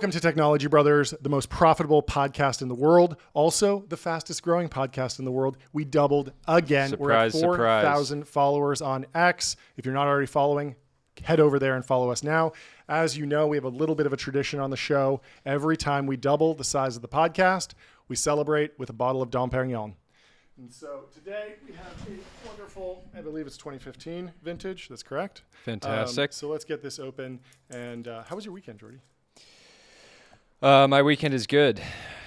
Welcome to Technology Brothers, the most profitable podcast in the world. Also, the fastest growing podcast in the world. We doubled again. Surprise, We're at 4,000 followers on X. If you're not already following, head over there and follow us now. As you know, we have a little bit of a tradition on the show. Every time we double the size of the podcast, we celebrate with a bottle of Dom Perignon. And so today we have a wonderful, I believe it's 2015 vintage. That's correct. Fantastic. So let's get this open. And how was your weekend, Jordy? My weekend is good.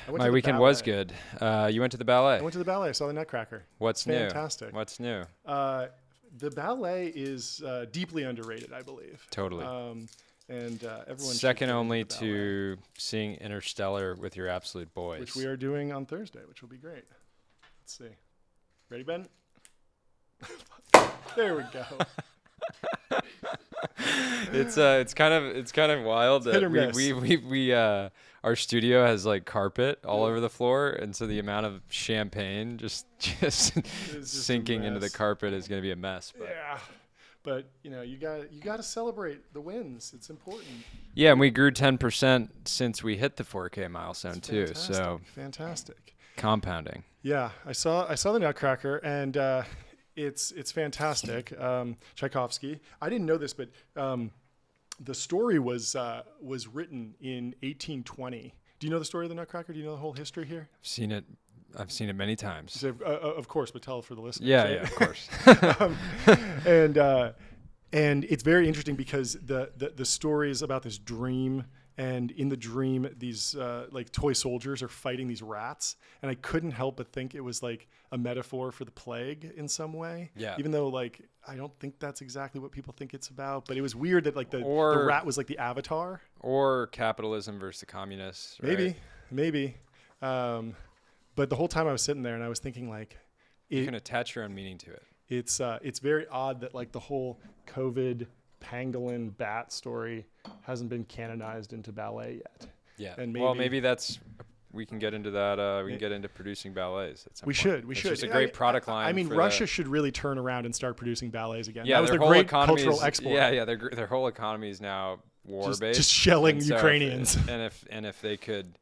My weekend was good. You went to the ballet. I went to the ballet. I saw the Nutcracker. What's Fantastic. new? What's new? The ballet is deeply underrated, I believe. Totally. And everyone second only to seeing Interstellar with your absolute boys, which we are doing on Thursday, which will be great. Let's see. Ready, Ben? There we go. It's kind of wild Hit or that miss. we our studio has like carpet all over the floor, and so the amount of champagne just sinking into the carpet is going to be a mess. But. Yeah. But you know, you got to celebrate the wins. It's important. Yeah, and we grew 10% since we hit the 4K milestone too. Fantastic. So fantastic. Compounding. Yeah, I saw the Nutcracker, and it's fantastic. Tchaikovsky. I didn't know this, but the story was written in 1820. Do you know the story of the Nutcracker? Do you know the whole history here? I've seen it many times. So, of course, but tell for the listeners. Yeah, right? yeah, of course. And it's very interesting because the story is about this dream, and in the dream, these like toy soldiers are fighting these rats, and I couldn't help but think it was like a metaphor for the plague in some way. Yeah. Even though like I don't think that's exactly what people think it's about, but it was weird that like the rat was like the avatar. Or capitalism versus the communists. Right? Maybe. But the whole time I was sitting there and I was thinking like, you can attach your own meaning to it. It's very odd that like the whole COVID pangolin bat story hasn't been canonized into ballet yet. Yeah. And maybe we can get into that. We can get into producing ballets at some point. We should. It's just a great product line. I mean, Russia should really turn around and start producing ballets again. Yeah, that was their great cultural export. Yeah. Their whole economy is now war-based. Just shelling Ukrainians. And if they could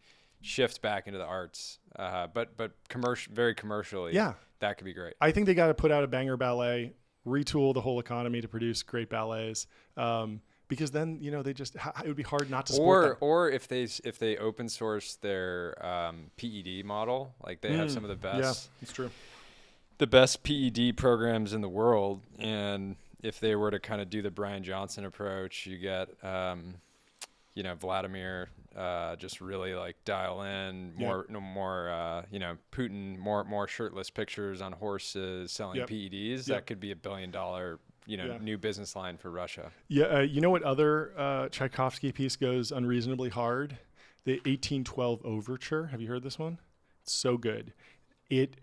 shift back into the arts, but very commercially, that could be great. I think they got to put out a banger ballet, retool the whole economy to produce great ballets, because then it would be hard not to support them. Or if they open source their PED model, like they have some of the best. Yeah, that's true. The best PED programs in the world, and if they were to kind of do the Brian Johnson approach, you get Vladimir just really like dial in more Putin, more shirtless pictures on horses selling PEDs. That could be $1 billion new business line for Russia. Yeah, you know what other Tchaikovsky piece goes unreasonably hard? The 1812 Overture. Have you heard this one? It's so good. It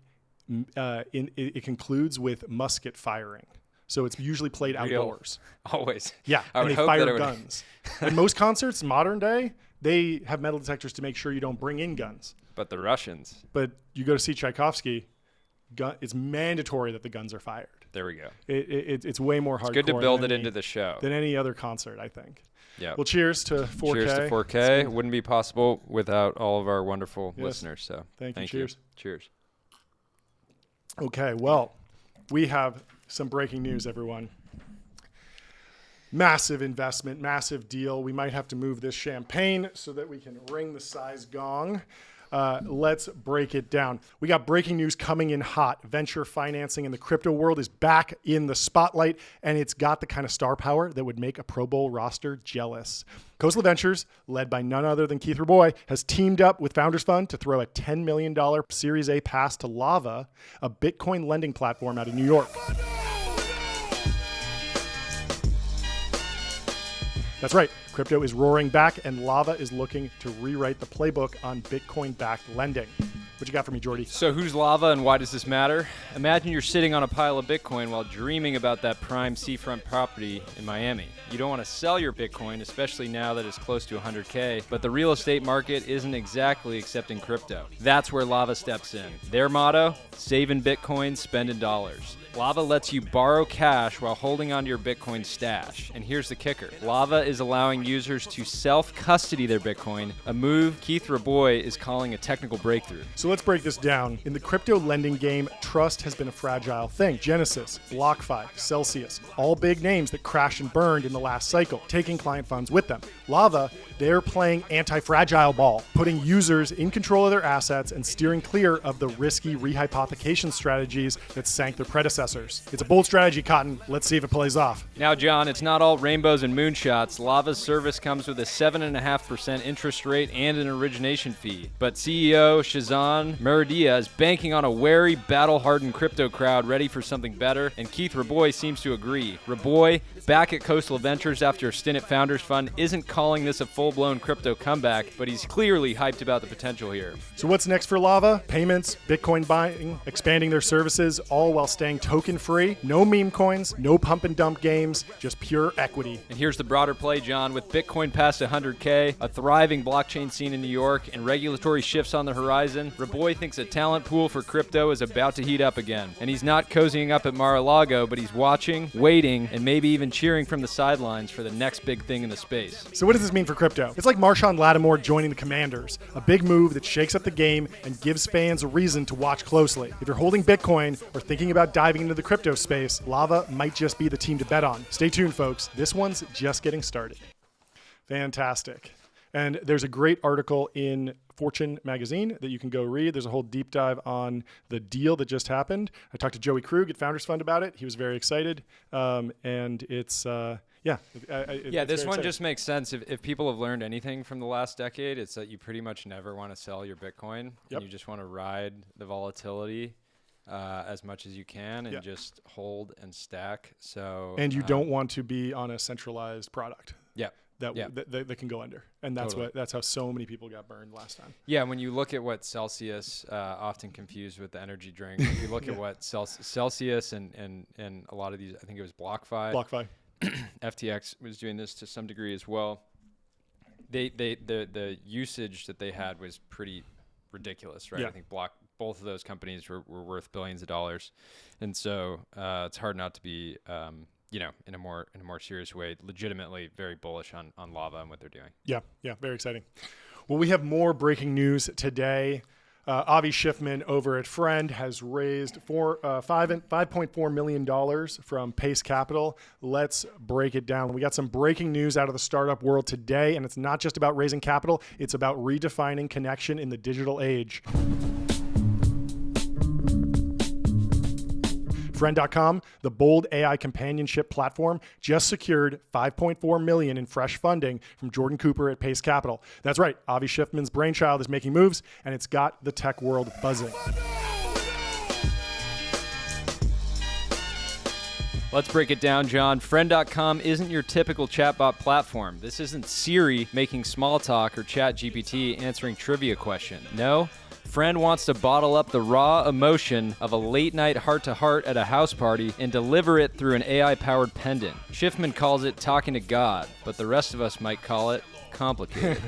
concludes with musket firing. So it's usually played outdoors. Always. Yeah, and they fire guns. In most concerts, modern day, they have metal detectors to make sure you don't bring in guns. But the Russians. But you go to see Tchaikovsky, it's mandatory that the guns are fired. There we go. It's way more hardcore. It's good to build it into the show. Than any other concert, I think. Yeah. Well, cheers to 4K. Cheers to 4K. It wouldn't be possible without all of our wonderful listeners. So thank you. Cheers. Cheers. Okay, well, we have some breaking news, everyone. Massive investment, massive deal. We might have to move this champagne so that we can ring the size gong. Let's break it down. We got breaking news coming in hot. Venture financing in the crypto world is back in the spotlight, and it's got the kind of star power that would make a Pro Bowl roster jealous. Coastal Ventures, led by none other than Keith Raboy, has teamed up with Founders Fund to throw a $10 million Series A pass to Lava, a Bitcoin lending platform out of New York. That's right. Crypto is roaring back, and Lava is looking to rewrite the playbook on Bitcoin-backed lending. What you got for me, Jordy? So who's Lava, and why does this matter? Imagine you're sitting on a pile of Bitcoin while dreaming about that prime seafront property in Miami. You don't want to sell your Bitcoin, especially now that it's close to 100K, but the real estate market isn't exactly accepting crypto. That's where Lava steps in. Their motto, save in Bitcoin, spend in dollars. Lava lets you borrow cash while holding onto your Bitcoin stash. And here's the kicker. Lava is allowing users to self-custody their Bitcoin, a move Keith Raboy is calling a technical breakthrough. So let's break this down. In the crypto lending game, trust has been a fragile thing. Genesis, BlockFi, Celsius, all big names that crashed and burned in the last cycle, taking client funds with them. Lava, they're playing anti-fragile ball, putting users in control of their assets and steering clear of the risky rehypothecation strategies that sank their predecessors. It's a bold strategy, Cotton. Let's see if it plays off. Now, John, it's not all rainbows and moonshots. Lava's service comes with a 7.5% interest rate and an origination fee. But CEO Shazan Meridia is banking on a wary, battle-hardened crypto crowd ready for something better, and Keith Raboy seems to agree. Raboy, back at Coastal Ventures after a stint at Founders Fund, isn't calling this a full-blown crypto comeback, but he's clearly hyped about the potential here. So what's next for Lava? Payments, Bitcoin buying, expanding their services, all while staying token-free. No meme coins, no pump-and-dump games, just pure equity. And here's the broader play, John. With Bitcoin past 100K, a thriving blockchain scene in New York, and regulatory shifts on the horizon, Raboy thinks a talent pool for crypto is about to heat up again. And he's not cozying up at Mar-a-Lago, but he's watching, waiting, and maybe even cheering from the sidelines for the next big thing in the space. So what does this mean for crypto? It's like Marshawn Lattimore joining the Commanders, a big move that shakes up the game and gives fans a reason to watch closely. If you're holding Bitcoin or thinking about diving into the crypto space, Lava might just be the team to bet on. Stay tuned, folks. This one's just getting started. Fantastic. And there's a great article in Fortune magazine that you can go read. There's a whole deep dive on the deal that just happened. I talked to Joey Krug at Founders Fund about it. He was very excited. And it's, this one just makes sense. If people have learned anything from the last decade, it's that you pretty much never want to sell your Bitcoin. Yep. And you just want to ride the volatility as much as you can and just hold and stack. So and you don't want to be on a centralized product. Yeah. That can go under, and that's Totally. that's how so many people got burned last time. Yeah, when you look at what Celsius, often confused with the energy drink, if you look at what Celsius and a lot of these, I think it was BlockFi, FTX was doing this to some degree as well. The usage that they had was pretty ridiculous, right? Yeah. I think both of those companies were worth billions of dollars, and so it's hard not to be in a more serious way, legitimately very bullish on Lava and what they're doing. Yeah, very exciting. Well, we have more breaking news today. Avi Schiffman over at Friend has raised $5.4 million from Pace Capital. Let's break it down. We got some breaking news out of the startup world today, and it's not just about raising capital. It's about redefining connection in the digital age. Friend.com, the bold AI companionship platform, just secured $5.4 million in fresh funding from Jordan Cooper at Pace Capital. That's right, Avi Schiffman's brainchild is making moves, and it's got the tech world buzzing. Let's break it down, John. Friend.com isn't your typical chatbot platform. This isn't Siri making small talk or ChatGPT answering trivia questions. No. Friend wants to bottle up the raw emotion of a late-night heart-to-heart at a house party and deliver it through an AI-powered pendant. Schiffman calls it talking to God, but the rest of us might call it complicated.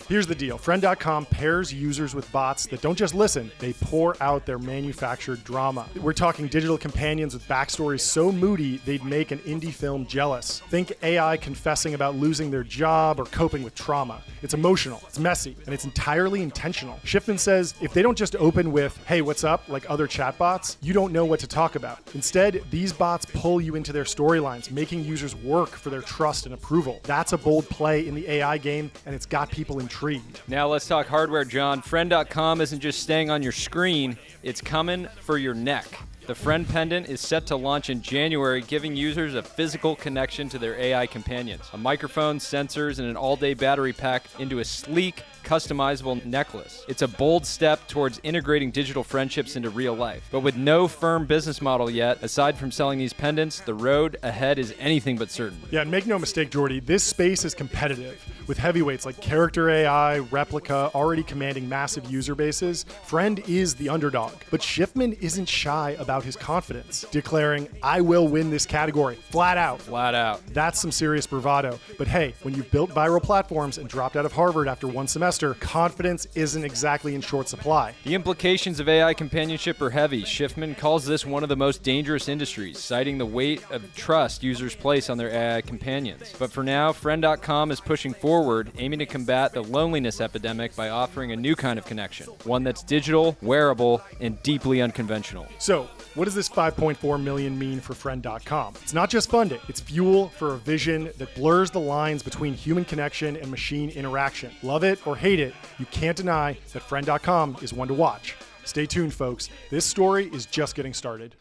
Here's the deal. Friend.com pairs users with bots that don't just listen, they pour out their manufactured drama. We're talking digital companions with backstories so moody they'd make an indie film jealous. Think AI confessing about losing their job or coping with trauma. It's emotional, it's messy, and it's entirely intentional. Schiffman says if they don't just open with, hey, what's up, like other chatbots, you don't know what to talk about. Instead, these bots pull you into their storylines, making users work for their trust and approval. That's a bold play in the AI game, and it's got people intrigued. Now let's talk hardware, John. Friend.com isn't just staying on your screen, it's coming for your neck. The Friend Pendant is set to launch in January, giving users a physical connection to their AI companions. A microphone, sensors, and an all-day battery pack into a sleek, customizable necklace. It's a bold step towards integrating digital friendships into real life. But with no firm business model yet, aside from selling these pendants, the road ahead is anything but certain. Yeah, and make no mistake, Jordy, this space is competitive. With heavyweights like Character AI, Replica already commanding massive user bases, Friend is the underdog. But Schiffman isn't shy about his confidence, declaring, "I will win this category, flat out." Flat out. That's some serious bravado. But hey, when you've built viral platforms and dropped out of Harvard after one semester, confidence isn't exactly in short supply. The implications of AI companionship are heavy. Schiffman calls this one of the most dangerous industries, citing the weight of trust users place on their AI companions. But for now, Friend.com is pushing forward, aiming to combat the loneliness epidemic by offering a new kind of connection, one that's digital, wearable, and deeply unconventional. So, what does this 5.4 million mean for Friend.com? It's not just funding, it's fuel for a vision that blurs the lines between human connection and machine interaction. Love it or hate it, you can't deny that Friend.com is one to watch. Stay tuned, folks. This story is just getting started.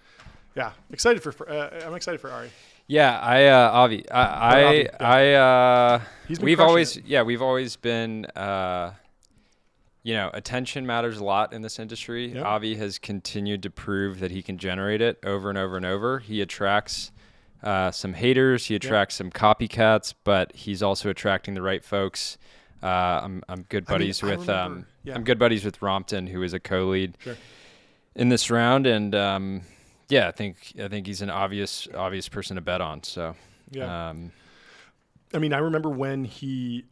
Yeah, excited for I'm excited for Ari. Yeah, Avi, we've always been, attention matters a lot in this industry. Yep. Avi has continued to prove that he can generate it over and over and over. He attracts some haters, he attracts some copycats, but he's also attracting the right folks. I'm good buddies with I'm good buddies with Rompton, who is a co-lead in this round, and I think he's an obvious person to bet on. So yeah. I mean, I remember when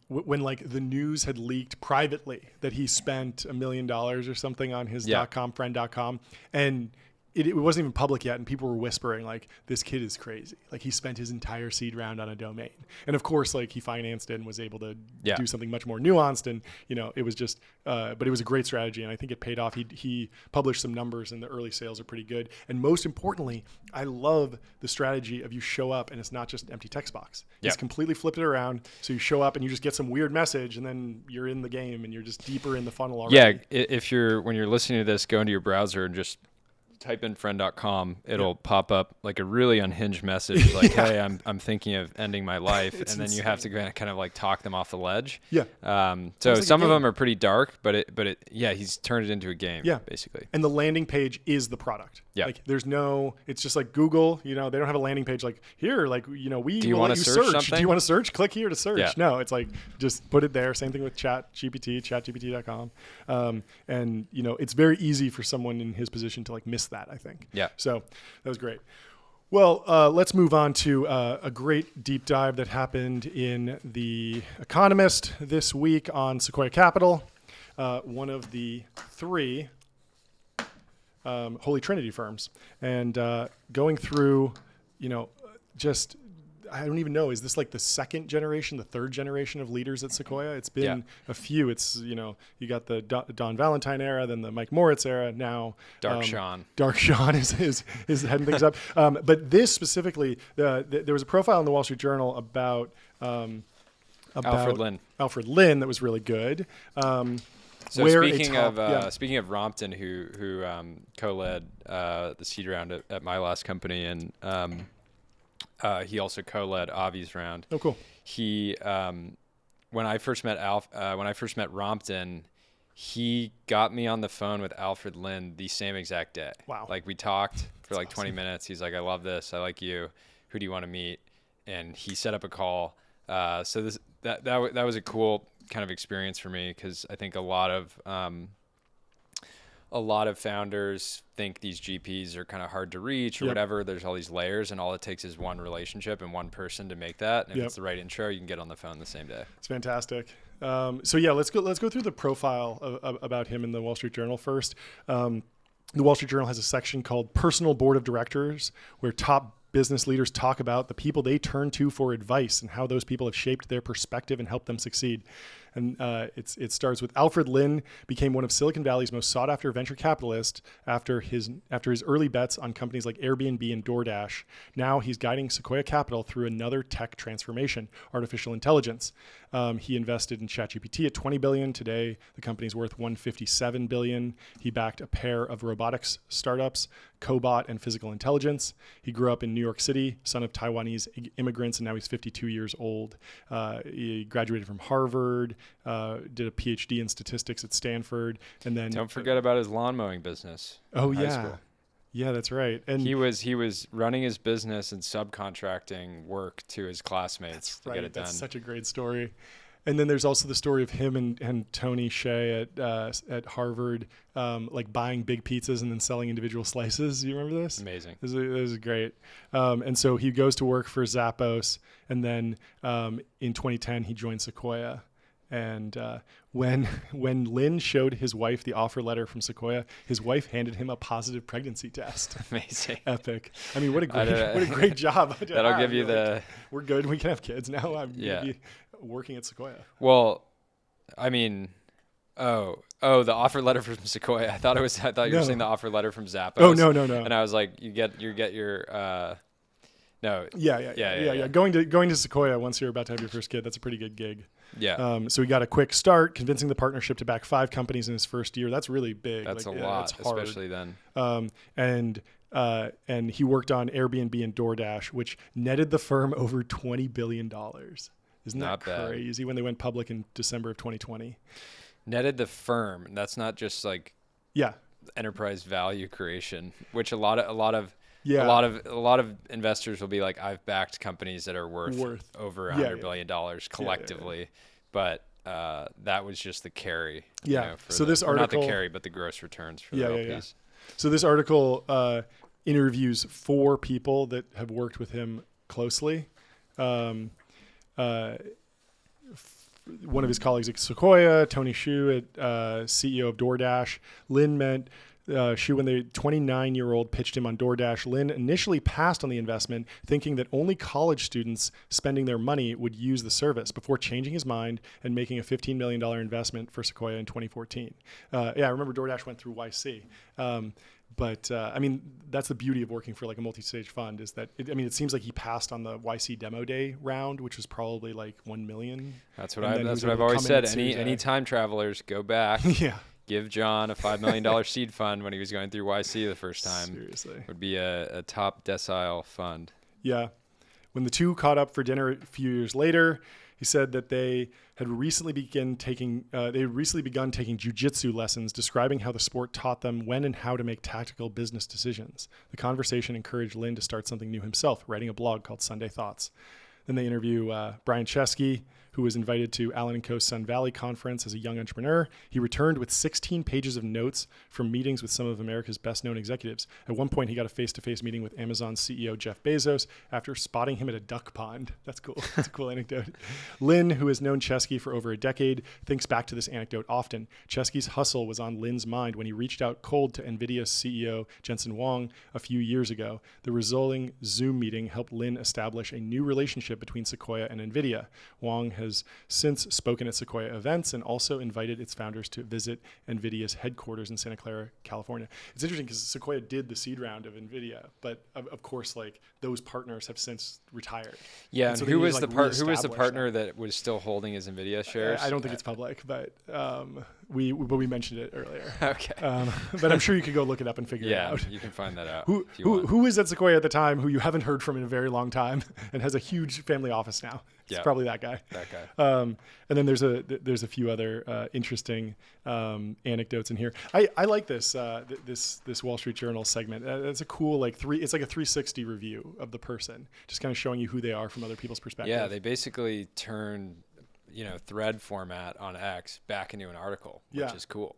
when like the news had leaked privately that he spent $1 million or something on his .com, Friend.com, and it wasn't even public yet, and people were whispering like, "This kid is crazy." Like, he spent his entire seed round on a domain, and of course, like, he financed it and was able to do something much more nuanced. And it was just, but it was a great strategy, and I think it paid off. He published some numbers, and the early sales are pretty good. And most importantly, I love the strategy of you show up and it's not just an empty text box. He's completely flipped it around, so you show up and you just get some weird message, and then you're in the game and you're just deeper in the funnel already. Yeah, when you're listening to this, go into your browser and just type in Friend.com, it'll pop up like a really unhinged message like, "Hey, I'm thinking of ending my life," and then you have to kind of like talk them off the ledge. Yeah. So like some of them are pretty dark, but he's turned it into a game. Yeah. Basically. And the landing page is the product. Yeah. Like, it's just like Google. They don't have a landing page like, here, like, we Do you will want let to you search search. something? Do you want to search? Click here to search. Yeah. No, it's like, just put it there. Same thing with ChatGPT, chatgpt.com. And it's very easy for someone in his position to like miss that, I think. Yeah. So that was great. Well, let's move on to a great deep dive that happened in The Economist this week on Sequoia Capital, one of the three Holy Trinity firms, and going through, just, I don't even know, is this like the second generation, the third generation of leaders at Sequoia? It's been a few. It's, you got the Don Valentine era, then the Mike Moritz era, now Dark Sean. Dark Sean is heading things up. But this specifically, there was a profile in the Wall Street Journal about Alfred Lin that was really good. So speaking of Rompton, who co-led the seed round at my last company, and he also co-led Avi's round. Oh, cool. He when I first met Rompton, he got me on the phone with Alfred Lin the same exact day. Wow. Like, we talked for like 20 minutes. He's like, "I love this. I like you. Who do you want to meet?" And he set up a call. So that was a cool kind of experience for me, because I think a lot of founders think these GPs are kind of hard to reach or whatever. There's all these layers, and all it takes is one relationship and one person to make that. And if it's the right intro, you can get on the phone the same day. It's fantastic. Let's go through the profile about him in the Wall Street Journal first. The Wall Street Journal has a section called Personal Board of Directors, where top business leaders talk about the people they turn to for advice and how those people have shaped their perspective and helped them succeed. And it starts with Alfred Lin became one of Silicon Valley's most sought after venture capitalists after his early bets on companies like Airbnb and DoorDash. Now he's guiding Sequoia Capital through another tech transformation, artificial intelligence. He invested in ChatGPT at $20 billion. Today, the company's worth $157 billion. He backed a pair of robotics startups, Cobot and Physical Intelligence. He grew up in New York City, son of Taiwanese immigrants, and now he's 52 years old. He graduated from Harvard, did a PhD in statistics at Stanford, and then don't forget about his lawn mowing business. Oh yeah, yeah, that's right. And he was running his business and subcontracting work to his classmates to get it done. That's such a great story. And then there's also the story of him and Tony Hsieh at Harvard, like buying big pizzas and then selling individual slices. Do you remember this? Amazing. This is great. And so he goes to work for Zappos, and then in 2010 he joined Sequoia. And when Lin showed his wife the offer letter from Sequoia, his wife handed him a positive pregnancy test. Amazing. Epic. I mean, what a great job. That'll give you like, we're good. We can have kids now. I'm gonna be working at Sequoia. Well, I mean, the offer letter from Sequoia. I thought you were saying the offer letter from Zappos. Oh no. And I was like, you get your no. Yeah. Going to Sequoia once you're about to have your first kid, that's a pretty good gig. Yeah. So he got a quick start, convincing the partnership to back 5 companies in his first year. That's really big. That's like, a lot, that's hard. especially then. And he worked on Airbnb and DoorDash, which netted the firm over $20 billion. Isn't Not that bad. crazy? When they went public in December of 2020. Netted the firm. That's not just like enterprise value creation, which a lot of investors will be like, I've backed companies that are worth over $100 billion collectively, but that was just the carry. So this article, not the carry, but the gross returns for the LPs. So this article interviews 4 people that have worked with him closely. One of his colleagues at Sequoia, Tony Hsieh, CEO of DoorDash. Lin met Hsieh when the 29-year-old pitched him on DoorDash. Lin initially passed on the investment, thinking that only college students spending their money would use the service, before changing his mind and making a $15 million investment for Sequoia in 2014. I remember DoorDash went through YC. But I mean, that's the beauty of working for like a multi-stage fund, is that it seems like he passed on the YC demo day round, which was probably like 1 million. That's what I've always said. Any time travelers, go back. Give John a $5 million seed fund when he was going through YC the first time. Seriously, would be a top decile fund. Yeah, when the two caught up for dinner a few years later, he said that they had recently begun taking jiu-jitsu lessons, describing how the sport taught them when and how to make tactical business decisions. The conversation encouraged Lin to start something new himself, writing a blog called Sunday Thoughts. Then they interview Brian Chesky, who was invited to Allen & Co.'s Sun Valley conference as a young entrepreneur. He returned with 16 pages of notes from meetings with some of America's best-known executives. At one point, he got a face-to-face meeting with Amazon CEO Jeff Bezos after spotting him at a duck pond. That's cool. That's a cool anecdote. Lin, who has known Chesky for over a decade, thinks back to this anecdote often. Chesky's hustle was on Lin's mind when he reached out cold to NVIDIA CEO Jensen Huang a few years ago. The resulting Zoom meeting helped Lin establish a new relationship between Sequoia and NVIDIA. Huang has since spoken at Sequoia events and also invited its founders to visit NVIDIA's headquarters in Santa Clara, California. It's interesting because Sequoia did the seed round of NVIDIA, but of course, like, those partners have since retired. Yeah, and so who was the partner that was still holding his NVIDIA shares? I don't think it's public, but we mentioned it earlier. Okay. But I'm sure you could go look it up and figure it out. Yeah, you can find that out. Who was at Sequoia at the time who you haven't heard from in a very long time and has a huge family office now? It's probably that guy. And then there's a few other interesting anecdotes in here. I like this Wall Street Journal segment. It's a cool it's like a 360 review of the person, just kind of showing you who they are from other people's perspective. Yeah, they basically turn thread format on X back into an article, which is cool.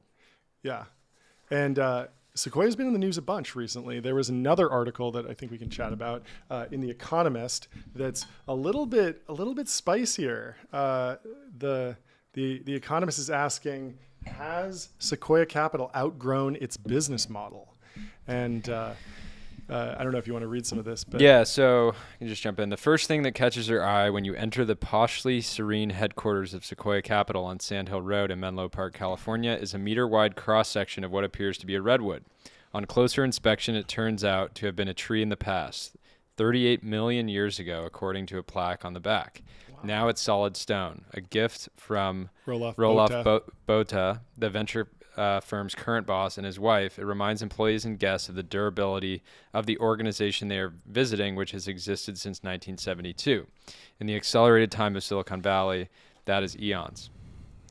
Yeah, and Sequoia's been in the news a bunch recently. There was another article that I think we can chat about in The Economist that's a little bit spicier. The Economist is asking, has Sequoia Capital outgrown its business model? And I don't know if you want to read some of this. But yeah, so I can just jump in. The first thing that catches your eye when you enter the poshly serene headquarters of Sequoia Capital on Sand Hill Road in Menlo Park, California, is a meter-wide cross-section of what appears to be a redwood. On closer inspection, it turns out to have been a tree in the past, 38 million years ago, according to a plaque on the back. Wow. Now it's solid stone, a gift from Roelof Botha, the venture firm's current boss, and his wife. It reminds employees and guests of the durability of the organization they are visiting, which has existed since 1972. In the accelerated time of Silicon Valley, that is eons.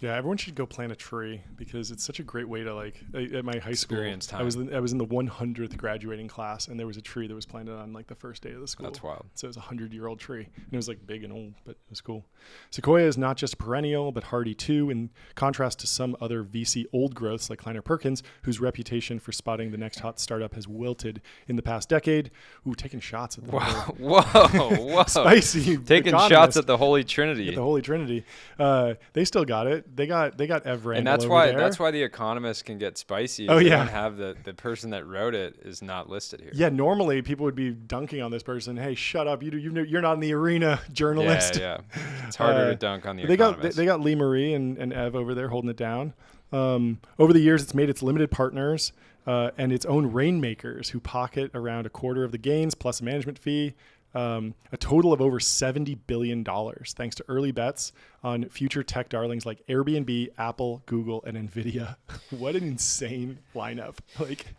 Yeah, everyone should go plant a tree because it's such a great way to at my high school. Experience time. I was in the 100th graduating class, and there was a tree that was planted on like the first day of the school. That's wild. So it was a 100-year-old tree, and it was like big and old, but it was cool. Sequoia is not just perennial, but hardy too, in contrast to some other VC old growths like Kleiner Perkins, whose reputation for spotting the next hot startup has wilted in the past decade. Ooh, taking shots at the Whoa. spicy Taking economist. shots at the Holy Trinity. At the Holy Trinity. They still got it. They got Ev Randall And that's over why there. that's why the Economist can get spicy. Oh, They yeah. don't have the person that wrote it is not listed here. Yeah, normally people would be dunking on this person. Hey, shut up! You're not in the arena, journalist. Yeah. It's harder to dunk on the They Economist. got Lee Marie and Ev over there holding it down. Over the years, it's made its limited partners and its own rainmakers who pocket around a quarter of the gains plus a management fee. A total of over $70 billion thanks to early bets on future tech darlings like Airbnb, Apple, Google, and NVIDIA. What an insane lineup.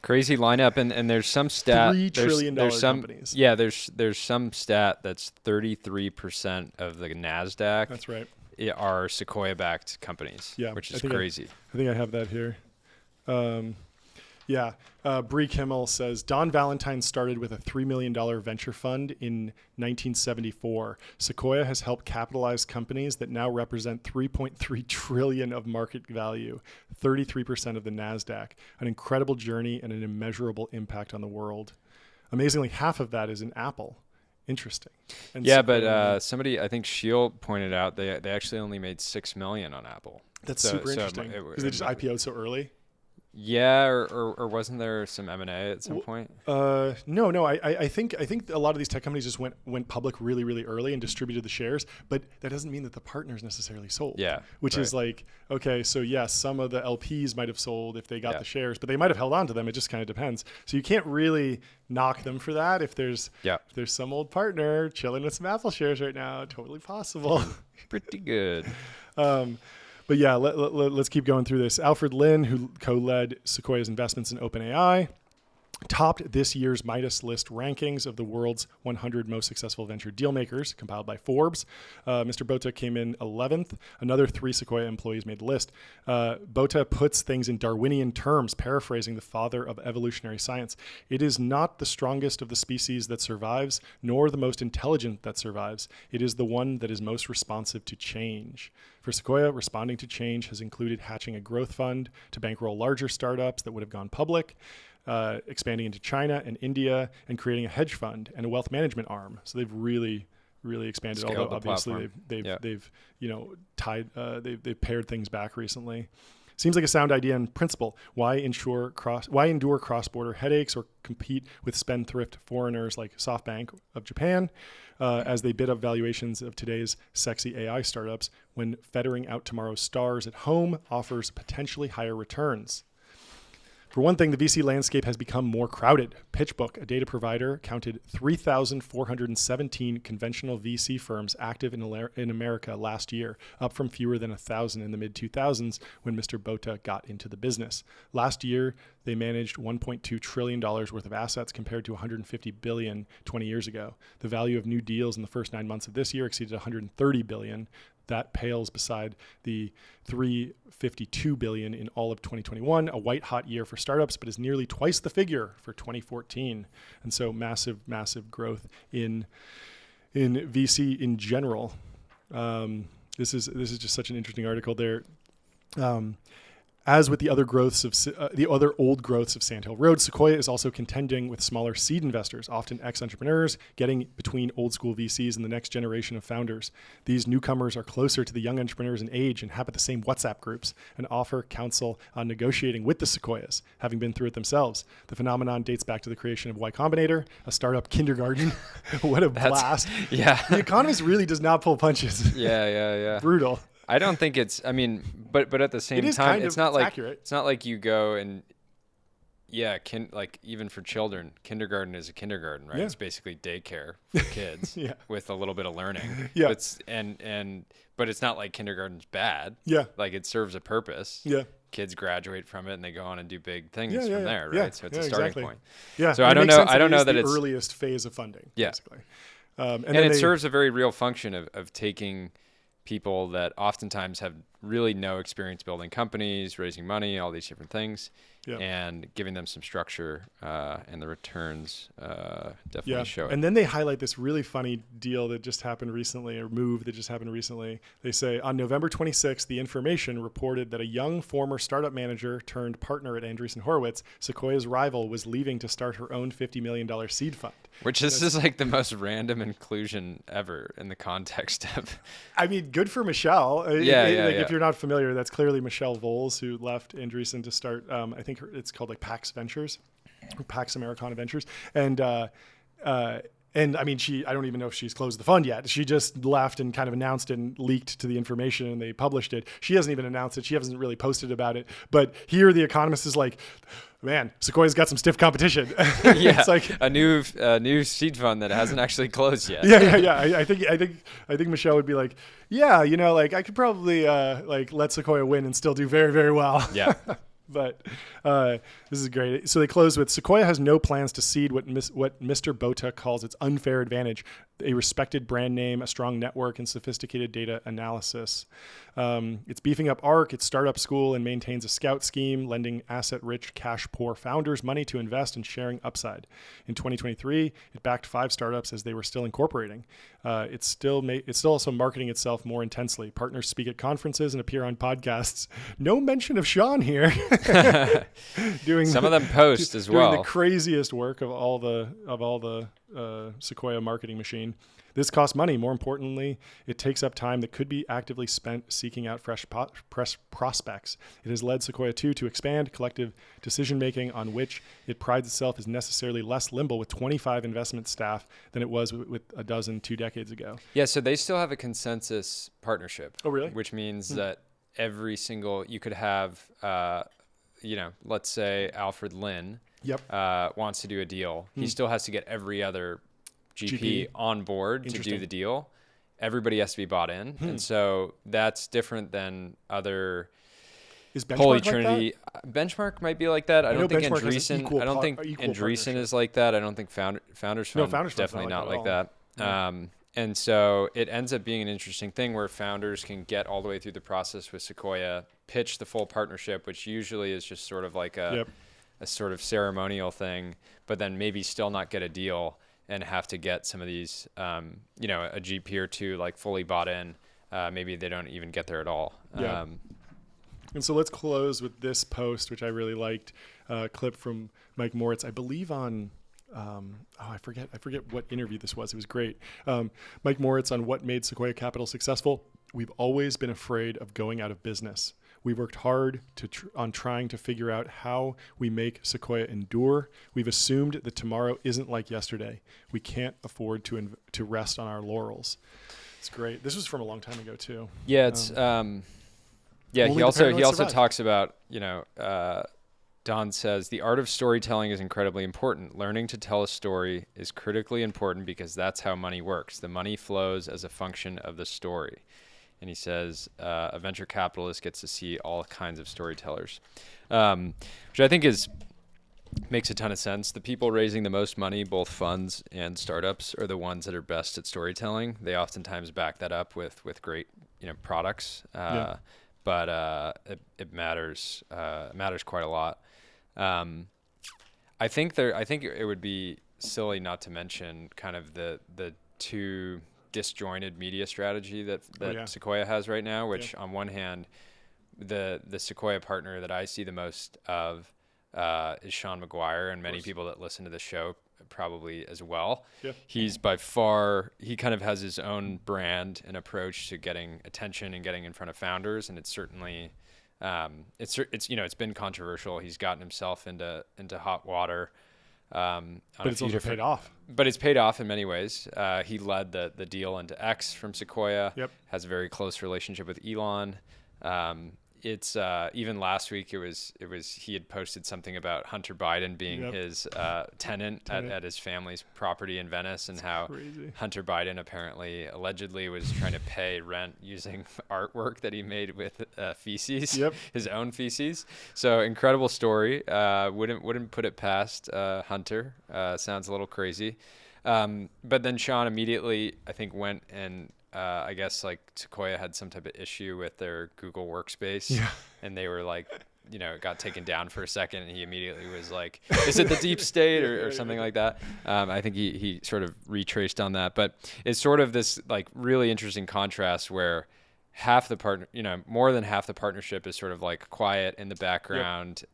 Crazy lineup. And there's some stat. $3 trillion there's some, companies. Yeah, there's some stat that's 33% of the NASDAQ That's right. are Sequoia-backed companies, Yeah, which I is think crazy. I think I have that here. Bree Kimmel says Don Valentine started with a $3 million venture fund in 1974. Sequoia has helped capitalize companies that now represent 3.3 trillion of market value, 33% of the NASDAQ, an incredible journey and an immeasurable impact on the world. Amazingly, half of that is in Apple. Interesting. And Yeah, Sequoia- but somebody, I think Shield pointed out they actually only made $6 million on Apple. that's super interesting because they just IPO'd so early. Yeah, or wasn't there some M&A at some point? No. I think a lot of these tech companies just went public really, really early and distributed the shares, but that doesn't mean that the partners necessarily sold. Yeah, which right. is like, okay, so yes, some of the LPs might have sold if they got Yeah. the shares, but they might have held on to them. It just kind of depends. So you can't really knock them for that. If there's some old partner chilling with some Apple shares right now, totally possible. Pretty good. But yeah, let's keep going through this. Alfred Lin, who co-led Sequoia's investments in OpenAI, topped this year's Midas list rankings of the world's 100 most successful venture deal makers, compiled by Forbes. Mr. Bota came in 11th. Another 3 Sequoia employees made the list. Bota puts things in Darwinian terms, paraphrasing the father of evolutionary science. It is not the strongest of the species that survives, nor the most intelligent that survives. It is the one that is most responsive to change. For Sequoia, responding to change has included hatching a growth fund to bankroll larger startups that would have gone public, expanding into China and India, and creating a hedge fund and a wealth management arm. So they've really expanded. Scaled although the obviously platform. they've they've pared things back recently. Seems like a sound idea in principle. Why endure cross-border headaches or compete with spendthrift foreigners like SoftBank of Japan as they bid up valuations of today's sexy AI startups when fettering out tomorrow's stars at home offers potentially higher returns? For one thing, the VC landscape has become more crowded. PitchBook, a data provider, counted 3,417 conventional VC firms active in America last year, up from fewer than 1,000 in the mid-2000s when Mr. Bota got into the business. Last year, they managed $1.2 trillion worth of assets compared to $150 billion 20 years ago. The value of new deals in the first 9 months of this year exceeded $130 billion. That pales beside the $352 billion in all of 2021, a white hot year for startups, but is nearly twice the figure for 2014. And so massive growth in VC in general. This is just such an interesting article there. As with the other old growths of Sand Hill Road, Sequoia is also contending with smaller seed investors, often ex-entrepreneurs, getting between old school VCs and the next generation of founders. These newcomers are closer to the young entrepreneurs in age and habit the same WhatsApp groups and offer counsel on negotiating with the Sequoias, having been through it themselves. The phenomenon dates back to the creation of Y Combinator, a startup kindergarten. What a blast. Yeah. The Economist really does not pull punches. Yeah. Brutal. I don't think it's. I mean, but at the same time, it's not like accurate. It's not like you go and like even for children, kindergarten is a kindergarten, right? Yeah. It's basically daycare for kids Yeah. with a little bit of learning. Yeah. But it's not like kindergarten's bad. Yeah. Like it serves a purpose. Yeah. Kids graduate from it and they go on and do big things Yeah, from there, right? yeah, So it's a starting exactly. point. Yeah. So And I it don't makes know. sense I don't it know is that the it's earliest phase of funding. Yeah. Basically. And it serves a very real function of taking people that oftentimes have really no experience building companies, raising money, all these different things, and giving them some structure, and the returns definitely show it. And then they highlight this really funny deal that just happened recently, or move that just happened recently. They say on November 26th, The Information reported that a young former startup manager turned partner at Andreessen Horowitz, Sequoia's rival, was leaving to start her own $50 million seed fund. Which this is like the most random inclusion ever in the context of. I mean, good for Michelle. If you're not familiar, that's clearly Michelle Voles, who left Andreessen to start, I think it's called like Pax Ventures, Pax Americana Ventures. And I mean, I don't even know if she's closed the fund yet. She just left and kind of announced it and leaked to The Information, and they published it. She hasn't even announced it. She hasn't really posted about it. But here, The Economist is like, man, Sequoia's got some stiff competition. It's like a new seed fund that hasn't actually closed yet. I think Michelle would be like, like I could probably like let Sequoia win and still do very, very well. Yeah. But this is great. So they close with, Sequoia has no plans to cede what Mr. Bota calls its unfair advantage, a respected brand name, a strong network, and sophisticated data analysis. It's beefing up ARC, its startup school, and maintains a scout scheme, lending asset-rich, cash-poor founders money to invest and sharing upside. In 2023, it backed 5 startups as they were still incorporating. It's still also marketing itself more intensely. Partners speak at conferences and appear on podcasts. No mention of Sean here. Doing some of them post as well. Doing the craziest work of all the Sequoia marketing machine. This costs money. More importantly, it takes up time that could be actively spent seeking out fresh prospects. It has led Sequoia 2 to expand collective decision-making, on which it prides itself, is necessarily less nimble with 25 investment staff than it was with a dozen 2 decades ago. Yeah, so they still have a consensus partnership. Oh, really? Which means that every single, you could have, let's say Alfred Lin wants to do a deal. He still has to get every other GP on board to do the deal. Everybody has to be bought in. And so that's different than other. Is Benchmark Holy like Trinity. that? Benchmark might be like that. I don't think Andreessen Andreessen is like that. I don't think Founders Fund definitely not like that. And so it ends up being an interesting thing where founders can get all the way through the process with Sequoia, pitch the full partnership, which usually is just sort of like a sort of ceremonial thing, but then maybe still not get a deal and have to get some of these, a GP or 2 like fully bought in. Maybe they don't even get there at all. And so let's close with this post, which I really liked, a clip from Mike Moritz, I believe on, I forget what interview this was. It was great. Mike Moritz on what made Sequoia Capital successful. We've always been afraid of going out of business. We worked hard on trying to figure out how we make Sequoia endure. We've assumed that tomorrow isn't like yesterday. We can't afford to rest on our laurels. It's great. This was from a long time ago too. Yeah, it's he also talks about, Don says, the art of storytelling is incredibly important. Learning to tell a story is critically important because that's how money works. The money flows as a function of the story. And he says a venture capitalist gets to see all kinds of storytellers, which I think makes a ton of sense. The people raising the most money, both funds and startups, are the ones that are best at storytelling. They oftentimes back that up with great products, but it matters quite a lot. I think it would be silly not to mention kind of the 2 disjointed media strategy that Sequoia has right now, which on one hand, the Sequoia partner that I see the most of is Sean McGuire, and many people that listen to the show probably as well. Yeah. He's by far, he kind of has his own brand and approach to getting attention and getting in front of founders, and it's certainly it's been controversial. He's gotten himself into hot water. But it's also paid off. But it's paid off in many ways. He led the deal into X from Sequoia. Has a very close relationship with Elon. It's even last week it was he had posted something about Hunter Biden being his tenant at his family's property in Venice, and how crazy. Hunter Biden allegedly was trying to pay rent using artwork that he made with feces, his own feces. So incredible story. Wouldn't put it past Hunter. Sounds a little crazy. But then Sean immediately, I think, went and I guess like Sequoia had some type of issue with their Google Workspace, and they were like, it got taken down for a second, and he immediately was like, "Is it the deep state or something like that?" I think he sort of retraced on that, but it's sort of this like really interesting contrast where more than half the partnership is sort of like quiet in the background,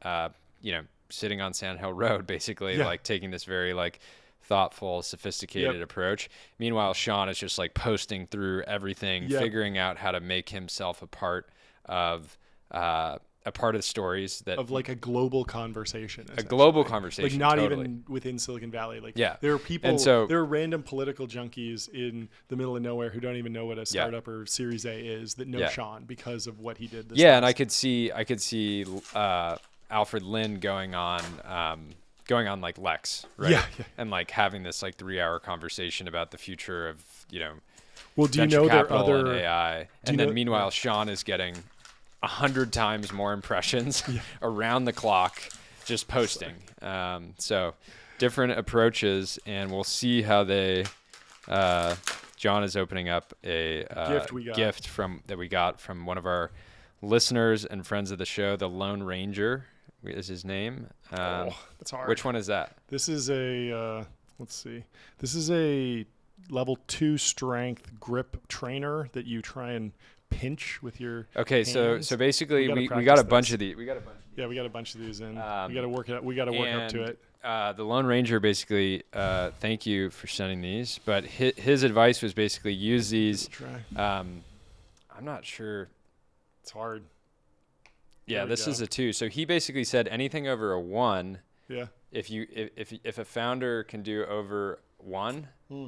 sitting on Sand Hill Road, basically, like taking this very like thoughtful, sophisticated approach. Meanwhile, Sean is just like posting through everything, figuring out how to make himself a part of the stories that of like a global conversation. Like not even within Silicon Valley. Like there are people, and so there are random political junkies in the middle of nowhere who don't even know what a startup or Series A is that know Sean because of what he did. And I could see Alfred Lin going on like Lex, right? And like having this like 3-hour conversation about the future of, well, do you know there are other and AI, and then meanwhile Sean is getting 100 times more impressions around the clock just posting. So different approaches, and we'll see how they. John is opening up a gift that we got from one of our listeners and friends of the show. The Lone Ranger is his name. That's hard. Which one is that? This is a let's see. This is a level 2 strength grip trainer that you try and pinch with your hands. So basically we got a bunch of these. We got a bunch of these in. We got to work it out. We got to work up to it. The Lone Ranger basically, thank you for sending these, but his advice was basically use these. I'm not sure. It's hard. Yeah, this is a 2. So he basically said anything over a 1. Yeah. If a founder can do over 1, they're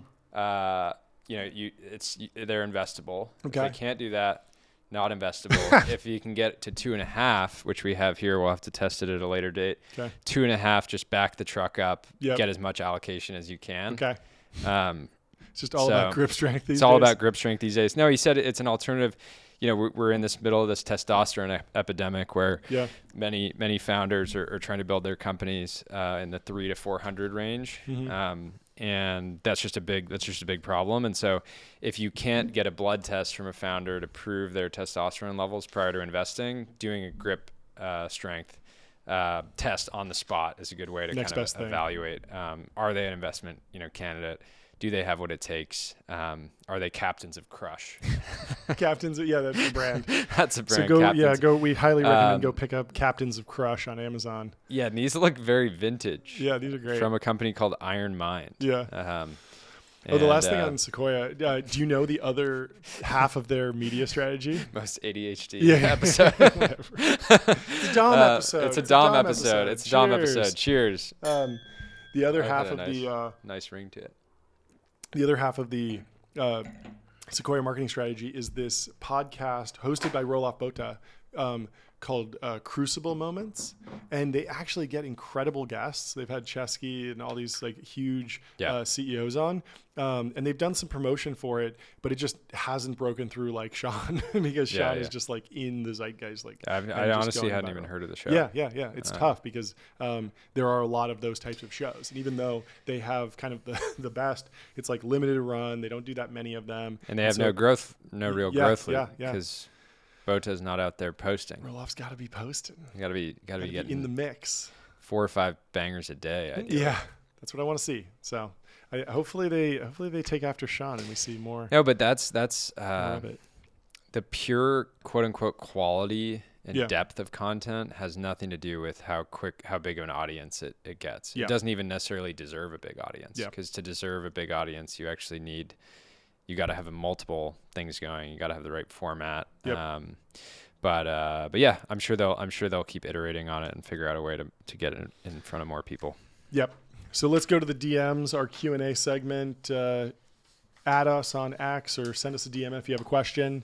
investable. Okay. If they can't do that, not investable. If you can get to 2.5, which we have here, we'll have to test it at a later date. Okay. 2.5, just back the truck up, get as much allocation as you can. Okay. It's just all about grip strength these days. It's all about grip strength these days. No, he said it's an alternative. We're in this middle of this testosterone epidemic where many founders are trying to build their companies in the 300 to 400 range. And that's just a big problem. And so if you can't get a blood test from a founder to prove their testosterone levels prior to investing, doing a grip strength test on the spot is a good way to kind of evaluate, are they an investment candidate? Do they have what it takes? Are they captains of Crush? Captains, that's a brand. That's a brand. So go. We highly recommend go pick up Captains of Crush on Amazon. Yeah, and these look very vintage. Yeah, these are great. From a company called Iron Mind. Yeah. The last thing on Sequoia, do you know the other half of their media strategy? Most ADHD episode. It's a Dom episode. It's a Dom episode. It's a Dom episode. Cheers. The other half of the nice ring to it. The other half of the Sequoia marketing strategy is this podcast hosted by Roloff Bota called Crucible Moments, and they actually get incredible guests. They've had Chesky and all these like huge CEOs on, and they've done some promotion for it, but it just hasn't broken through like Sean because Sean is just like in the zeitgeist. Like I honestly hadn't even heard of the show. Yeah. It's tough because there are a lot of those types of shows, and even though they have kind of the best, it's like limited run. They don't do that many of them, and they have no real growth. Because Bota's not out there posting. Roloff's got to be posting. You got to be getting in the mix. 4 or 5 bangers a day. Ideally. Yeah, that's what I want to see. So, hopefully they take after Sean and we see more. No, but that's the pure quote unquote quality and depth of content has nothing to do with how big of an audience it gets. It doesn't even necessarily deserve a big audience because to deserve a big audience, you actually need. You got to have multiple things going. You got to have the right format. But yeah, I'm sure they'll keep iterating on it and figure out a way to get it in front of more people. Yep. So let's go to the DMs, our Q&A segment. Add us on X or send us a DM if you have a question.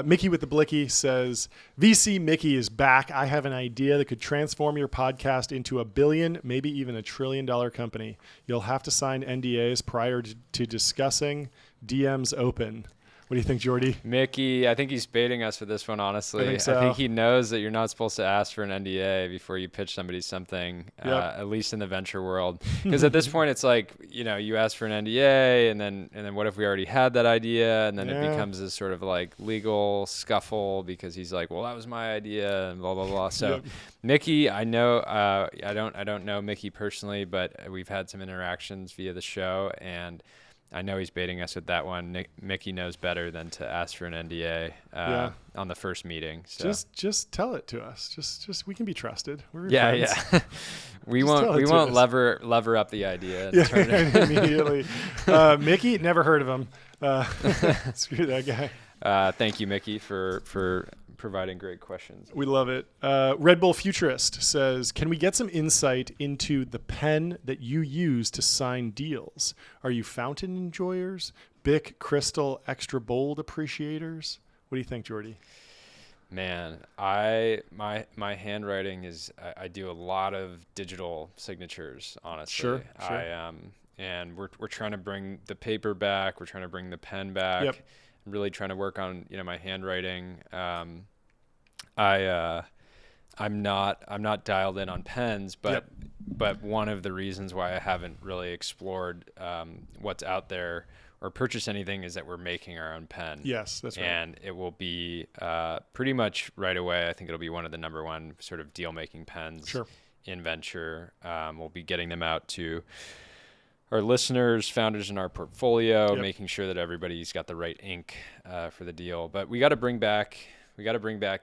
Mickey with the Blicky says, VC Mickey is back. I have an idea that could transform your podcast into a billion, maybe even $1 trillion company. You'll have to sign NDAs prior to discussing. DMs open. What do you think, Jordy? Mickey, I think he's baiting us for this one, honestly. I think so. I think he knows that you're not supposed to ask for an NDA before you pitch somebody something, at least in the venture world. Because at this point, it's like, you ask for an NDA, and then what if we already had that idea? And then it becomes this sort of like legal scuffle because he's like, well, that was my idea, and blah, blah, blah. So Mickey, I know, I don't know Mickey personally, but we've had some interactions via the show, and I know he's baiting us with that one. Mickey knows better than to ask for an NDA on the first meeting. So. Just tell it to us. Just we can be trusted. We're friends. we won't lever up the idea. And turn it immediately. Mickey, never heard of him. Screw that guy. Thank you, Mickey, for providing great questions. We love it. Red Bull Futurist says, can we get some insight into the pen that you use to sign deals? Are you fountain enjoyers, Bic Crystal extra bold appreciators? What do you think, Jordy? Man, my handwriting is, I do a lot of digital signatures, honestly. Sure. And we're trying to bring the paper back. We're trying to bring the pen back. Yep. I'm really trying to work on, my handwriting. I'm not dialed in on pens, but one of the reasons why I haven't really explored what's out there or purchased anything is that we're making our own pen. Yes, that's right. And it will be pretty much right away. I think it'll be one of the number one sort of deal making pens in venture. We'll be getting them out to our listeners, founders in our portfolio, making sure that everybody's got the right ink for the deal. But we got to bring back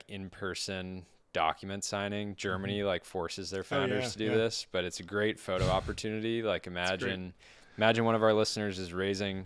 in-person document signing. Germany forces their founders to do this, but it's a great photo opportunity. Imagine one of our listeners is raising,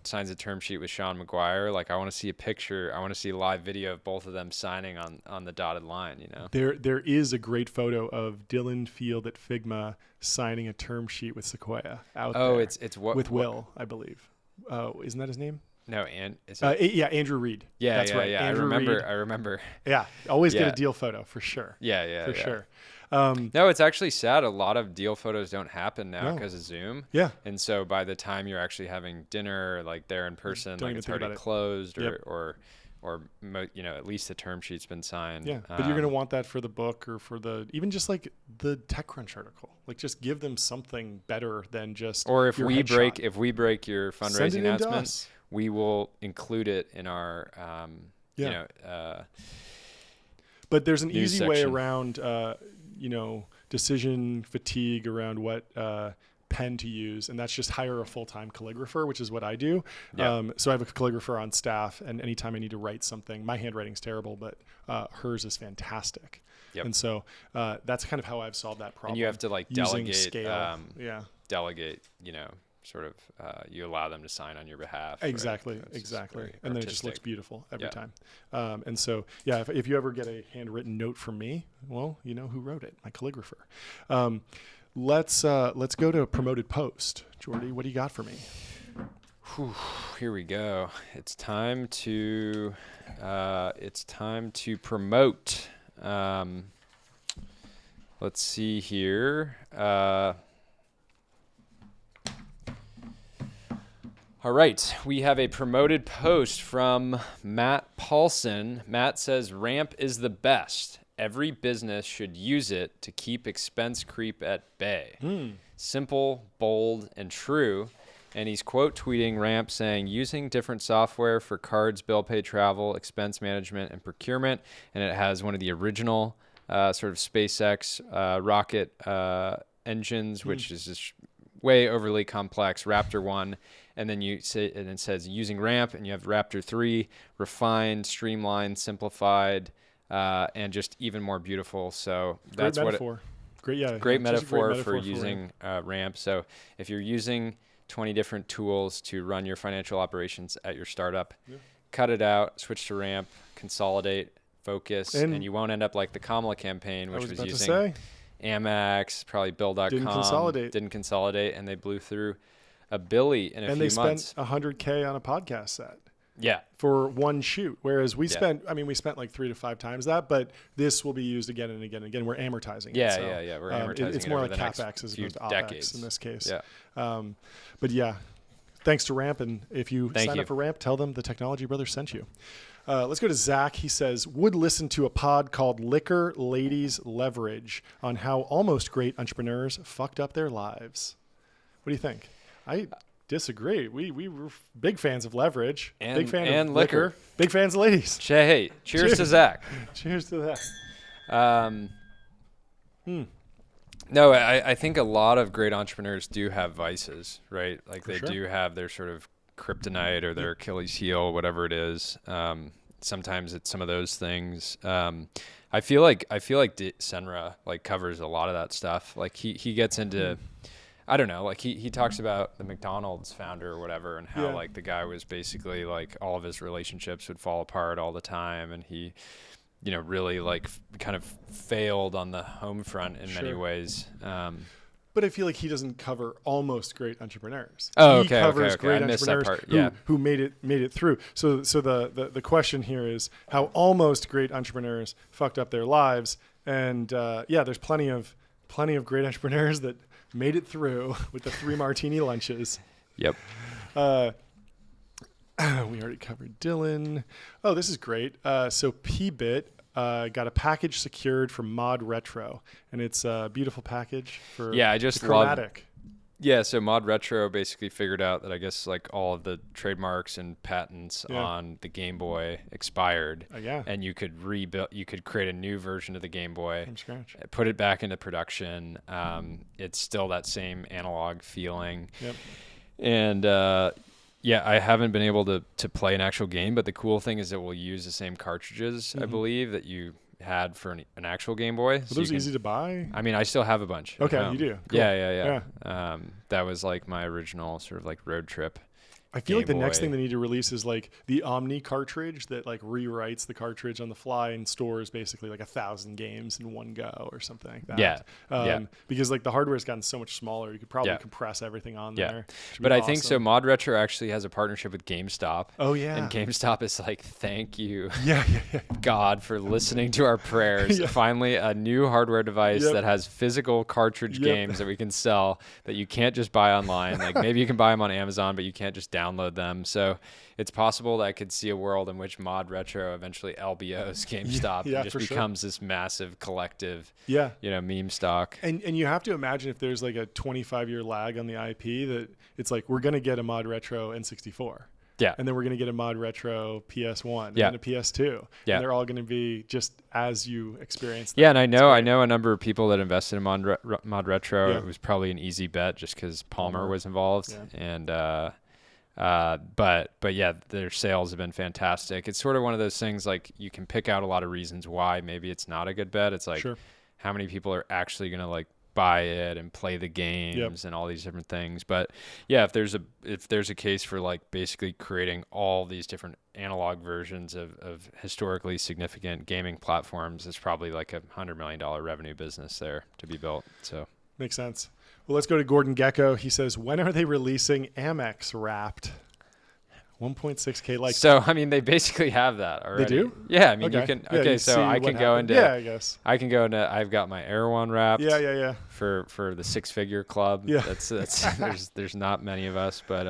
signs a term sheet with Sean McGuire. I want to see a picture. I want to see a live video of both of them signing on the dotted line. There is a great photo of Dylan Field at Figma signing a term sheet with Sequoia out there. Oh, it's what with Will, I believe. Isn't that his name? No, and Andrew Reed. Yeah, that's right. Yeah, Andrew Reed. I remember. Yeah, always get a deal photo for sure. For sure. No, it's actually sad. A lot of deal photos don't happen now because of Zoom. Yeah. And so by the time you're actually having dinner, there in person, it's already closed, or at least the term sheet's been signed. Yeah, but you're gonna want that for the book or for even just the TechCrunch article. Just give them something better than just. Or if your we headshot. break your fundraising announcement, we will include it in our but there's an news easy way section. around decision fatigue around what pen to use, and that's just hire a full-time calligrapher, which is what I do. So I have a calligrapher on staff, and anytime I need to write something, my handwriting's terrible, but hers is fantastic. And so that's kind of how I've solved that problem. And you have to delegate scale. Delegate, sort of you allow them to sign on your behalf. Exactly. Very And then it just looks beautiful every time. And so, if you ever get a handwritten note from me, well, you know who wrote it, my calligrapher. Let's go to a promoted post. Jordy, what do you got for me? Here we go. It's time to promote. Let's see here. All right, we have a promoted post from Matt Paulson. Matt says, "Ramp is the best. Every business should use it to keep expense creep at bay. Simple, bold, and true." And he's quote tweeting Ramp saying, "Using different software for cards, bill pay, travel, expense management, and procurement." And it has one of the original sort of SpaceX rocket engines, which is just way overly complex, Raptor 1. And then it says using Ramp, and you have Raptor 3, refined, streamlined, simplified, and just even more beautiful. So that's great metaphor. Great metaphor for using Ramp. So if you're using 20 different tools to run your financial operations at your startup, cut it out, switch to Ramp, consolidate, focus, and you won't end up like the Kamala campaign, which was using Amex, probably Bill.com. Didn't consolidate, and they blew through $1 billion in a few months. And they spent $100K on a podcast set. Yeah. For one shoot. Whereas we spent like 3 to 5 times that, but this will be used again and again and again. We're amortizing it. Yeah. We're amortizing it's it more over like the next CapEx as few opposed to OpEx decades. in this case. Yeah. But yeah, thanks to Ramp. And if you Thank sign you. up for Ramp, tell them the Technology Brothers sent you. Let's go to Zach. He says, would listen to a pod called Liquor Ladies Leverage on how almost great entrepreneurs fucked up their lives. What do you think? I disagree. We were big fans of Leverage. Big fan and of liquor. Big fans of ladies. Hey, cheers to Zach. Cheers to that. No, I think a lot of great entrepreneurs do have vices, right? Like For they sure. do have their sort of kryptonite or their Achilles heel, whatever it is. Sometimes it's some of those things. I feel like Senra like covers a lot of that stuff. Like he gets into, I don't know, like he talks about the McDonald's founder or whatever, and how like the guy was basically like all of his relationships would fall apart all the time, and he, you know, really like kind of failed on the home front in many ways. But I feel like he doesn't cover almost great entrepreneurs. Oh, he okay, covers okay. great I missed that entrepreneurs part. who made it through. So the question here is how almost great entrepreneurs fucked up their lives. And there's plenty of great entrepreneurs that made it through with the 3 martini lunches. Yep. We already covered Dylan. Oh, this is great. So PBit got a package secured from Mod Retro, and it's a beautiful package for I just the love. Chromatic. Yeah, so Mod Retro basically figured out that I guess like all of the trademarks and patents on the Game Boy expired. Yeah. And you could create a new version of the Game Boy From scratch. put it back into production. It's still that same analog feeling. Yep. And I haven't been able to play an actual game, but the cool thing is that we'll use the same cartridges, I believe, that you had for an actual Game Boy. Were those easy to buy? I mean, I still have a bunch. at Okay, home. you do. Cool. Yeah. That was like my original sort of like road trip. I feel like the Game next Boy. thing they need to release is like the Omni cartridge that like rewrites the cartridge on the fly and stores basically like 1,000 games in one go or something like that. Yeah. Because like the hardware's gotten so much smaller, you could probably compress everything on there. Should be But I think so. awesome. Mod Retro actually has a partnership with GameStop. Oh yeah. And GameStop is like, thank you, Yeah. God, for listening to our prayers. Finally, a new hardware device that has physical cartridge games that we can sell that you can't just buy online. Like maybe you can buy them on Amazon, but you can't just download them. So it's possible that I could see a world in which Mod Retro eventually LBOs GameStop and just becomes this massive collective, meme stock. And you have to imagine if there's like a 25-year lag on the IP that it's like we're going to get a Mod Retro N64. Yeah. And then we're going to get a Mod Retro PS1 and Yeah. then a PS2. Yeah. And they're all going to be just as you experience them. Yeah, and I know a number of people that invested in Mod Retro. Yeah. It was probably an easy bet just because Palmer was involved. Yeah. And but yeah, their sales have been fantastic. It's sort of one of those things like you can pick out a lot of reasons why maybe it's not a good bet. It's like how many people are actually going to like buy it and play the games and all these different things. But yeah, if there's a case for like basically creating all these different analog versions of historically significant gaming platforms, it's probably like $100 million revenue business there to be built. So makes sense. Well, let's go to Gordon Gecko. He says, when are they releasing Amex Wrapped? 1.6K likes. So, I mean, they basically have that already. They do? Yeah, I mean, you can. Yeah, Okay, you so see I what can go happened. into. Yeah, I guess. I can go into. I've got my Air One wrapped. Yeah. For the 6-figure club. Yeah. That's there's not many of us, but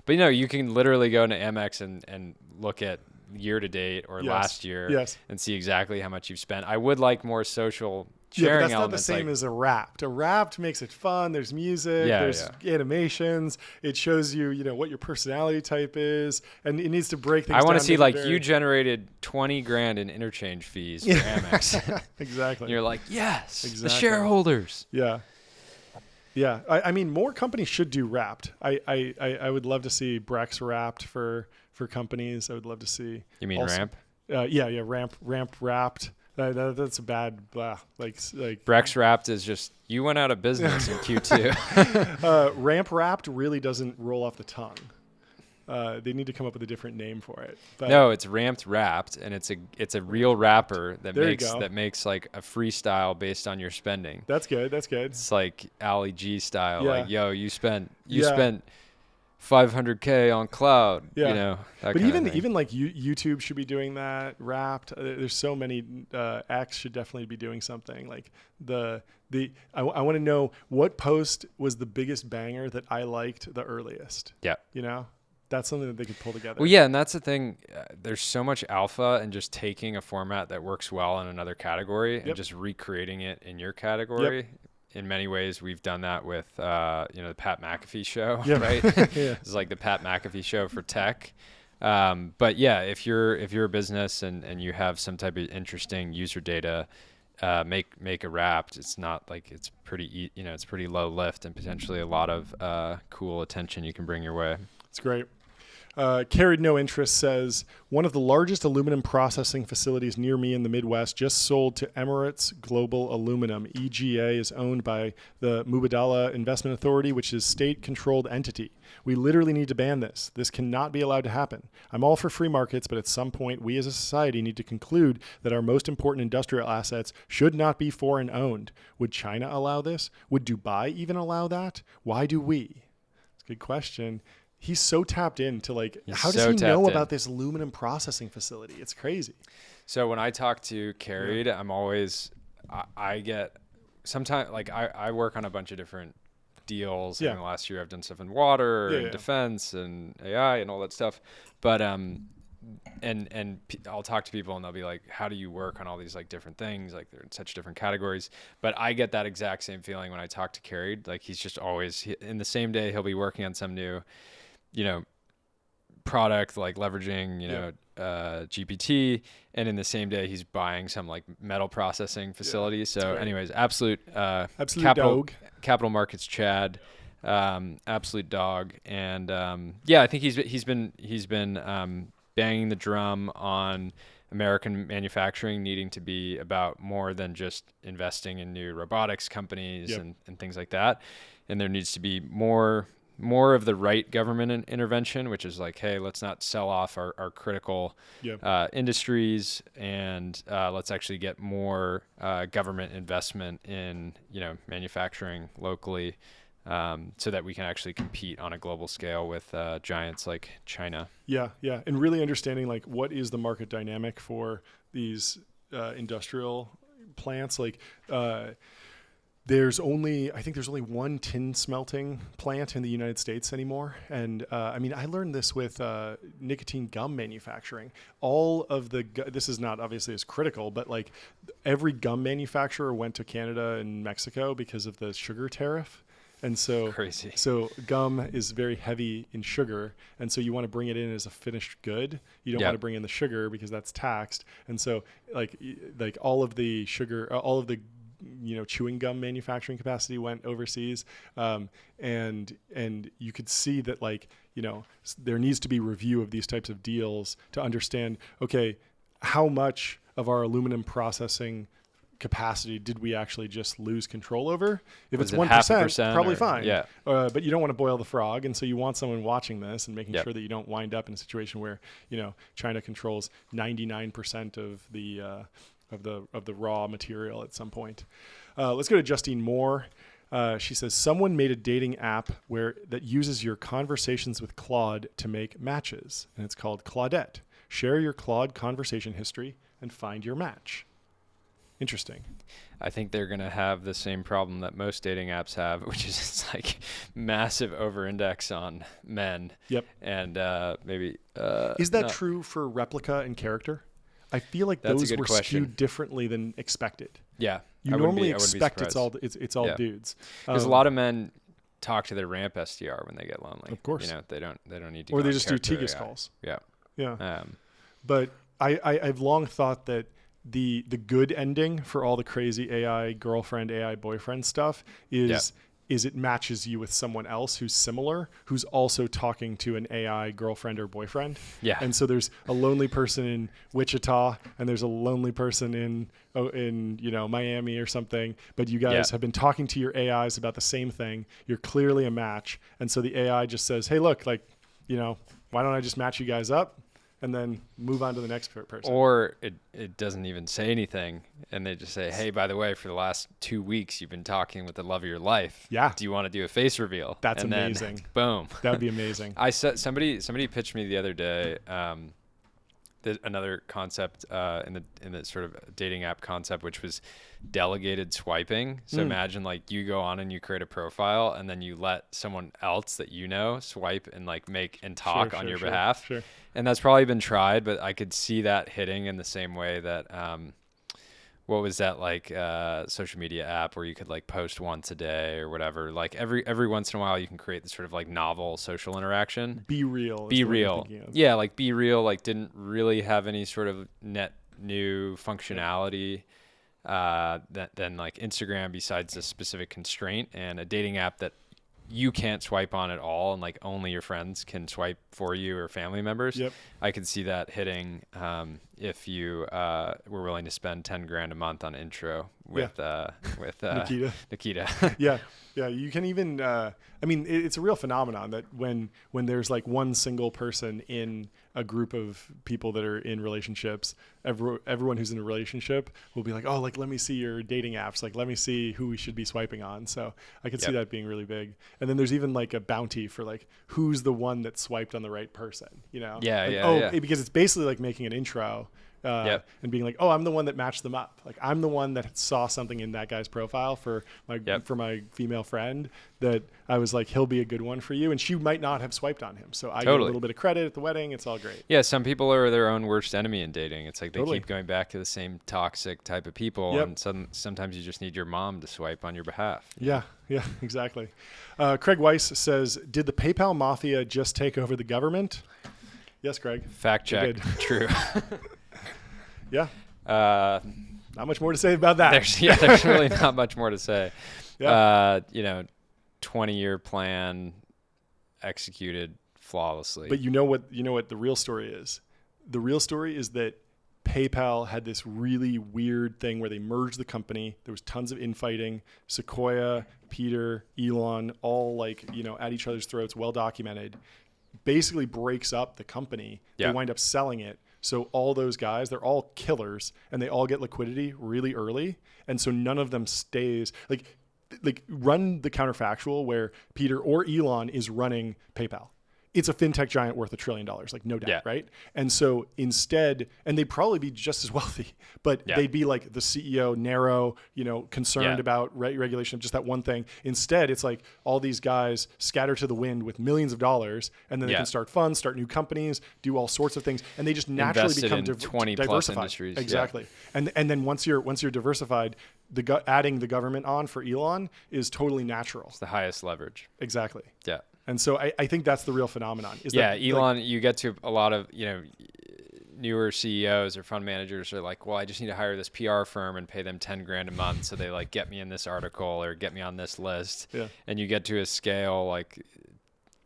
you know, you can literally go into Amex and look at year to date or last year and see exactly how much you've spent. I would like more social sharing but that's not the elements. same as a Wrapped. A Wrapped makes it fun. There's music. There's animations. It shows you, what your personality type is, and it needs to break things. I want down to see to like very- you generated $20,000 in interchange fees for Amex. Exactly. And you're like, yes, Exactly. the shareholders. Yeah. I mean, more companies should do Wrapped. I would love to see Brex Wrapped for companies. I would love to see. You mean also, Ramp? Yeah. Ramp Wrapped. That's a bad like Brex Wrapped is just you went out of business in Q2. Ramp Wrapped really doesn't roll off the tongue. They need to come up with a different name for it. But No, it's Ramped Wrapped, and it's a real rapper that There you makes like a freestyle based on your spending. That's good. It's like Ali G style. Yeah. Like, yo, you spent 500K on cloud, Yeah. you know, that But kind of thing. even like YouTube should be doing that. Wrapped. There's so many. X should definitely be doing something like I want to know what post was the biggest banger that I liked the earliest. Yeah. You know, that's something that they could pull together. Well, yeah, and that's the thing. There's so much alpha in just taking a format that works well in another category and just recreating it in your category. In many ways, we've done that with, the Pat McAfee show, right? It's like the Pat McAfee show for tech. But yeah, if you're a business and you have some type of interesting user data, make a Wrapped. It's not like it's pretty, it's pretty low lift and potentially a lot of cool attention you can bring your way. It's great. Carried No Interest says, one of the largest aluminum processing facilities near me in the Midwest just sold to Emirates Global Aluminum. EGA is owned by the Mubadala Investment Authority, which is a state-controlled entity. We literally need to ban this. This cannot be allowed to happen. I'm all for free markets, but at some point, we as a society need to conclude that our most important industrial assets should not be foreign owned. Would China allow this? Would Dubai even allow that? Why do we? It's a good question. He's so tapped into how does he know about this aluminum processing facility? It's crazy. So when I talk to Carried, I'm always, I get sometimes I work on a bunch of different deals. Yeah. In the last year I've done stuff in water and defense and AI and all that stuff. But, I'll talk to people and they'll be like, how do you work on all these different things? Like they're in such different categories. But I get that exact same feeling when I talk to Carried. Like he's just always in the same day, he'll be working on some new, product, like leveraging, GPT, and in the same day he's buying some metal processing facility. So anyways, absolute capital markets Chad, absolute dog. And I think he's been banging the drum on American manufacturing needing to be about more than just investing in new robotics companies and things like that. And there needs to be more of the right government intervention, which is hey, let's not sell off our critical industries, and let's actually get more government investment in manufacturing locally, so that we can actually compete on a global scale with giants like China. Yeah, and really understanding what is the market dynamic for these industrial plants. There's only one tin smelting plant in the United States anymore. And I learned this with nicotine gum manufacturing. All of this is not obviously as critical, but every gum manufacturer went to Canada and Mexico because of the sugar tariff. And so, crazy. So gum is very heavy in sugar. And so you want to bring it in as a finished good. You don't want to bring in the sugar because that's taxed. And so all of the sugar, all of the chewing gum manufacturing capacity went overseas, and you could see that there needs to be review of these types of deals to understand, okay, how much of our aluminum processing capacity did we actually just lose control over? If it's 1%, probably fine. Yeah. But you don't want to boil the frog, and so you want someone watching this and making sure that you don't wind up in a situation where China controls 99% of the raw material at some point. Let's go to Justine Moore. She says, someone made a dating app that uses your conversations with Claude to make matches, and it's called Claudette. Share your Claude conversation history and find your match. Interesting. I think they're going to have the same problem that most dating apps have, which is it's massive over-index on men. Yep. And maybe... is that true for Replica and Character? I feel like those were skewed differently than expected. Yeah. You normally expect it's all dudes. Because a lot of men talk to their ramp SDR when they get lonely. Of course. They don't need to. Or they just do Tegas calls. Yeah. Yeah. But I've long thought that the good ending for all the crazy AI girlfriend, AI boyfriend stuff is it matches you with someone else who's similar, who's also talking to an AI girlfriend or boyfriend. Yeah. And so there's a lonely person in Wichita and there's a lonely person in Miami or something, but you guys have been talking to your AIs about the same thing. You're clearly a match. And so the AI just says, hey, look, why don't I just match you guys up? and then move on to the next person. Or it doesn't even say anything, and they just say, hey, by the way, for the last 2 weeks, you've been talking with the love of your life. Yeah. Do you want to do a face reveal? That's and amazing. Then, boom. That would be amazing. I said somebody pitched me the other day another concept in the sort of dating app concept, which was delegated swiping. So imagine like you go on and you create a profile, and then you let someone else that you know swipe and like make and talk on your behalf. Sure. And that's probably been tried, but I could see that hitting in the same way that what was that like social media app where you could like post once a day or whatever. Like every once in a while you can create this sort of like novel social interaction. Be real. Be real. Yeah, like Be Real like didn't really have any sort of net new functionality than like Instagram, besides a specific constraint, and a dating app that you can't swipe on at all, and like only your friends can swipe for you or family members. Yep. I could see that hitting if you were willing to spend 10 grand a month on intro with Nikita. Yeah, you can even I mean, it's a real phenomenon that when there's like one single person in a group of people that are in relationships, everyone who's in a relationship will be like, oh, like, let me see your dating apps, like, let me see who we should be swiping on. So I could see that being really big. And then there's even like a bounty for like who's the one that swiped on the right person, you know? Because it's basically like making an intro and being like, oh, I'm the one that matched them up. Like, I'm the one that saw something in that guy's profile for my female friend that I was like, he'll be a good one for you. And she might not have swiped on him. So I get a little bit of credit at the wedding. It's all great. Yeah. Some people are their own worst enemy in dating. It's like they keep going back to the same toxic type of people. And sometimes you just need your mom to swipe on your behalf. Yeah, exactly. Craig Weiss says, did the PayPal mafia just take over the government? Yes, Craig. Fact check. True. Yeah. Not much more to say about that. There's really not much more to say. Yeah. 20-year plan executed flawlessly. But you know what the real story is? The real story is that PayPal had this really weird thing where they merged the company. There was tons of infighting. Sequoia, Peter, Elon, all like, at each other's throats, well documented. Basically breaks up the company. Yeah. They wind up selling it. So all those guys, they're all killers, and they all get liquidity really early. And so none of them stays like run the counterfactual where Peter or Elon is running PayPal. It's a fintech giant worth $1 trillion, like no doubt, right? And so instead, and they'd probably be just as wealthy, but they'd be like the CEO, narrow, concerned about regulation of just that one thing. Instead, it's like all these guys scatter to the wind with millions of dollars, and then they can start funds, start new companies, do all sorts of things, and they just naturally become 20 diversified. plus industries. Exactly. And then once you're diversified, adding the government on for Elon is totally natural. It's the highest leverage. Exactly. Yeah. And so I think that's the real phenomenon. Elon, you get to a lot of, newer CEOs or fund managers are like, well, I just need to hire this PR firm and pay them 10 grand a month. So they like get me in this article or get me on this list. Yeah. And you get to a scale like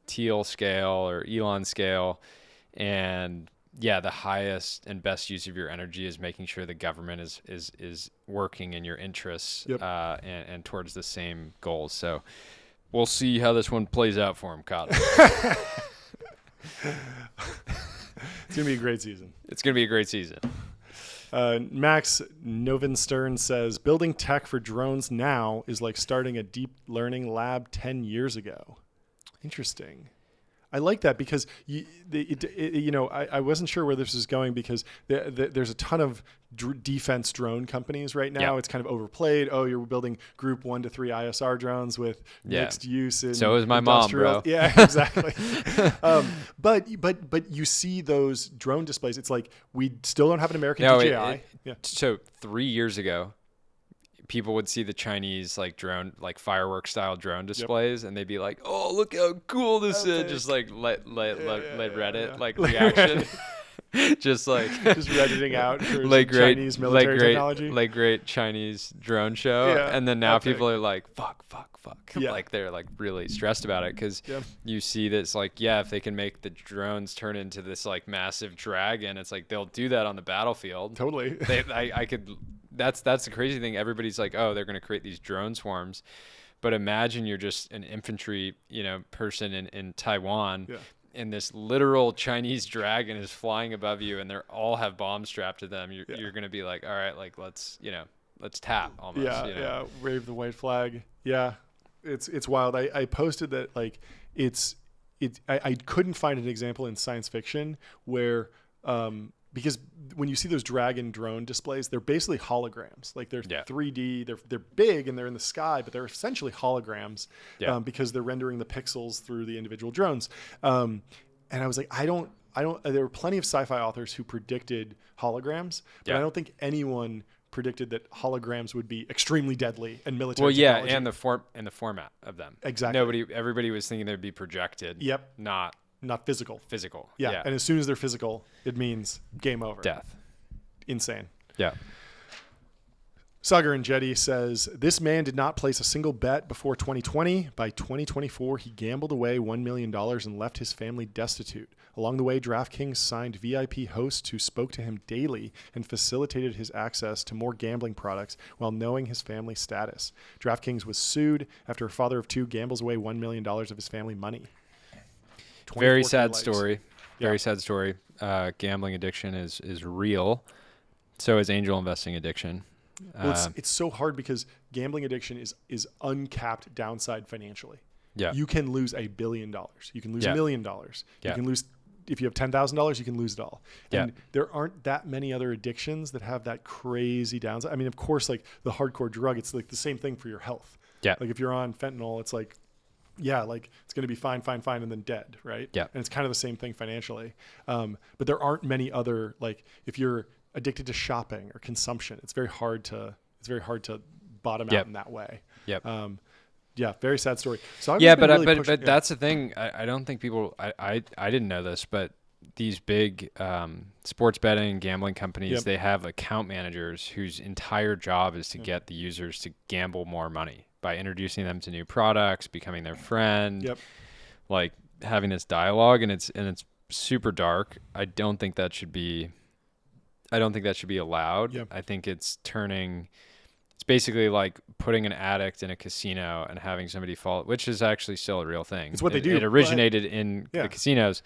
Thiel scale or Elon scale. And the highest and best use of your energy is making sure the government is working in your interests and towards the same goals. So we'll see how this one plays out for him, Cotton. It's going to be a great season. It's going to be a great season. Max Novenstern says, building tech for drones now is like starting a deep learning lab 10 years ago. Interesting. I like that because I wasn't sure where this is going because there's a ton of defense drone companies right now. It's kind of overplayed. Oh, you're building group 1 to 3 ISR drones with mixed use. So is my mom, bro. Yeah, exactly. But you see those drone displays. It's like we still don't have an American DJI. So 3 years ago, people would see the Chinese like drone, like fireworks style drone displays, and they'd be like, "Oh, look how cool this is!" Just like let Reddit like reaction, just redditing out for like Chinese military technology, like great Chinese drone show, and then now people are like, "Fuck." Like they're like really stressed about it because you see this like if they can make the drones turn into this like massive dragon, it's like they'll do that on the battlefield. Totally. I could. That's the crazy thing. Everybody's like, oh, they're going to create these drone swarms. But imagine you're just an infantry, person in Taiwan and this literal Chinese dragon is flying above you, and they all have bombs strapped to them, you're going to be like, all right, like let's tap almost. Yeah. Wave the white flag. Yeah. It's wild. I posted that like I couldn't find an example in science fiction where, because when you see those dragon drone displays, they're basically holograms. Like they're 3D, they're big and they're in the sky, but they're essentially holograms because they're rendering the pixels through the individual drones. And I was like, I don't, there were plenty of sci-fi authors who predicted holograms, but I don't think anyone predicted that holograms would be extremely deadly and military. Well, technology. and the format of them. Exactly. Everybody was thinking they'd be projected. Yep. Not physical. Yeah. And as soon as they're physical, it means game over. Death. Insane. Yeah. Sagar and Jetty says, this man did not place a single bet before 2020. By 2024, he gambled away $1 million and left his family destitute. Along the way, DraftKings signed VIP hosts who spoke to him daily and facilitated his access to more gambling products while knowing his family status. DraftKings was sued after a father of two gambles away $1 million of his family money. Very sad story. Very sad story. Gambling addiction is real. So is angel investing addiction. Well, it's so hard because gambling addiction is uncapped downside financially. Yeah. You can lose $1 billion. You can lose $1 million. You can lose, if you have $10,000, you can lose it all. And there aren't that many other addictions that have that crazy downside. I mean, of course, like the hardcore drug, it's like the same thing for your health. Yeah. Like if you're on fentanyl, it's like, like it's going to be fine, and then dead, right? Yeah. And it's kind of the same thing financially. But there aren't many other, like if you're addicted to shopping or consumption, it's very hard to bottom out in that way. Yep. Very sad story. So but that's the thing. I don't think people. I didn't know this, but these big sports betting gambling companies, they have account managers whose entire job is to get the users to gamble more money by introducing them to new products, becoming their friend, like having this dialogue, and it's super dark. I don't think that should be allowed. I think it's basically like putting an addict in a casino and having somebody fall, which is actually still a real thing. It's what they do. It originated in the casinos,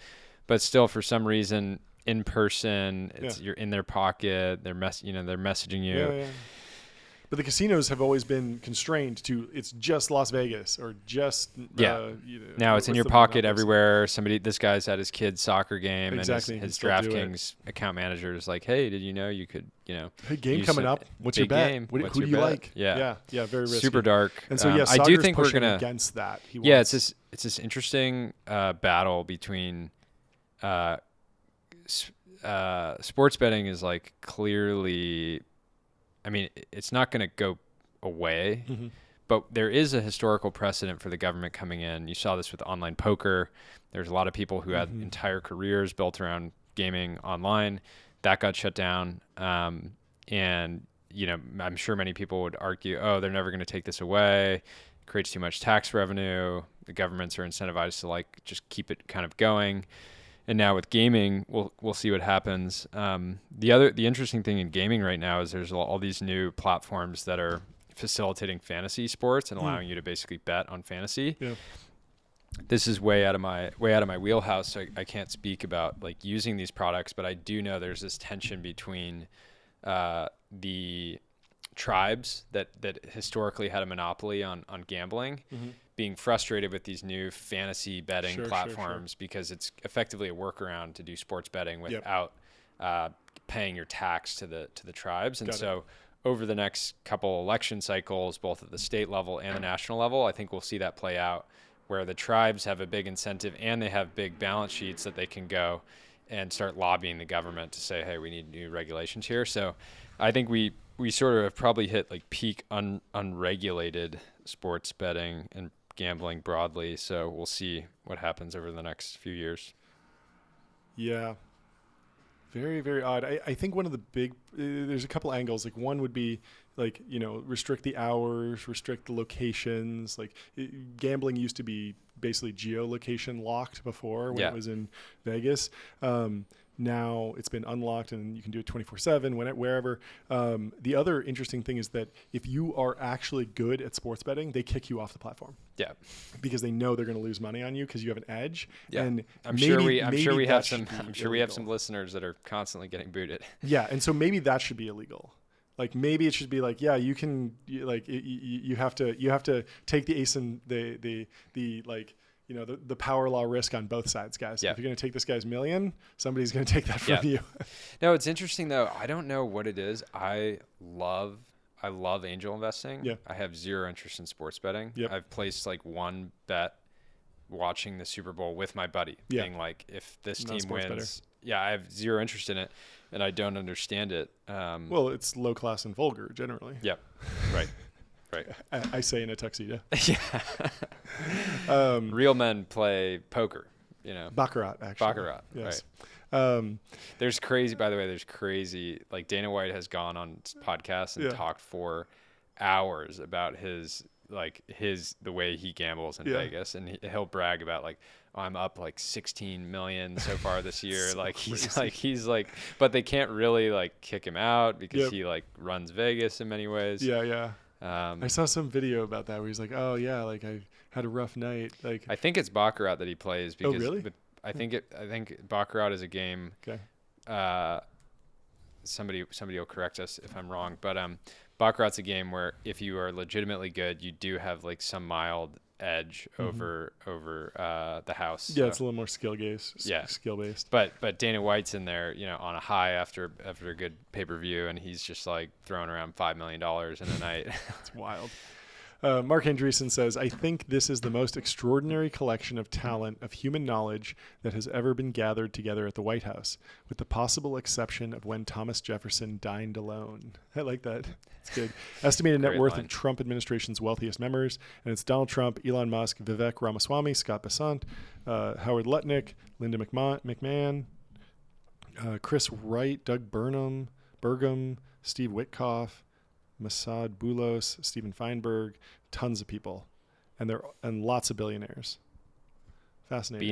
but still for some reason in person, you're in their pocket, they're messaging you. Yeah. But the casinos have always been constrained to it's just Las Vegas or just now it's in your pocket everywhere. This guy's at his kid's soccer game and his DraftKings account manager is like, hey, did you know you could hey, game coming up? What's your bet? Who do you like? Yeah, very risky. Super dark. And so I do think we're gonna against that. It's this interesting battle between sports betting is like clearly. I mean, it's not going to go away, but there is a historical precedent for the government coming in. You saw this with online poker. There's a lot of people who had entire careers built around gaming online. That got shut down. And, I'm sure many people would argue, oh, they're never going to take this away. It creates too much tax revenue. The governments are incentivized to just keep it kind of going. And now with gaming, we'll see what happens. The interesting thing in gaming right now is there's all these new platforms that are facilitating fantasy sports and allowing you to basically bet on fantasy. Yeah. This is way out of my wheelhouse, so I can't speak about like using these products, but I do know there's this tension between the tribes that historically had a monopoly on gambling. Being frustrated with these new fantasy betting platforms because it's effectively a workaround to do sports betting without paying your tax to the tribes. And so over the next couple election cycles, both at the state level and the national level, I think we'll see that play out where the tribes have a big incentive and they have big balance sheets that they can go and start lobbying the government to say, hey, we need new regulations here. So I think we sort of have probably hit like peak unregulated sports betting and gambling broadly, so we'll see what happens over the next few years. Yeah, very, very odd. I think one of the big there's a couple angles. Like one would be like restrict the hours, restrict the locations. Like gambling used to be basically geolocation locked before when Yeah. it was in Vegas. Now it's been unlocked and you can do it 24/7 wherever. The other interesting thing is that if you are actually good at sports betting, they kick you off the platform Yeah. because they know they're going to lose money on you because you have an edge. Yeah. And I'm sure we maybe have that some should be I'm sure we have illegal. some listeners that are constantly getting booted. Yeah, and so maybe that should be illegal. Like maybe it should be like, yeah, you have to take the ace and the like, you know, the power law risk on both sides, guys. Yeah. If you're going to take this guy's million, somebody's going to take that from you. No, it's interesting though. I don't know what it is. I love angel investing. Yeah. I have zero interest in sports betting. Yep. I've placed like one bet watching the Super Bowl with my buddy, Yeah. being like, if this Not a team sports wins, I have zero interest in it, and I don't understand it. Well, it's low class and vulgar generally. Yep. Right. Right. I say in a tuxedo. Yeah. Real men play poker, you know. Baccarat, actually. Baccarat, Yes. right. There's crazy, like Dana White has gone on podcasts and talked for hours about the way he gambles in Vegas, and he'll brag about like, oh, I'm up like 16 million so far this year. So like crazy. he's like, but they can't really like kick him out because he like runs Vegas in many ways. Yeah. I saw some video about that where he's like, oh yeah, like I had a rough night. Like I think it's Baccarat that he plays because really? I think Baccarat is a game. Okay. Somebody will correct us if I'm wrong, but Baccarat's a game where if you are legitimately good, you do have like some mild edge over the house. Yeah, So- it's a little more skill based. But Dana White's in there, you know, on a high after a good pay-per-view, and he's just like throwing around $5 million in a night. It's wild. Mark Andreessen says, I think this is the most extraordinary collection of talent of human knowledge that has ever been gathered together at the White House, with the possible exception of when Thomas Jefferson dined alone. I like that. It's good. Estimated net Great worth line. of Trump administration's wealthiest members, and it's Donald Trump, Elon Musk, Vivek Ramaswamy, Scott Bessent, Howard Lutnick, Linda McMahon, Chris Wright, Doug Burgum, Steve Witkoff, Masad Boulos, Steven Feinberg, tons of people, and lots of billionaires. Fascinating.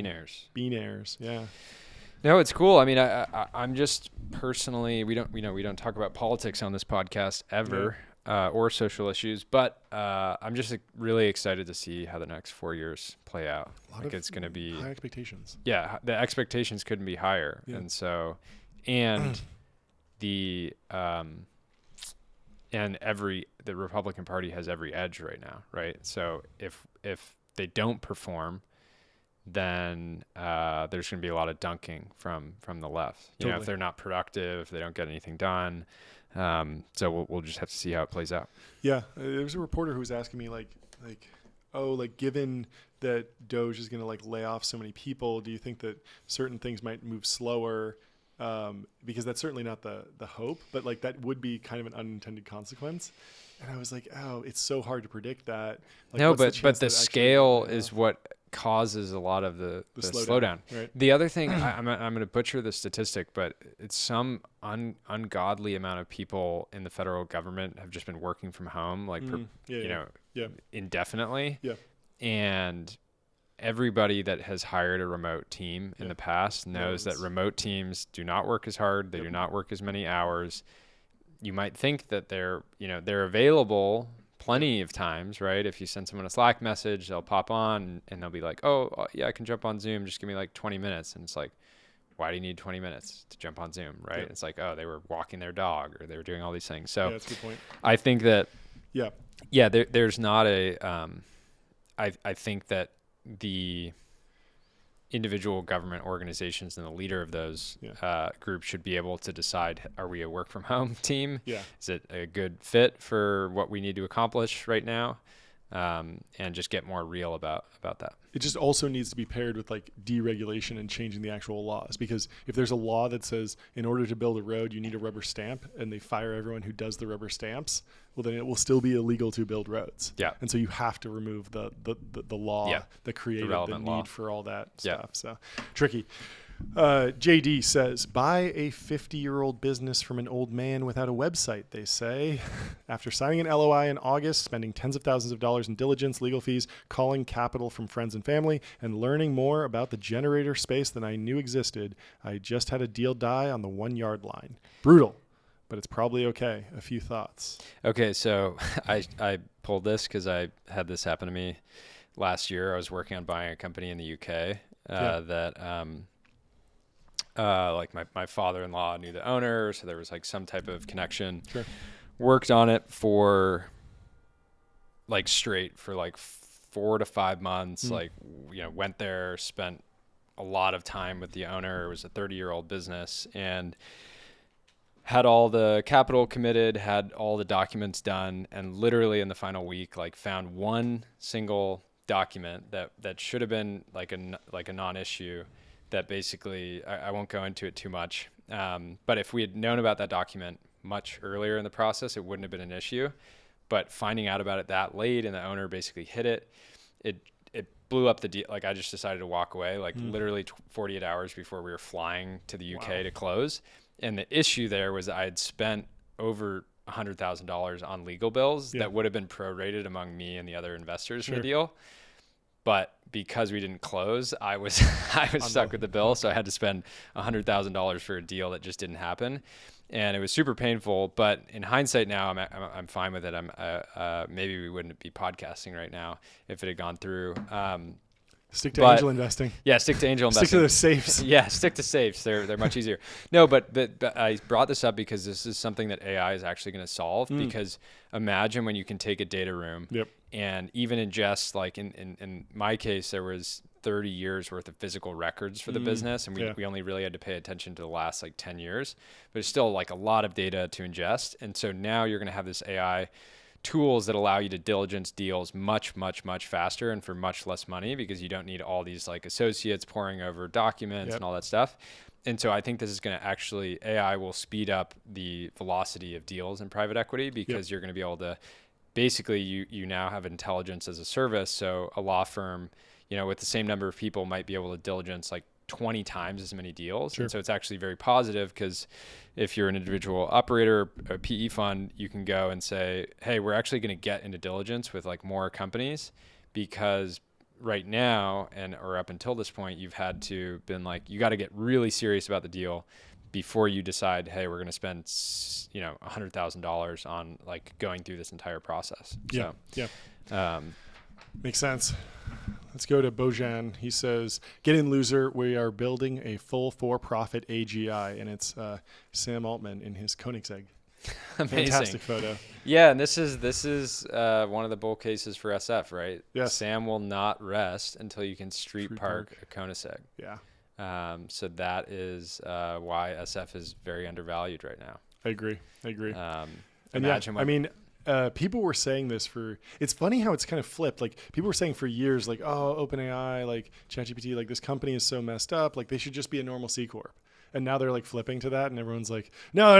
Beanaires, yeah. No, it's cool. I mean, I'm just personally, we don't talk about politics on this podcast ever, or social issues, but I'm just really excited to see how the next 4 years play out. I think it's going to be high expectations. Yeah, the expectations couldn't be higher, and the Republican Party has every edge right now, right? So if they don't perform, then there's going to be a lot of dunking from the left. You know, if they're not productive, if they don't get anything done. So we'll just have to see how it plays out. Yeah, there was a reporter who was asking me given that Doge is going to like lay off so many people, do you think that certain things might move slower? Because that's certainly not the hope, but like that would be kind of an unintended consequence. And I was like, oh, it's so hard to predict that. Like, No, what's but chance the that scale actually, is what causes a lot of the slowdown. Right. The other thing, I'm going to butcher the statistic, but it's some ungodly amount of people in the federal government have just been working from home, like indefinitely. Yeah. And everybody that has hired a remote team in the past knows that remote teams do not work as hard. They do not work as many hours. You might think that they're available plenty of times, right? If you send someone a Slack message, they'll pop on and they'll be like, oh yeah, I can jump on Zoom. Just give me like 20 minutes. And it's like, why do you need 20 minutes to jump on Zoom, right? Yeah. It's like, oh, they were walking their dog or they were doing all these things. So that's a good point. I think that, yeah, there's not a, I think that the individual government organizations and the leader of those groups should be able to decide, are we a work from home team? Yeah. Is it a good fit for what we need to accomplish right now? And just get more real about that. It just also needs to be paired with like deregulation and changing the actual laws, because if there's a law that says in order to build a road you need a rubber stamp and they fire everyone who does the rubber stamps, well then it will still be illegal to build roads. Yeah. And so you have to remove the law that created the need law for all that stuff. So tricky. JD says, buy a 50-year-old business from an old man without a website, they say. After signing an LOI in August, spending tens of thousands of dollars in diligence, legal fees, calling capital from friends and family, and learning more about the generator space than I knew existed, I just had a deal die on the 1-yard line. Brutal, but it's probably okay. A few thoughts. Okay, so I pulled this because I had this happen to me last year. I was working on buying a company in the UK like my father-in-law knew the owner, so there was like some type of connection. Sure. Worked on it for like straight for like 4 to 5 months. Like, went there, spent a lot of time with the owner. It was a 30-year-old business and had all the capital committed, had all the documents done, and literally in the final week, like found one single document that should have been like a non-issue. That basically, I won't go into it too much, but if we had known about that document much earlier in the process, it wouldn't have been an issue. But finding out about it that late and the owner basically hid it, it blew up the deal. Like I just decided to walk away, like literally 48 hours before we were flying to the UK to close. And the issue there was I had spent over $100,000 on legal bills that would have been prorated among me and the other investors in the deal. But because we didn't close, I was stuck with the bill. So I had to spend $100,000 for a deal that just didn't happen. And it was super painful. But in hindsight now, I'm fine with it. Maybe we wouldn't be podcasting right now if it had gone through. Stick to angel investing. Yeah, stick to angel investing. Stick to the safes. Yeah, stick to safes. They're much easier. No, but I brought this up because this is something that AI is actually going to solve. Because imagine when you can take a data room and even ingest, like in my case, there was 30 years worth of physical records for the business, and we only really had to pay attention to the last like 10 years. But it's still like a lot of data to ingest, and so now you're going to have this AI tools that allow you to diligence deals much, much, much faster and for much less money because you don't need all these like associates poring over documents and all that stuff. And so I think this is going to actually, AI will speed up the velocity of deals in private equity because you're going to be able to, basically you now have intelligence as a service. So a law firm, with the same number of people might be able to diligence like 20 times as many deals. And so it's actually very positive because if you're an individual operator, a PE fund, you can go and say, hey, we're actually going to get into diligence with like more companies because right now or up until this point, you've had to been like, you got to get really serious about the deal before you decide, hey, we're going to spend, $100,000 on like going through this entire process. Makes sense. Let's go to Bojan. He says, get in, loser. We are building a full for-profit AGI. And it's Sam Altman in his Koenigsegg. Amazing. Fantastic photo. Yeah, and this is one of the bull cases for SF, right? Yes. Sam will not rest until you can street park a Koenigsegg. Yeah. So that is why SF is very undervalued right now. I agree. People were saying this it's funny how it's kind of flipped. Like people were saying for years, like, oh, OpenAI, like ChatGPT, like this company is so messed up. Like they should just be a normal C Corp. And now they're like flipping to that, and everyone's like, no,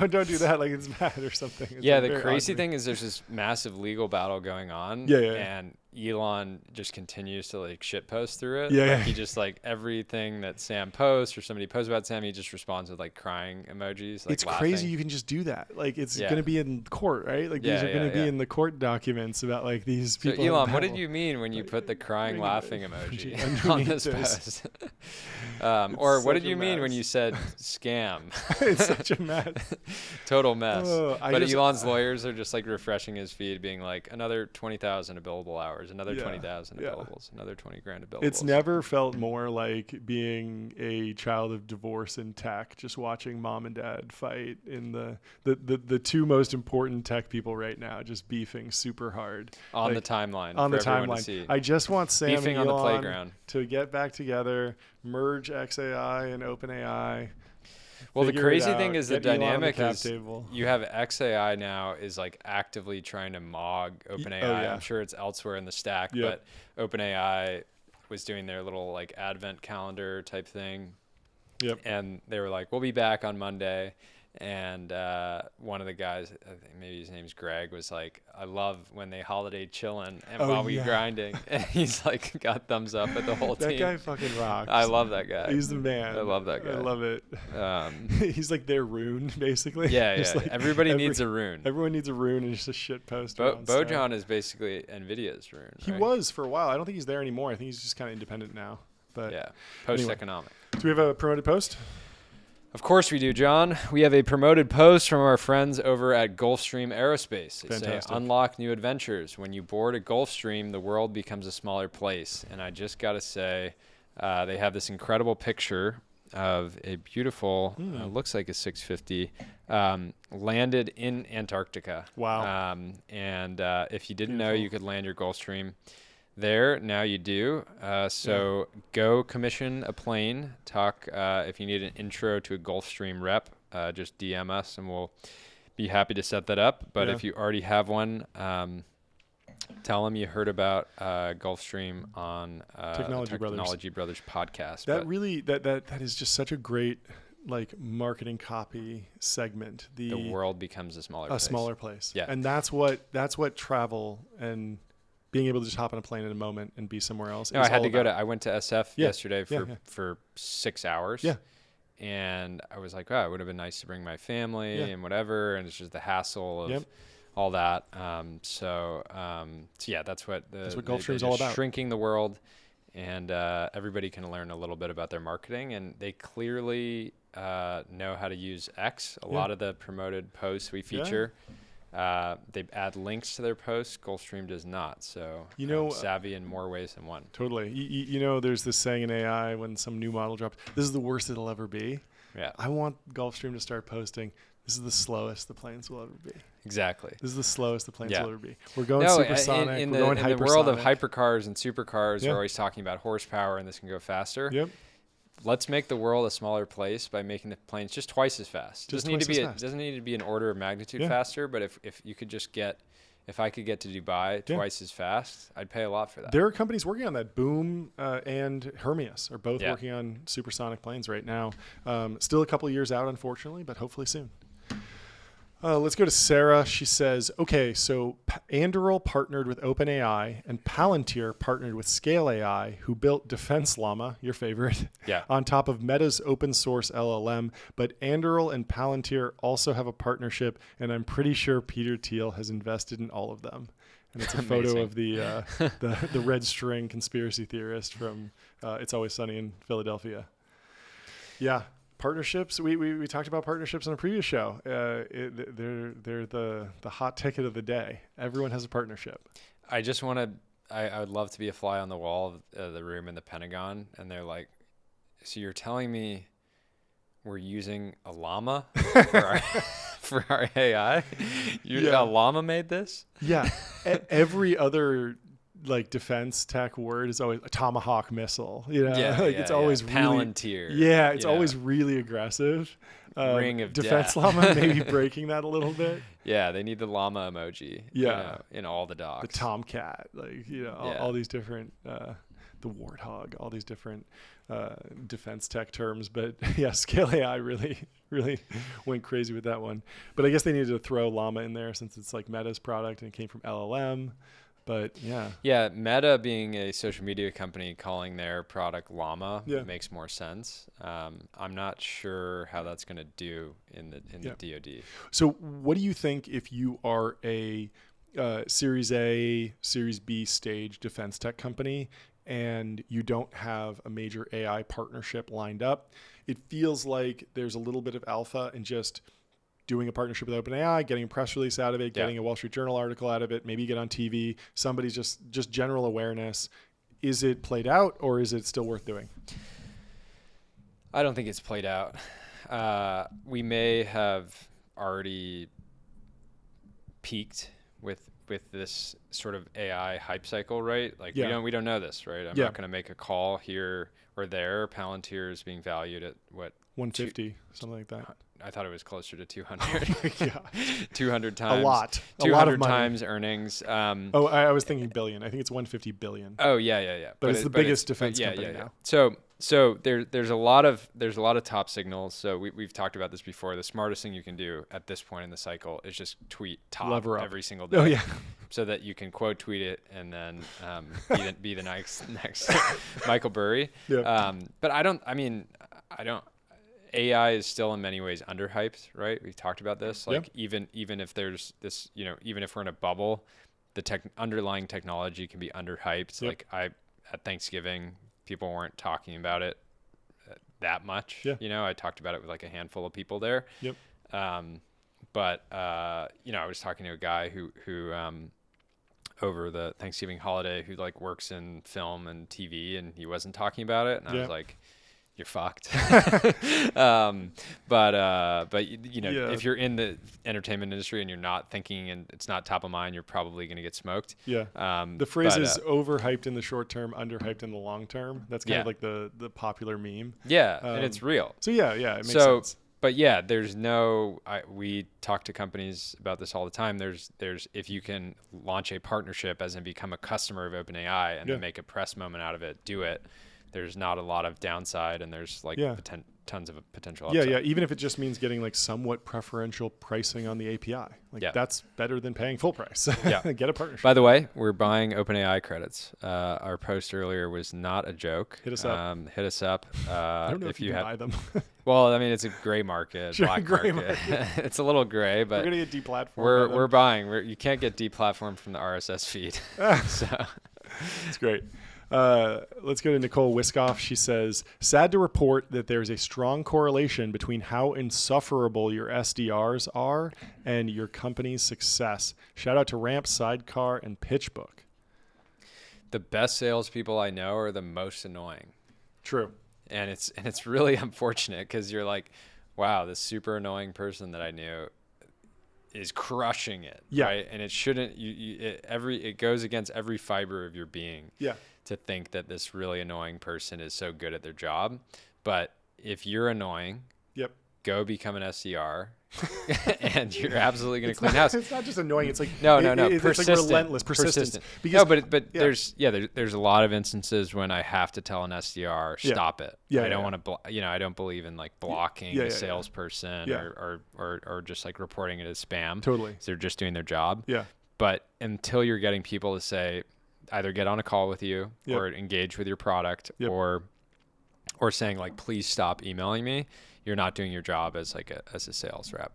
don't do that. Like it's bad or something. It's the crazy thing is there's this massive legal battle going on. And Elon just continues to like shit post through it. He just like everything that Sam posts or somebody posts about Sam, he just responds with like crying emojis. Like it's laughing. Crazy you can just do that. Like it's going to be in court, right? Like these are going to be in the court documents about like these people. So Elon, what did you mean when you put the crying laughing emoji on this post? Or what did you mean when you said scam? It's such a mess. Total mess. But Elon's lawyers are just like refreshing his feed being like another 20,000 of billable hours. Another 20,000 billables, another 20 grand of billables. It's never felt more like being a child of divorce in tech, just watching mom and dad fight in the two most important tech people right now, just beefing super hard. On the timeline. On the timeline. I just want Sam beefing and on Elon the playground to get back together, merge XAI and OpenAI. Well, the crazy thing is the dynamic is you have XAI now is like actively trying to mog OpenAI. I'm sure it's elsewhere in the stack, but OpenAI was doing their little like advent calendar type thing. And they were like, we'll be back on Monday. And one of the guys, I think maybe his name's Greg, was like, I love when they holiday chillin' and while we grinding. And he's like, got thumbs up at the whole team. That guy fucking rocks. I love that guy. He's the man. I love that guy. I love it. He's like their rune, basically. Yeah, Just yeah. like Everybody needs a rune. Everyone needs a rune and just a shit poster. Bojan is basically NVIDIA's rune. He was for a while. I don't think he's there anymore. I think he's just kind of independent now. But yeah, post-economic. Do we have a promoted post? Of course we do, John. We have a promoted post from our friends over at Gulfstream Aerospace. They say, unlock new adventures. When you board a Gulfstream, the world becomes a smaller place. And I just got to say, they have this incredible picture of a beautiful, looks like a 650, landed in Antarctica. Wow. And if you didn't know you could land your Gulfstream there, now you do. So go commission a plane. Talk if you need an intro to a Gulfstream rep, just DM us and we'll be happy to set that up. But if you already have one, tell them you heard about Gulfstream on Technology Brothers podcast. That is just such a great like marketing copy segment. The world becomes a smaller place. Yeah, and that's what travel and being able to just hop on a plane in a moment and be somewhere else. No, I went to SF yesterday for 6 hours. Yeah. And I was like, wow, it would have been nice to bring my family and whatever. And it's just the hassle of all that. So yeah, that's what Gulfstream is all about. Shrinking the world. And everybody can learn a little bit about their marketing. And they clearly know how to use X. A lot of the promoted posts we feature. They add links to their posts. Gulfstream does not. So savvy in more ways than one. Totally. There's this saying in AI when some new model drops, this is the worst it'll ever be. Yeah. I want Gulfstream to start posting, this is the slowest the planes will ever be. Exactly. This is the slowest the planes will ever be. We're going supersonic. In we're going hypersonic. The world of hypercars and supercars, we're always talking about horsepower and this can go faster. Yep. Let's make the world a smaller place by making the planes just twice as fast. Doesn't need to be an order of magnitude faster, but if you could just if I could get to Dubai twice as fast, I'd pay a lot for that. There are companies working on that. Boom and Hermeus are both working on supersonic planes right now. Still a couple of years out, unfortunately, but hopefully soon. Let's go to Sarah. She says, okay, so Anduril partnered with OpenAI and Palantir partnered with Scale AI, who built Defense Llama, your favorite, on top of Meta's open source LLM. But Anduril and Palantir also have a partnership, and I'm pretty sure Peter Thiel has invested in all of them. And it's a photo of the red string conspiracy theorist from It's Always Sunny in Philadelphia. Yeah. Partnerships. We talked about partnerships on a previous show. They're the hot ticket of the day. Everyone has a partnership. I just want to. I would love to be a fly on the wall of the room in the Pentagon, and they're like, "So you're telling me we're using a llama for our AI? A llama made this?" Yeah. Every other like defense tech word is always a tomahawk missile, it's always Palantir. Really, it's always really aggressive. Ring of Defense death. Llama maybe breaking that a little bit. Yeah, they need the llama emoji. In all the docs. The tomcat, all these different, the warthog, all these different defense tech terms. But Scale AI really went crazy with that one. But I guess they needed to throw llama in there since it's like Meta's product and it came from LLM. But Meta being a social media company calling their product Llama makes more sense. I'm not sure how that's going to do in the DoD. So what do you think if you are a Series A, Series B stage defense tech company and you don't have a major AI partnership lined up? It feels like there's a little bit of alpha in just doing a partnership with OpenAI, getting a press release out of it, getting a Wall Street Journal article out of it, maybe get on TV, somebody's just general awareness. Is it played out or is it still worth doing? I don't think it's played out. We may have already peaked with this sort of AI hype cycle, right? Like we don't know this, right? I'm not going to make a call here or there. Palantir is being valued at what? 150, something like that. I thought it was closer to 200. 200 times. A lot. 200 times earnings. I was thinking billion. I think it's 150 billion. Oh, yeah. But it's the biggest defense company now. So So there's a lot of top signals. So we've talked about this before. The smartest thing you can do at this point in the cycle is just tweet top Lever up every single day. Oh, yeah. So that you can quote tweet it and then be the next Michael Burry. Yeah. But I don't. AI is still in many ways underhyped, right? We've talked about this. Like even if there's this, even if we're in a bubble, the underlying technology can be underhyped. Like at Thanksgiving, people weren't talking about it that much. I talked about it with like a handful of people there. But I was talking to a guy who over the Thanksgiving holiday who like works in film and TV, and he wasn't talking about it, and I was like, you're fucked. But if you're in the entertainment industry and you're not thinking and it's not top of mind, you're probably going to get smoked. The phrase is overhyped in the short term, underhyped in the long term. That's kind of like the popular meme. And it's real. So it makes sense. But we talk to companies about this all the time. There's if you can launch a partnership as in become a customer of OpenAI and then make a press moment out of it, do it. There's not a lot of downside, and there's like tons of potential upside. Even if it just means getting like somewhat preferential pricing on the API. That's better than paying full price. Get a partnership. By the way, we're buying OpenAI credits. Our post earlier was not a joke. Hit us up. Hit us up. I don't know if you can buy them. Well, I mean, it's a gray market, black market. It's a little gray, but we're gonna get deplatformed. We're buying. You can't get deplatformed from the RSS feed. So it's great. Let's go to Nicole Wiskoff. She says, sad to report that there's a strong correlation between how insufferable your SDRs are and your company's success. Shout out to Ramp, Sidecar, and PitchBook. The best salespeople I know are the most annoying. True. And it's really unfortunate because you're like, wow, this super annoying person that I knew is crushing it. Right? And it shouldn't, it goes against every fiber of your being. To think that this really annoying person is so good at their job. But if you're annoying, go become an SDR and you're absolutely going to clean house. It's not just annoying. It's like, persistent. It's like relentless persistence. Because, there's a lot of instances when I have to tell an SDR, stop it. I don't want to, I don't believe in like blocking the salesperson or just like reporting it as spam. Totally. So they're just doing their job. But until you're getting people to say, either get on a call with you or engage with your product or saying like, please stop emailing me, you're not doing your job as a sales rep.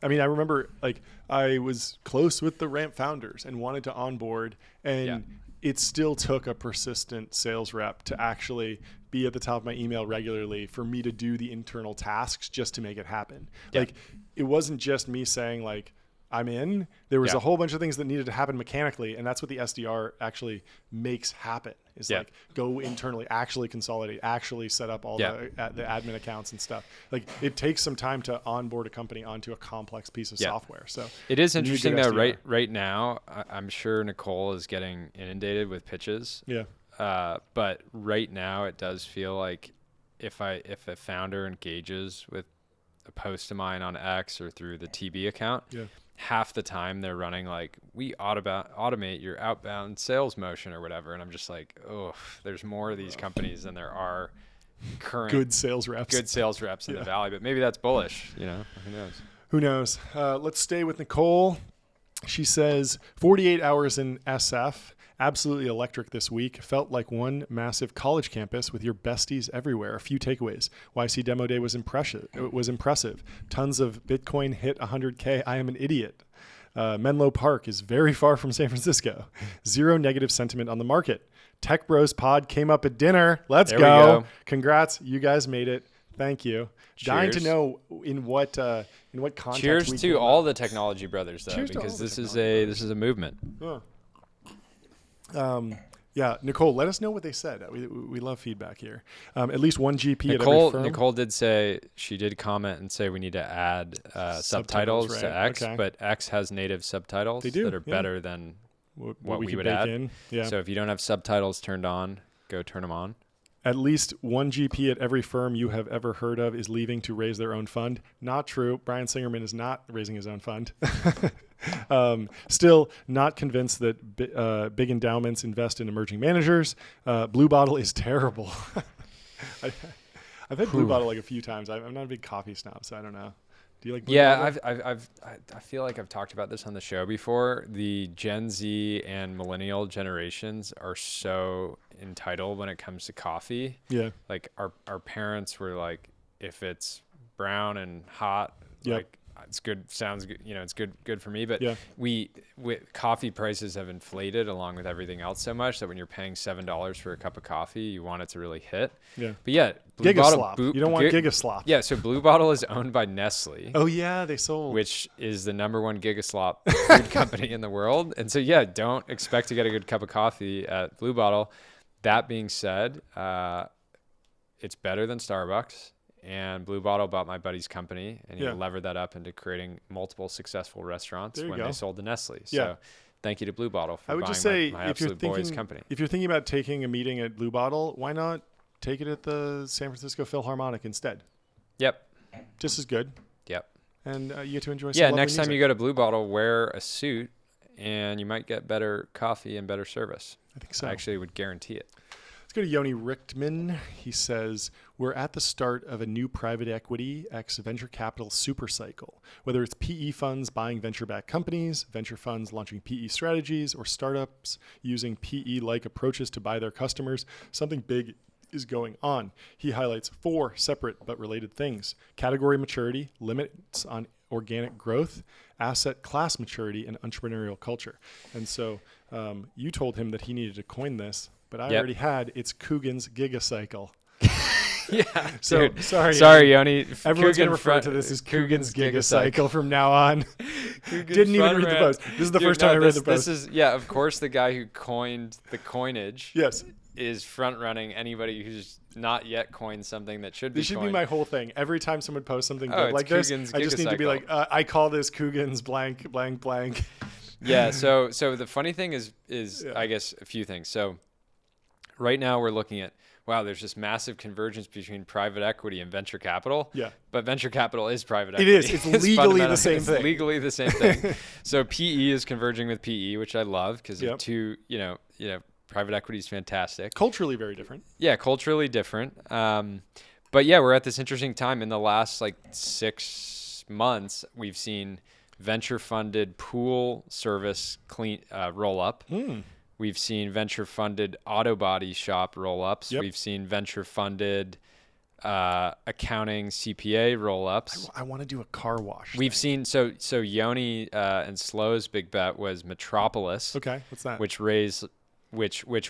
I mean, I remember like I was close with the Ramp founders and wanted to onboard, and it still took a persistent sales rep to actually be at the top of my email regularly for me to do the internal tasks just to make it happen. Like it wasn't just me saying like, I'm in. There was a whole bunch of things that needed to happen mechanically, and that's what the SDR actually makes happen. Is like go internally, actually consolidate, actually set up all the admin accounts and stuff. Like it takes some time to onboard a company onto a complex piece of software. So it is interesting though. Right now, I'm sure Nicole is getting inundated with pitches. But right now, it does feel like if a founder engages with a post of mine on X or through the TB account. Half the time they're running like, we automate your outbound sales motion or whatever. And I'm just like, oh, there's more of these companies than there are current good sales reps in the Valley. But maybe that's bullish, who knows? Let's stay with Nicole. She says 48 hours in SF, absolutely electric this week. Felt like one massive college campus with your besties everywhere. A few takeaways. YC Demo Day was impressive. Tons of Bitcoin hit 100K. I am an idiot. Menlo Park is very far from San Francisco. Zero negative sentiment on the market. Tech Bros Pod came up at dinner. Let's go. Congrats. You guys made it. Thank you. Cheers. Dying to know in what context. Cheers to all the technology brothers, though, because this is a movement. Nicole, let us know what they said. We love feedback here. At least one GP at every firm. Nicole did say, she did comment and say we need to add subtitles to X, but X has native subtitles that are better than what we would add. In. So if you don't have subtitles turned on, go turn them on. At least one GP at every firm you have ever heard of is leaving to raise their own fund. Not true. Brian Singerman is not raising his own fund. Still not convinced that big endowments invest in emerging managers. Blue Bottle is terrible. I've had Blue Bottle like a few times. I'm not a big coffee snob, so I don't know. Do you like Blue Yeah, Bottle? I feel like I've talked about this on the show before. The Gen Z and millennial generations are so entitled when it comes to coffee. Yeah. Like our parents were like, if it's brown and hot, Yep. like it's good, sounds good, it's good for me. But Yeah. coffee prices have inflated along with everything else so much that when you're paying $7 for a cup of coffee, you want it to really hit. Yeah. But yeah, Blue Giga Bottle, slop. You don't want Giga slop. Yeah, so Blue Bottle is owned by Nestle. Oh yeah, they sold. Which is the #1 Gigaslop food company in the world. And so, yeah, don't expect to get a good cup of coffee at Blue Bottle. That being said, it's better than Starbucks. And Blue Bottle bought my buddy's company, and he levered that up into creating multiple successful restaurants when they sold to Nestle. So thank you to Blue Bottle for buying my absolute boys company. If you're thinking about taking a meeting at Blue Bottle, why not take it at the San Francisco Philharmonic instead? Yep. Just as good. Yep. And you get to enjoy some Yeah, lovely next time music. you go to Blue Bottle, wear a suit, and you might get better coffee and better service. I think so. I actually would guarantee it. Let's go to Yoni Richtman. He says, we're at the start of a new private equity x venture capital super cycle. Whether it's PE funds buying venture-backed companies, venture funds launching PE strategies, or startups using PE-like approaches to buy their customers, something big is going on. He highlights 4 separate but related things: category maturity, limits on organic growth, asset class maturity, and entrepreneurial culture. And so you told him that he needed to coin this, but I already had. It's Coogan's Gigacycle. Yeah. So dude, sorry, Yoni. Everyone's going to refer to this as Coogan's Gigacycle from now on. Didn't even read the post. This is the first time I read the post. This is, of course, the guy who coined the coinage. Yes. Is front running anybody who's not yet coined something that should be. This should coined. be my whole thing. Every time someone posts something good like this, Coogan's I just need to be Gigacycle. like, I call this Coogan's blank blank blank. Yeah. So the funny thing is I guess a few things. So right now we're looking at, wow, there's this massive convergence between private equity and venture capital. Yeah. But venture capital is private equity. It is. It's legally the same thing. It's legally the same thing. So PE is converging with PE, which I love because of two, private equity is fantastic. Culturally very different. Yeah, culturally different. But yeah, we're at this interesting time. In the last 6 months, we've seen venture-funded pool service roll up. We've seen venture-funded auto body shop roll-ups. Yep. We've seen venture-funded accounting CPA roll-ups. I want to do a car wash. We've seen so Yoni and Slow's big bet was Metropolis. Okay, what's that? Which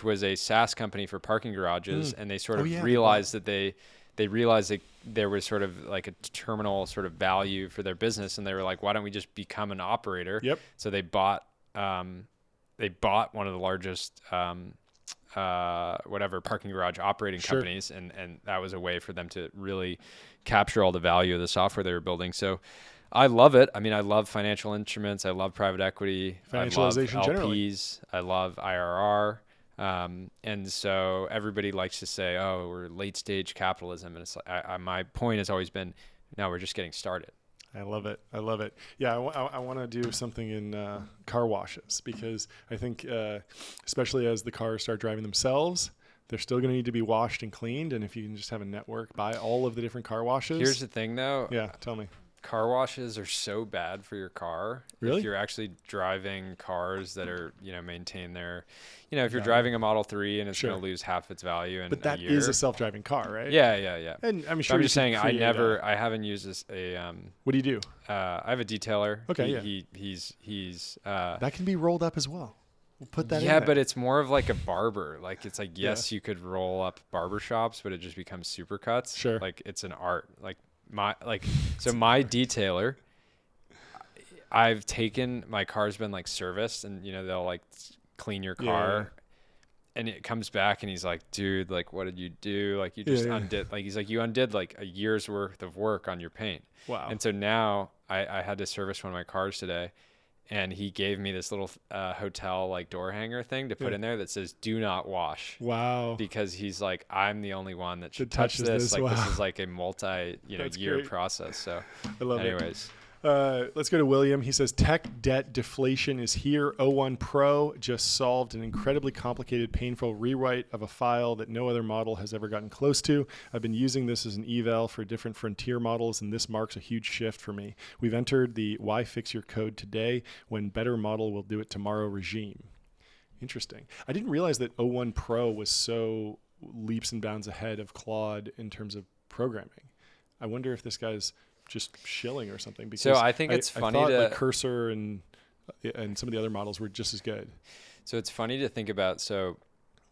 was a SaaS company for parking garages, and they sort of realized that they realized that there was sort of like a terminal sort of value for their business, and they were like, why don't we just become an operator? Yep. So they bought one of the largest parking garage operating companies, and that was a way for them to really capture all the value of the software they were building. So I love it. I mean, I love financial instruments. I love private equity. Financialization I love LPs. generally. I love IRR. And so everybody likes to say, oh, we're late stage capitalism. And it's like, my point has always been, no, we're just getting started. I love it. I love it. Yeah, I want to do something in car washes because I think, especially as the cars start driving themselves, they're still going to need to be washed and cleaned. And if you can just have a network buy all of the different car washes. Here's the thing, though. Yeah, tell me. Car washes are so bad for your car. Really? If you're actually driving cars that are, maintain their, if you're driving a Model 3 and it's going to lose half its value in but that a year. is a self-driving car, right? Yeah. And I'm sure I'm just saying, I haven't used a. What do you do? I have a detailer. Okay, He's. That can be rolled up as well. We'll put that in Yeah, there. but it's more of like a barber. Like it's like, yes, you could roll up barber shops, but it just becomes supercuts. Sure. Like it's an art. My detailer, my car's been serviced, and they'll clean your car, and it comes back and he's like, dude, what did you do? You just undid, he's like, you undid a year's worth of work on your paint. Wow. And so now I had to service one of my cars today, and he gave me this little hotel door hanger thing to put in there that says "Do not wash." Wow. Because he's like, I'm the only one that should That touch touches this. this. Wow. This is a multi year great. process. So, I love it. anyways, Let's go to William. He says, tech debt deflation is here. O1 Pro just solved an incredibly complicated, painful rewrite of a file that no other model has ever gotten close to. I've been using this as an eval for different frontier models, and this marks a huge shift for me. We've entered the why fix your code today when better model will do it tomorrow regime. Interesting. I didn't realize that O1 Pro was so leaps and bounds ahead of Claude in terms of programming. I wonder if this guy's just shilling or something. Because so I think it's funny I thought to like Cursor and some of the other models were just as good. So it's funny to think about. So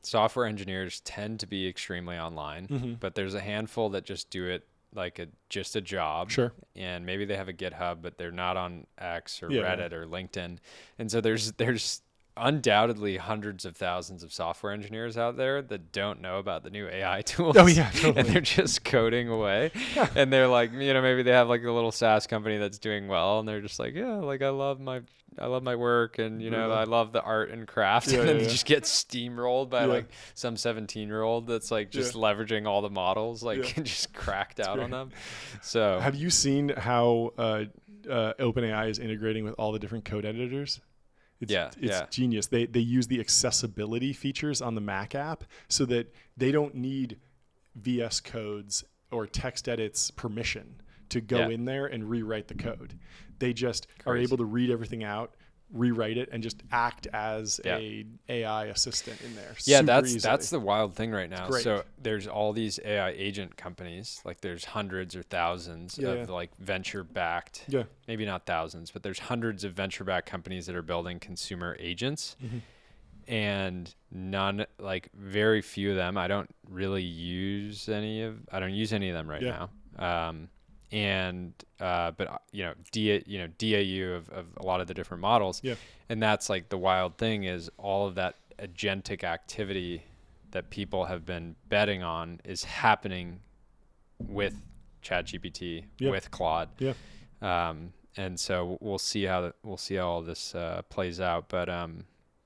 software engineers tend to be extremely online, but there's a handful that just do it like just a job. Sure. And maybe they have a GitHub, but they're not on X or Yeah. Reddit or LinkedIn. And so there's undoubtedly hundreds of thousands of software engineers out there that don't know about the new AI tools. Oh yeah, totally. And they're just coding away. And they're like, maybe they have like a little SaaS company that's doing well, and they're just like, yeah, like I love my work, and I love the art and craft. Yeah, and then yeah, they yeah. just get steamrolled by like some 17-year-old that's like just Yeah. leveraging all the models, like Yeah. and just cracked out great. on them. So Have you seen how OpenAI is integrating with all the different code editors? It's genius. They use the accessibility features on the Mac app so that they don't need VS Code's or text edits permission to go in there and rewrite the code. They just are able to read everything out, rewrite it, and just act as a AI assistant in there. Yeah, super that's easily. the wild thing right now. great. So there's all these AI agent companies, like there's hundreds or thousands of like venture backed, maybe not thousands, but there's hundreds of venture backed companies that are building consumer agents. And very few of them. I don't use any of them right now. But DAU of a lot of the different models. Yeah. And that's like the wild thing is all of that agentic activity that people have been betting on is happening with ChatGPT, with Claude. Yeah. And so we'll see how all this plays out. But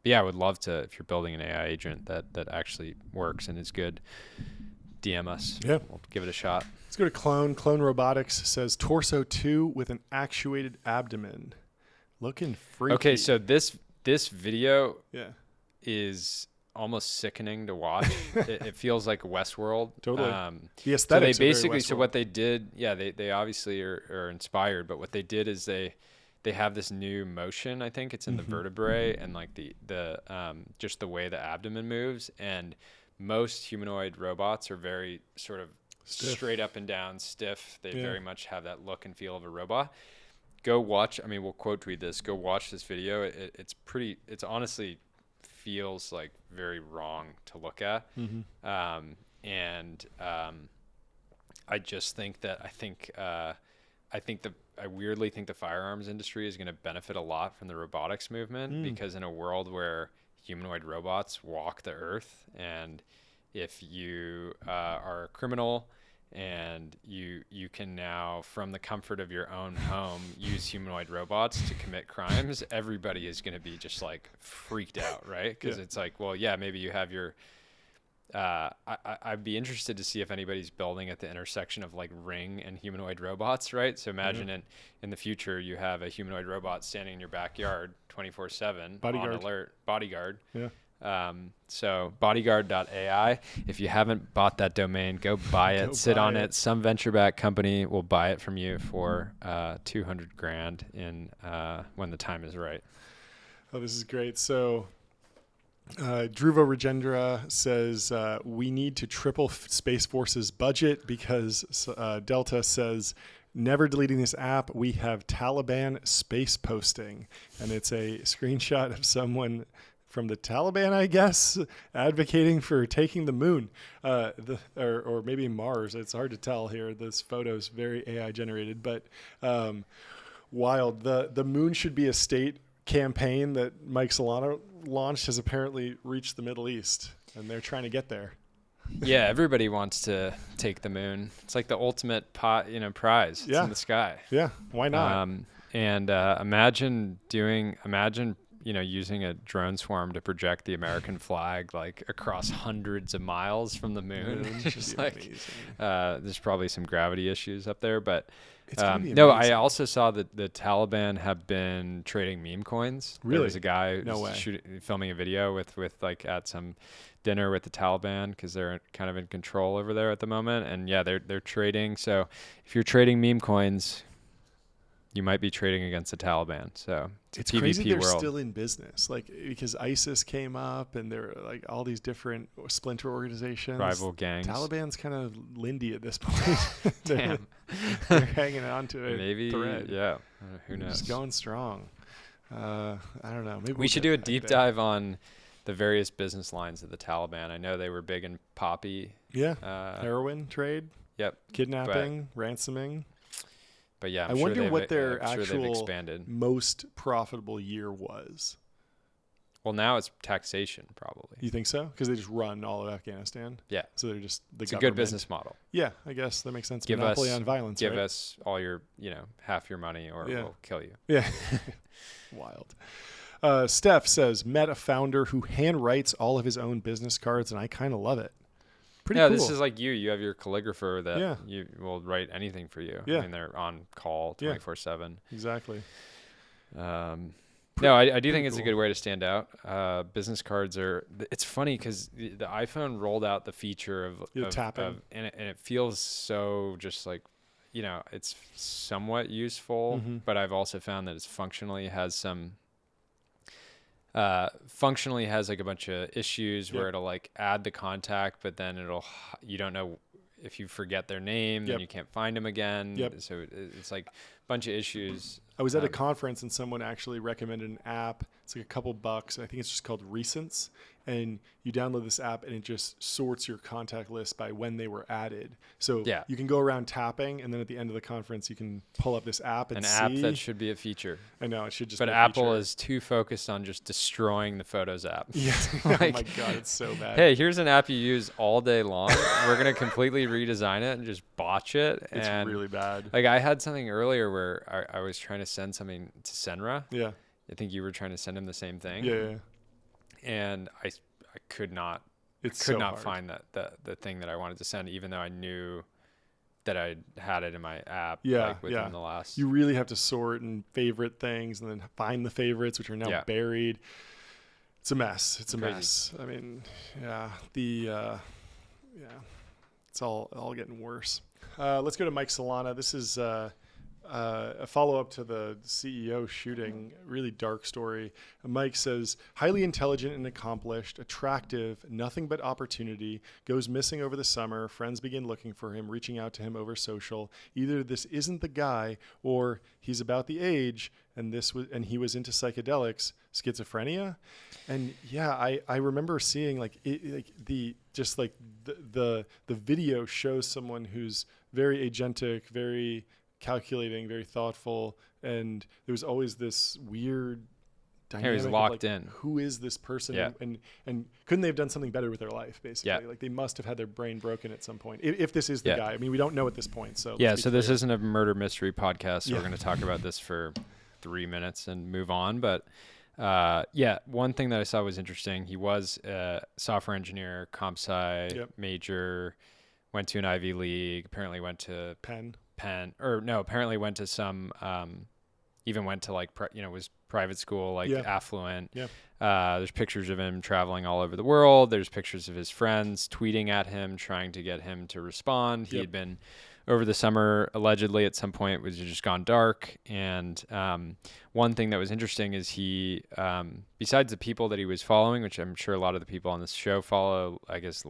yeah, I would love to, if you're building an AI agent that actually works and is good, DM us. Yeah. We'll give it a shot. Let's go to Clone. Clone Robotics says torso 2 with an actuated abdomen. Looking freaky. Okay, so this video yeah. is almost sickening to watch. it feels like Westworld. Totally. The aesthetics so they are very basically, so Westworld. what they did, they obviously are inspired, but what they did is they have this new motion. I think it's in the vertebrae and like the just the way the abdomen moves. And most humanoid robots are very sort of straight up and down, stiff. They very much have that look and feel of a robot. Go watch. I mean, we'll quote tweet this. Go watch this video. It's honestly feels like very wrong to look at. I just think that I weirdly think the firearms industry is going to benefit a lot from the robotics movement because in a world where humanoid robots walk the earth, and if you are a criminal and you can now, from the comfort of your own home, use humanoid robots to commit crimes, everybody is going to be just like freaked out, right? Because it's like, well, yeah, maybe you have your I'd be interested to see if anybody's building at the intersection of like Ring and humanoid robots, right? So imagine in the future you have a humanoid robot standing in your backyard 24/7 on alert, bodyguard. Yeah. So bodyguard.ai. If you haven't bought that domain, go buy it. Sit on it. Some venture-backed company will buy it from you for $200,000 in when the time is right. Oh, this is great. So Dhruva Rajendra says we need to triple Space Force's budget because Delta says never deleting this app. We have Taliban space posting, and it's a screenshot of someone from the Taliban, I guess, advocating for taking the moon, or maybe Mars. It's hard to tell here. This photo's very AI generated, but wild. The moon should be a state campaign that Mike Solana launched has apparently reached the Middle East, and they're trying to get there. Yeah, everybody wants to take the moon. It's like the ultimate prize. It's in the sky. Yeah, why not? And imagine using a drone swarm to project the American flag like across hundreds of miles from the moon. Just like there's probably some gravity issues up there, but it's gonna be no, amazing. I also saw that the Taliban have been trading meme coins. Really? There was a guy No way. filming a video with like at some dinner with the Taliban because they're kind of in control over there at the moment, and yeah, they're trading. So if you're trading meme coins, you might be trading against the Taliban. So it's PvP crazy they're world. still in business, like because ISIS came up and there are like all these different splinter organizations, Rival gangs. Taliban's kind of Lindy at this point. Damn. They're hanging on to it. Maybe. Thread. Yeah. Who knows? Just going strong. I don't know. Maybe we should do a deep dive on the various business lines of the Taliban. I know they were big in poppy. Yeah. Heroin trade. Yep. Kidnapping, ransoming. But yeah, I wonder what their actual expanded. Most profitable year was. Well, now it's taxation, probably. You think so? Because they just run all of Afghanistan. Yeah. So they're just the It's government. a good business model. Yeah, I guess that makes sense. Give Monopoly us on violence. Give right? us all your, half your money, or we'll kill you. Yeah. Wild. Steph says, met a founder who handwrites all of his own business cards, and I kind of love it. Pretty cool. This is like you. You have your calligrapher that you will write anything for you. Yeah. I mean, they're on call 24/7. Exactly. No, I do think it's a good way to stand out. Business cards are. It's funny because the iPhone rolled out the feature of tapping, and it feels so just like, it's somewhat useful. Mm-hmm. But I've also found that it's functionally has like a bunch of issues where it'll like add the contact, but then you don't know if you forget their name, then you can't find them again. So it's like a bunch of issues. I was at a conference and someone actually recommended an app. It's like a couple bucks. I think it's just called Recents. And you download this app and it just sorts your contact list by when they were added. So you can go around tapping, and then at the end of the conference, you can pull up this app and see. An app that should be a feature. I know, it should just be a feature. But Apple is too focused on just destroying the Photos app. Yeah. Oh my God, it's so bad. Hey, here's an app you use all day long. We're going to completely redesign it and just botch it. It's really bad. Like I had something earlier where I was trying to send something to Senra. Yeah. I think you were trying to send him the same thing. Yeah. And I could not find the thing that I wanted to send, even though I knew that I had it in my app. Within the last. You really have to sort and favorite things, and then find the favorites, which are now buried. It's a mess. It's a mess. I mean, it's all getting worse. Let's go to Mike Solana. This is a follow-up to the CEO shooting, really dark story. Mike says, highly intelligent and accomplished, attractive, nothing but opportunity, goes missing over the summer. Friends begin looking for him, reaching out to him over social. Either this isn't the guy, or he's about the age, and he was into psychedelics, schizophrenia. And I remember seeing the video shows someone who's very agentic, very calculating, very thoughtful, and there was always this weird dynamic. He was locked in. Who is this person? Yeah. And couldn't they have done something better with their life, basically? Yeah. Like they must have had their brain broken at some point. If this is the guy. I mean, we don't know at this point. So so this isn't a murder mystery podcast. So we're going to talk about this for 3 minutes and move on. But one thing that I saw was interesting. He was a software engineer, comp sci major, went to an Ivy League, apparently went to apparently went to some, even went to was private school, affluent. Yeah. There's pictures of him traveling all over the world. There's pictures of his friends tweeting at him, trying to get him to respond. He had been over the summer, allegedly at some point, was just gone dark. And one thing that was interesting is he, besides the people that he was following, which I'm sure a lot of the people on this show follow, I guess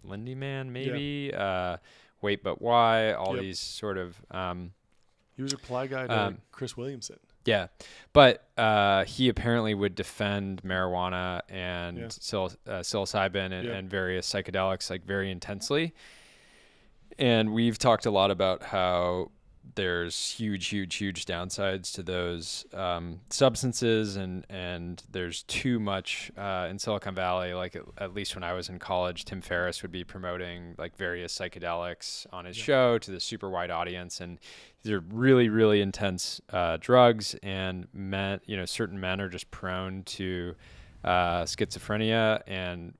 Lindy Man maybe, Wait But Why, all these sort of... he was a reply guy to Chris Williamson. Yeah, but he apparently would defend marijuana and psilocybin and various psychedelics very intensely. And we've talked a lot about how there's huge downsides to those substances, and there's too much in Silicon Valley. Like at least when I was in college, Tim Ferriss would be promoting like various psychedelics on his show to the super wide audience, and these are really intense drugs, and certain men are just prone to schizophrenia, and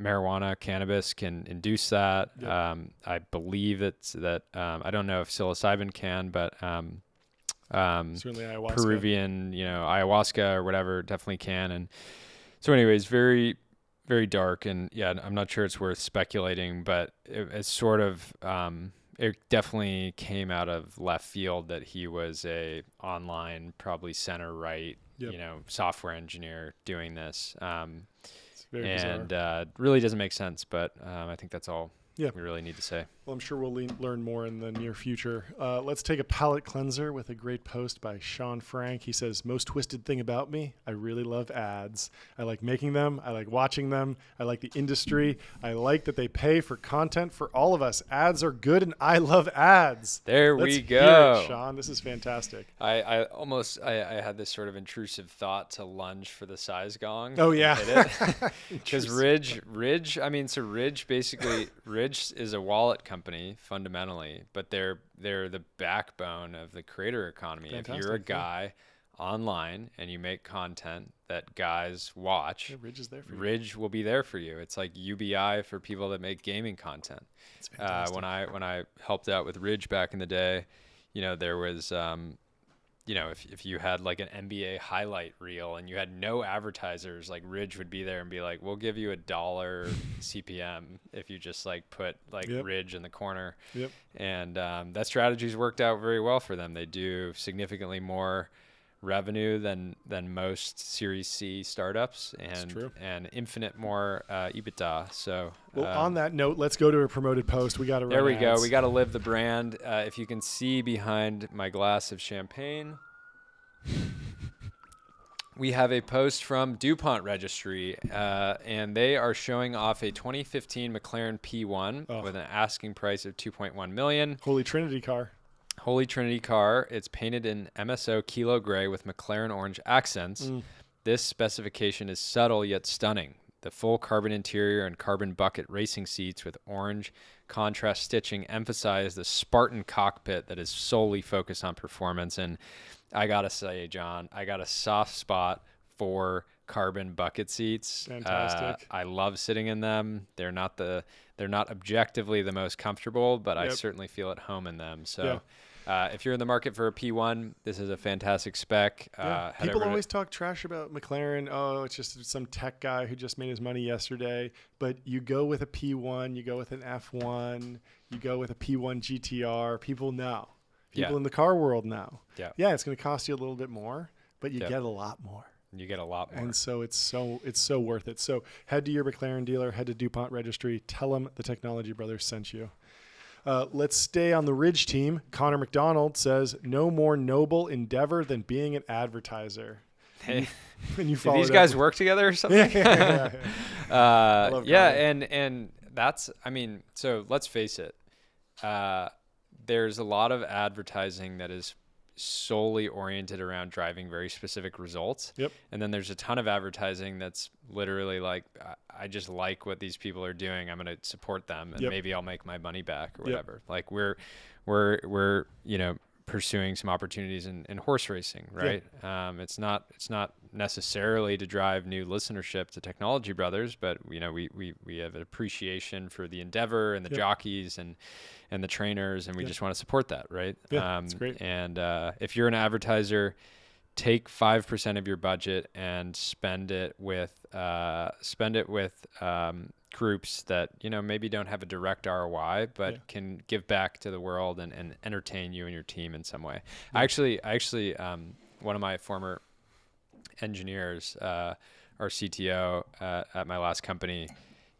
marijuana, cannabis can induce that. Yep. I believe that I don't know if psilocybin can, but Certainly ayahuasca. Peruvian, ayahuasca or whatever definitely can. And so anyways, very, very dark. And yeah, I'm not sure it's worth speculating, but it's sort of, it definitely came out of left field that he was a online, probably center right, software engineer doing this. Very and really doesn't make sense, but I think that's all we really need to say. Well, I'm sure we'll learn more in the near future. Let's take a palate cleanser with a great post by Sean Frank. He says, most twisted thing about me, I really love ads. I like making them. I like watching them. I like the industry. I like that they pay for content for all of us. Ads are good, and I love ads. Let's we go. Hear it, Sean. This is fantastic. I had this sort of intrusive thought to lunge for the size gong. Oh, yeah. Because Ridge basically, Ridge is a wallet company fundamentally, but they're the backbone of the creator economy. Fantastic, if you're a guy online and you make content that guys watch, Ridge is there for you. Ridge will be there for you. It's like UBI for people that make gaming content. It's fantastic. When I helped out with Ridge back in the day, there was if you had like an NBA highlight reel and you had no advertisers, like Ridge would be there and be like, we'll give you $1 CPM if you just like put like Ridge in the corner. Yep. And that strategy's worked out very well for them. They do significantly more revenue than most Series C startups, and infinite more EBITDA. So on that note, let's go to a promoted post. We got to run there we ads. go. We got to live the brand. If you can see behind my glass of champagne, we have a post from DuPont Registry, and they are showing off a 2015 McLaren P1 with an asking price of $2.1 million. Holy Trinity car. It's painted in MSO Kilo Gray with McLaren orange accents. This specification is subtle yet stunning. The full carbon interior and carbon bucket racing seats with orange contrast stitching emphasize the Spartan cockpit that is solely focused on performance. And I gotta say, John, I got a soft spot for carbon bucket seats. Fantastic. I love sitting in them. They're not objectively the most comfortable, but I certainly feel at home in them. So if you're in the market for a P1, this is a fantastic spec. People always talk trash about McLaren. Oh, it's just some tech guy who just made his money yesterday. But you go with a P1, you go with an F1, you go with a P1 GTR. People know. People in the car world know. Yeah, it's going to cost you a little bit more, but you get a lot more. You get a lot more. And so it's so worth it. So head to your McLaren dealer, head to DuPont Registry, tell them the Technology Brothers sent you. Let's stay on the Ridge team. Connor McDonald says, no more noble endeavor than being an advertiser. Hey, and you do these guys work together or something? And that's, so let's face it. There's a lot of advertising that is solely oriented around driving very specific results. Yep. And then there's a ton of advertising that's literally like, I just like what these people are doing. I'm going to support them, and maybe I'll make my money back or whatever. Like we're pursuing some opportunities in horse racing, right? It's not necessarily to drive new listenership to Technology Brothers, but we have an appreciation for the endeavor and the jockeys and the trainers, and we just want to support that, right? That's great. And if you're an advertiser, take 5% of your budget and spend it with groups that maybe don't have a direct ROI, but can give back to the world and entertain you and your team in some way. I actually one of my former engineers, our CTO at my last company,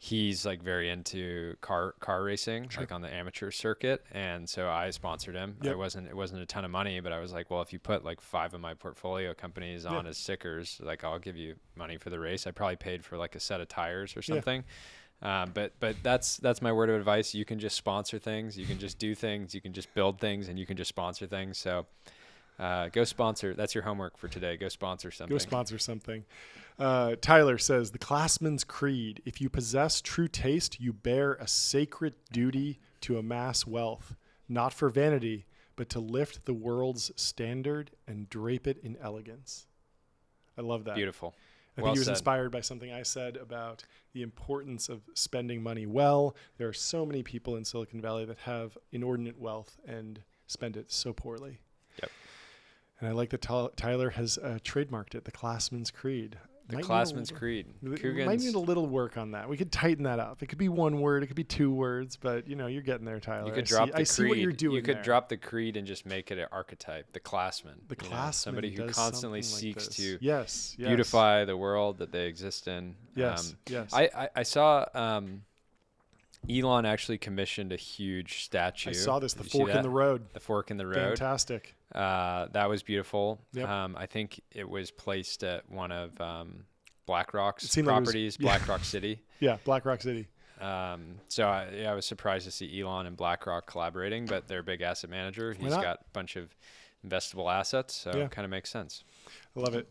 he's like very into car racing, like on the amateur circuit, and so I sponsored him. It wasn't a ton of money, but I was like, well, if you put like 5 of my portfolio companies on as stickers, like I'll give you money for the race. I probably paid for like a set of tires or something. But that's my word of advice. You can just sponsor things. You can just do things. You can just build things, and you can just sponsor things. So go sponsor. That's your homework for today. Go sponsor something. Go sponsor something. Tyler says, the Classman's Creed. If you possess true taste, you bear a sacred duty to amass wealth, not for vanity, but to lift the world's standard and drape it in elegance. I love that. Beautiful. I Well think he was said. inspired by something I said about the importance of spending money well. There are so many people in Silicon Valley that have inordinate wealth and spend it so poorly. Yep. And I like that Tyler has trademarked it, the Classman's Creed. The Classman's Creed. We might Coogan's- need a little work on that. We could tighten that up. It could be one word. It could be two words. But, you're getting there, Tyler. You could drop the creed. I see what you're doing You could there. drop the creed and just make it an archetype. The Classman. The you know, Classman somebody who does constantly something like seeks this. to Yes. beautify the world that they exist in. Yes. Yes. I saw Elon actually commissioned a huge statue. I saw this, the Did you see fork in that? the road. The fork in the road. Fantastic. That was beautiful. Yep. I think it was placed at one of BlackRock's seemed like it was- properties, yeah. BlackRock City. Yeah, Black Rock City. So I was surprised to see Elon and BlackRock collaborating, but they're a big asset manager. He's not? got a bunch of investable assets, so Yeah. it kind of makes sense. I love it.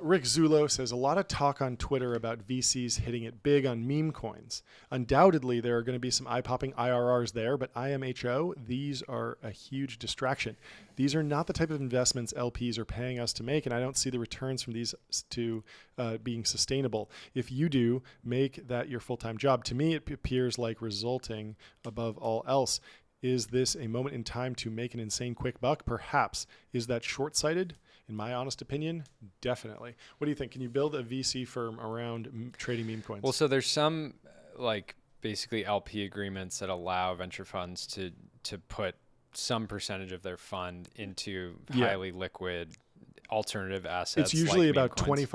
Rick Zulo says, a lot of talk on Twitter about VCs hitting it big on meme coins. Undoubtedly, there are going to be some eye-popping IRRs there, but IMHO, these are a huge distraction. These are not the type of investments LPs are paying us to make, and I don't see the returns from these to being sustainable. If you do, make that your full-time job. To me, it appears like resulting above all else. Is this a moment in time to make an insane quick buck? Perhaps. Is that short-sighted? In my honest opinion, definitely. What do you think? Can you build a VC firm around trading meme coins? Well, so there's some basically LP agreements that allow venture funds to put some percentage of their fund into highly liquid alternative assets. It's usually like meme about coins.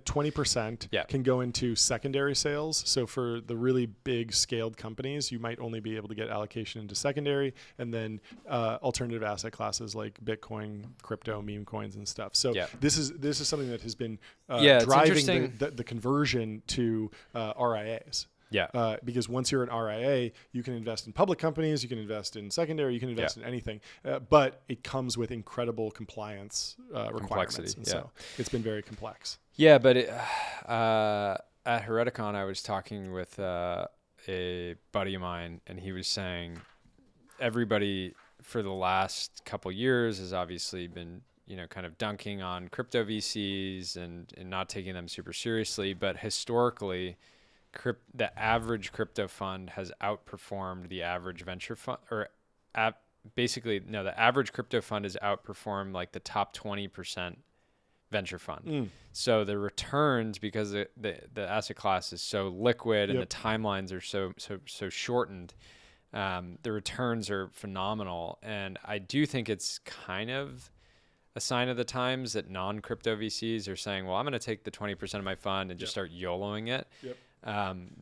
20% Yeah. can go into secondary sales. So for the really big scaled companies, you might only be able to get allocation into secondary, and then alternative asset classes like Bitcoin, crypto, meme coins, and stuff. So this is something that has been it's driving interesting. the conversion to RIAs. Yeah. Because once you're an RIA, you can invest in public companies, you can invest in secondary, you can invest in anything. But it comes with incredible compliance requirements. And so it's been very complex. Yeah, but at Hereticon, I was talking with a buddy of mine, and he was saying everybody for the last couple years has obviously been kind of dunking on crypto VCs and not taking them super seriously. But historically, the average crypto fund has outperformed the average venture fund, or the average crypto fund has outperformed like the top 20% venture fund. So the returns, because the asset class is so liquid and the timelines are so shortened, the returns are phenomenal. And I do think it's kind of a sign of the times that non-crypto VCs are saying, well, I'm going to take the 20% of my fund and just start YOLOing it.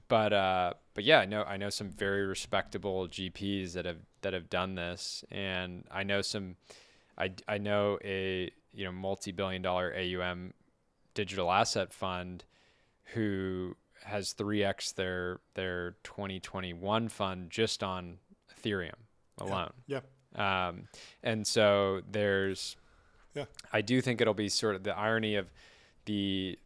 But yeah, I know some very respectable GPs that have done this, and I know I know a multi-billion-dollar AUM digital asset fund who has 3x their 2021 fund just on Ethereum alone. And so I do think it'll be sort of the irony of the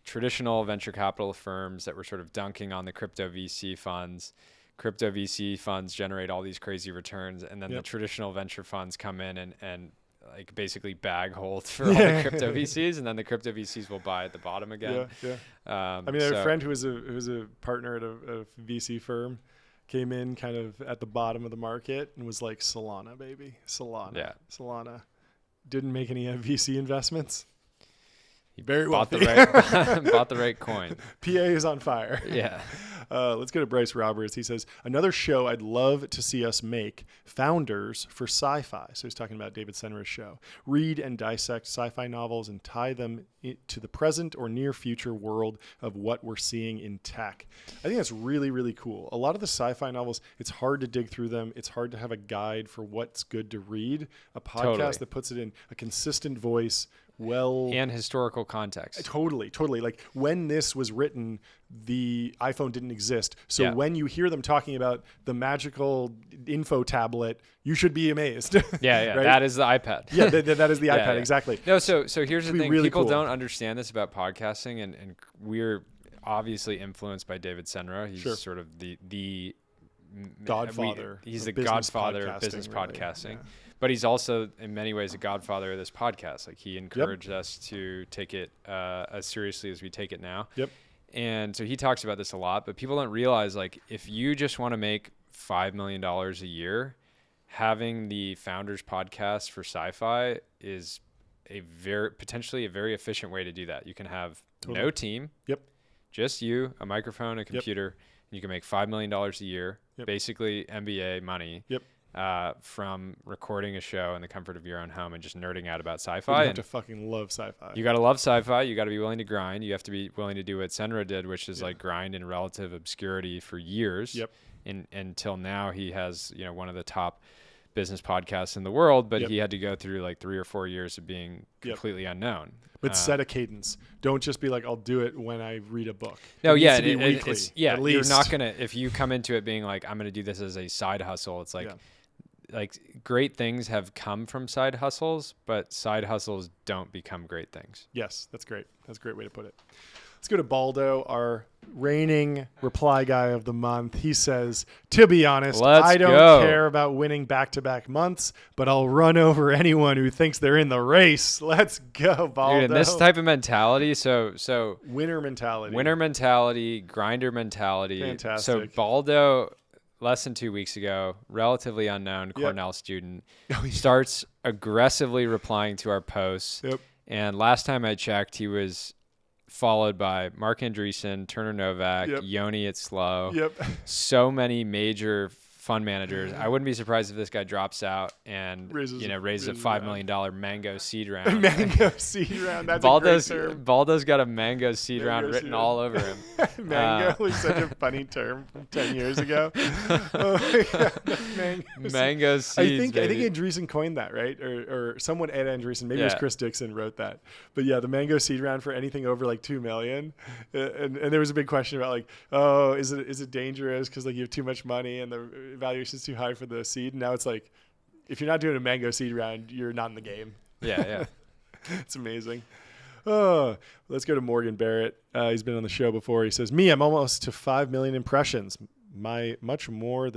traditional venture capital firms that were sort of dunking on the crypto VC funds. Crypto VC funds generate all these crazy returns, and then the traditional venture funds come in and like basically bag hold for all the crypto VCs, and then the crypto VCs will buy at the bottom again. I mean, I have a friend who was a partner at a VC firm, came in kind of at the bottom of the market and was like, Solana, baby. Solana. Didn't make any VC investments. Very well. Bought the right coin. PA is on fire. Yeah. Let's go to Bryce Roberts. He says, another show I'd love to see us make, Founders for Sci-Fi. So he's talking about David Senra's show. Read and dissect sci-fi novels and tie them to the present or near future world of what we're seeing in tech. I think that's really, really cool. A lot of the sci-fi novels, it's hard to dig through them. It's hard to have a guide for what's good to read. A podcast that puts it in a consistent voice and historical context. Totally. Like when this was written, the iPhone didn't exist. So when you hear them talking about the magical info tablet, you should be amazed. Yeah. Right? That is the iPad. Yeah, that is the iPad. Yeah. Exactly. No, so here's the thing. Really People cool. don't understand this about podcasting, and we're obviously influenced by David Senra. He's sort of the godfather. He's of the godfather of podcasting, business really. podcasting. Yeah. But he's also, in many ways, a godfather of this podcast. Like, he encouraged us to take it as seriously as we take it now. Yep. And so he talks about this a lot, but people don't realize, like, if you just want to make $5 million a year, having the Founders Podcast for sci-fi is potentially a very efficient way to do that. You can have no team. Yep. Just you, a microphone, a computer, and you can make $5 million a year, basically MBA money. Yep. From recording a show in the comfort of your own home and just nerding out about sci-fi. You have to fucking love sci-fi. You got to love sci-fi. You got to be willing to grind. You have to be willing to do what Senra did, which is like grind in relative obscurity for years. Yep. Until now, he has, one of the top business podcasts in the world, but he had to go through like 3 or 4 years of being completely unknown. But set a cadence. Don't just be like, I'll do it when I read a book. No, It needs to be weekly, you're at least. not going to, if you come into it being like, I'm going to do this as a side hustle, it's like, great things have come from side hustles, but side hustles don't become great things. Yes, that's great. That's a great way to put it. Let's go to Baldo, our reigning reply guy of the month. He says, to be honest, I don't care about winning back-to-back months, but I'll run over anyone who thinks they're in the race. Let's go, Baldo. Dude, and this type of mentality, so winner mentality, grinder mentality. Fantastic. So Baldo, less than 2 weeks ago, relatively unknown Cornell student, starts aggressively replying to our posts. Yep. And last time I checked, he was followed by Mark Andreessen, Turner Novak, Yoni at Slow. Yep. So many major fund managers. I wouldn't be surprised if this guy drops out and raises a $5 million mango seed round. Mango seed round. That's a great term. Baldo's got a mango seed round written all over him. Mango was such a funny term from 10 years ago. Oh my God. Mango seeds. I think Andreessen coined that, right? Or someone at Andreessen, maybe it was Chris Dixon wrote that. But yeah, the mango seed round for anything over like 2 million. And there was a big question about like, oh, is it dangerous because like you have too much money and the valuation is too high for the seed? And now it's like, if you're not doing a mango seed round, you're not in the game. Yeah. It's amazing. Oh, let's go to Morgan Barrett. He's been on the show before. He says, I'm almost to 5 million impressions. My much more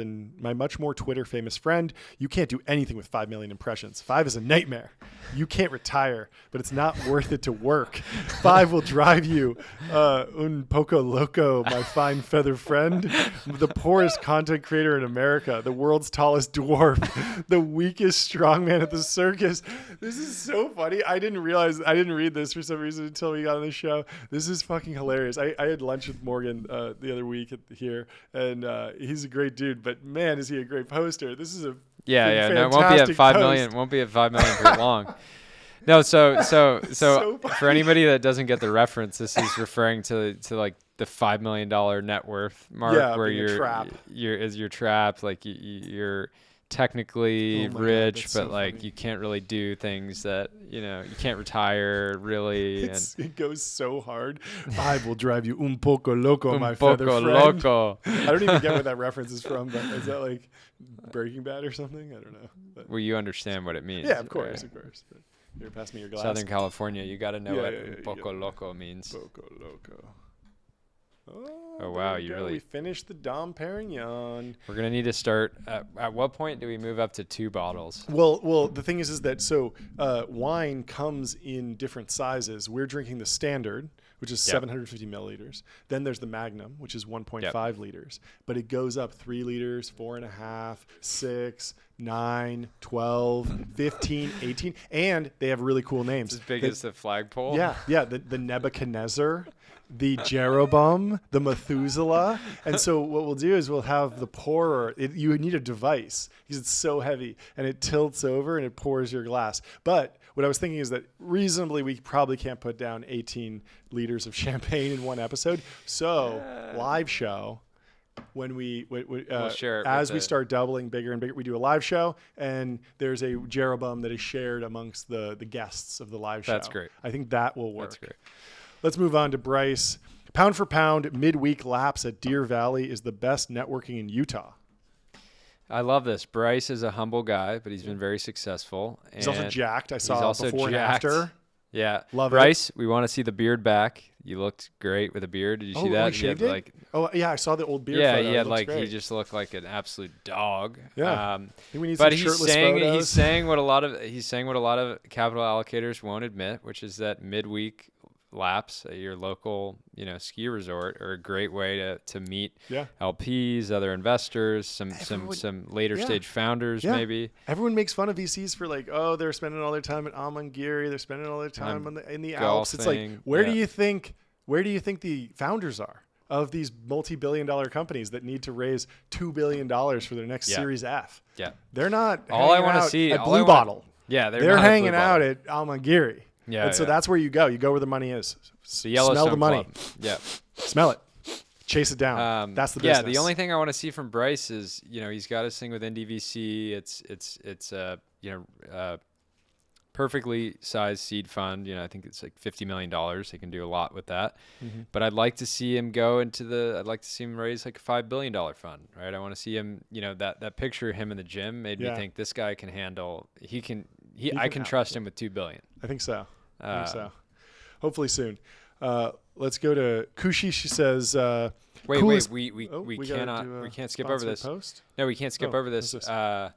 Twitter famous friend. You can't do anything with 5 million impressions. 5 is a nightmare. You can't retire, but it's not worth it to work. 5 will drive you. Un poco loco, my fine feather friend. The poorest content creator in America. The world's tallest dwarf. The weakest strongman at the circus. This is so funny. I didn't read this for some reason until we got on the show. This is fucking hilarious. I had lunch with Morgan the other week here, and he's a great dude, but man, is he a great poster. This is a no, it won't be at 5 million. Won't be at 5 million for long. No, so for anybody that doesn't get the reference, this is referring to like the $5 million net worth mark, where you're trapped, like you're technically rich, but so like funny. You can't really do things that you can't retire really. It goes so hard. 5 will drive you un poco loco, my feather friend. Loco. I don't even get where that reference is from, but is that like Breaking Bad or something? I don't know. But well, you understand what it means. Yeah, of course. But here, pass me your glass. Southern California, you got to know what un poco loco means. Poco loco. Oh wow, we finished the Dom Perignon. We're gonna need to start. At what point do we move up to 2 bottles? Well, the thing is that wine comes in different sizes. We're drinking the standard, which is 750 milliliters. Then there's the Magnum, which is 1.5 liters. But it goes up 3 liters, 4.5, 6, 9, 12, 15, 18, and they have really cool names. It's as big as the flagpole. Yeah. The Nebuchadnezzar, the Jeroboam, the Methuselah. And so what we'll do is we'll have the pourer. You need a device because it's so heavy, and it tilts over and it pours your glass. But what I was thinking is that reasonably we probably can't put down 18 liters of champagne in one episode. So live show, when We'll share it as with we the- start doubling bigger and bigger. We do a live show, and there's a Jeroboam that is shared amongst the guests of the live show. That's great. I think that will work. That's great. Let's move on to Bryce. Pound for pound, midweek laps at Deer Valley is the best networking in Utah. I love this. Bryce is a humble guy, but he's been very successful. He's also and jacked. I he's saw also before jacked. and after. Yeah. Love it. Bryce, we want to see the beard back. You looked great with a beard. Did you see that? He shaved it? like Oh, yeah, I saw the old beard yeah, photo. he It had looks like great. he just looked like an absolute dog. Yeah. I think we need but some he's shirtless saying photos. he's saying what a lot of capital allocators won't admit, which is that midweek laps at your local, ski resort are a great way to meet Yeah. LPs, other investors, some later yeah. stage founders Yeah. maybe. Everyone makes fun of VCs for like, oh, they're spending all their time at Amangiri, they're spending all their time in the Alps. It's like, golfing. where Yeah. do you think the founders are of these multi-billion-dollar companies that need to raise $2 billion for their next Yeah. Series F? Yeah. They're not. All I want wanna to see- at all I Blue wanna- Bottle. Yeah, They're not at hanging Blue out Bottle. at Amangiri. Yeah, and so yeah. that's where you go. You go where the money is. The Yellowstone Smell the money. Club. Yeah. Smell it. Chase it down. That's the business. Yeah, the only thing I want to see from Bryce is, he's got his thing with NDVC. It's perfectly sized seed fund. I think it's like $50 million. He can do a lot with that. Mm-hmm. But I'd like to see him I'd like to see him raise like a $5 billion fund, right? I want to see him, that picture of him in the gym made me think this guy can handle, I can trust him with $2 billion. I think so. Hopefully soon. Let's go to Kushi. She says, Wait, coolest- we can't skip over sponsor this. post? No, we can't skip Oh, over this. what's this?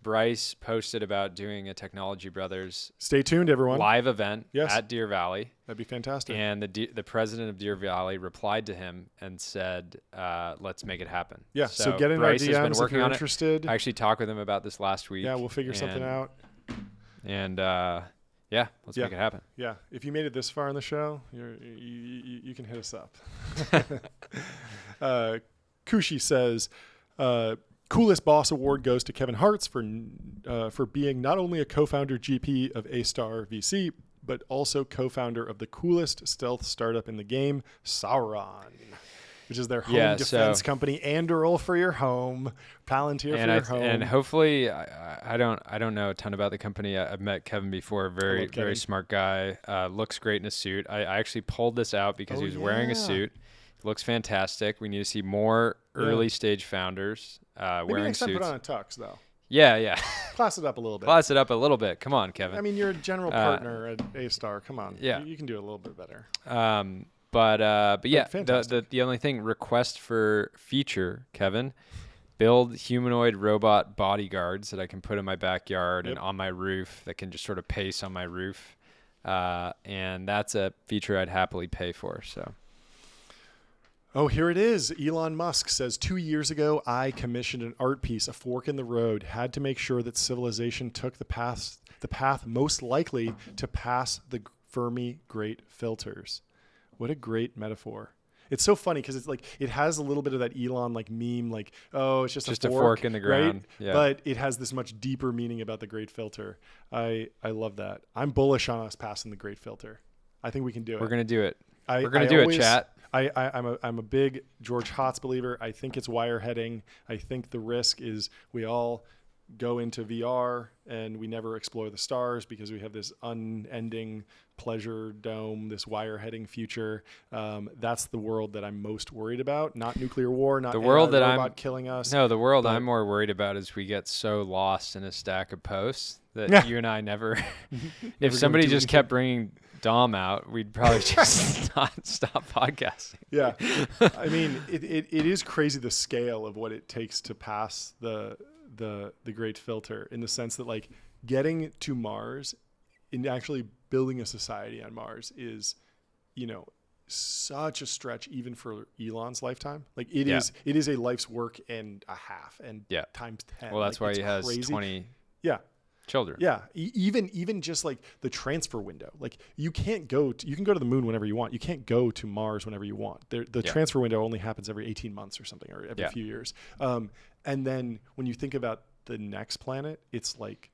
Bryce posted about doing a Technology Brothers Stay tuned, everyone. live event Yes. at Deer Valley, That'd be fantastic. and the president of Deer Valley replied to him and said, "Let's make it happen." Yeah, so get in our Bryce has been DMs if working you're on interested. it. I actually talked with him about this last week. Yeah, we'll figure something out. And let's make it happen. Yeah, if you made it this far in the show, you can hit us up. Kushi says, coolest boss award goes to Kevin Hartz for being not only a co-founder GP of A-Star VC, but also co-founder of the coolest stealth startup in the game, Sauron, which is their home defense company. Anduril for your home, Palantir for your home. And hopefully, I don't know a ton about the company. I've met Kevin before, very smart guy. Looks great in a suit. I actually pulled this out because he was wearing a suit. Looks fantastic. We need to see more early stage founders Maybe wearing next time suits. put on a tux though. Yeah. Class it up a little bit. Class it up a little bit. Come on, Kevin. I mean, you're a general partner at A-Star. Come on. Yeah. You can do it a little bit better. But yeah, fantastic. the only thing, request for feature, Kevin, build humanoid robot bodyguards that I can put in my backyard and on my roof that can just sort of pace on my roof. And that's a feature I'd happily pay for. So. Oh, here it is. Elon Musk says 2 years ago, I commissioned an art piece, a fork in the road, had to make sure that civilization took the path most likely to pass the Fermi Great Filters. What a great metaphor. It's so funny because it's like it has a little bit of that Elon like meme, like, oh, it's just a fork in the ground. Right? Yeah. But it has this much deeper meaning about the Great Filter. I love that. I'm bullish on us passing the Great Filter. I think we can do it. We're going to do it. We're going to do it, chat. I'm a big George Hotz believer. I think it's wireheading. I think the risk is we all go into VR and we never explore the stars because we have this unending pleasure dome, this wireheading future. That's the world that I'm most worried about. Not nuclear war, not the world that robot killing us. No, the world I'm more worried about is we get so lost in a stack of posts that you and I never. If somebody just kept bringing Dom out, we'd probably just stop podcasting. Yeah, I mean, it is crazy the scale of what it takes to pass the Great Filter, in the sense that like getting to Mars and actually building a society on Mars is, such a stretch even for Elon's lifetime. Like it is a life's work and a half and times 10. Well, that's why he has crazy. 20 children. Yeah. Even just like the transfer window, like you can go to the moon whenever you want. You can't go to Mars whenever you want. The transfer window only happens every 18 months or something, or every few years. And then when you think about the next planet, it's like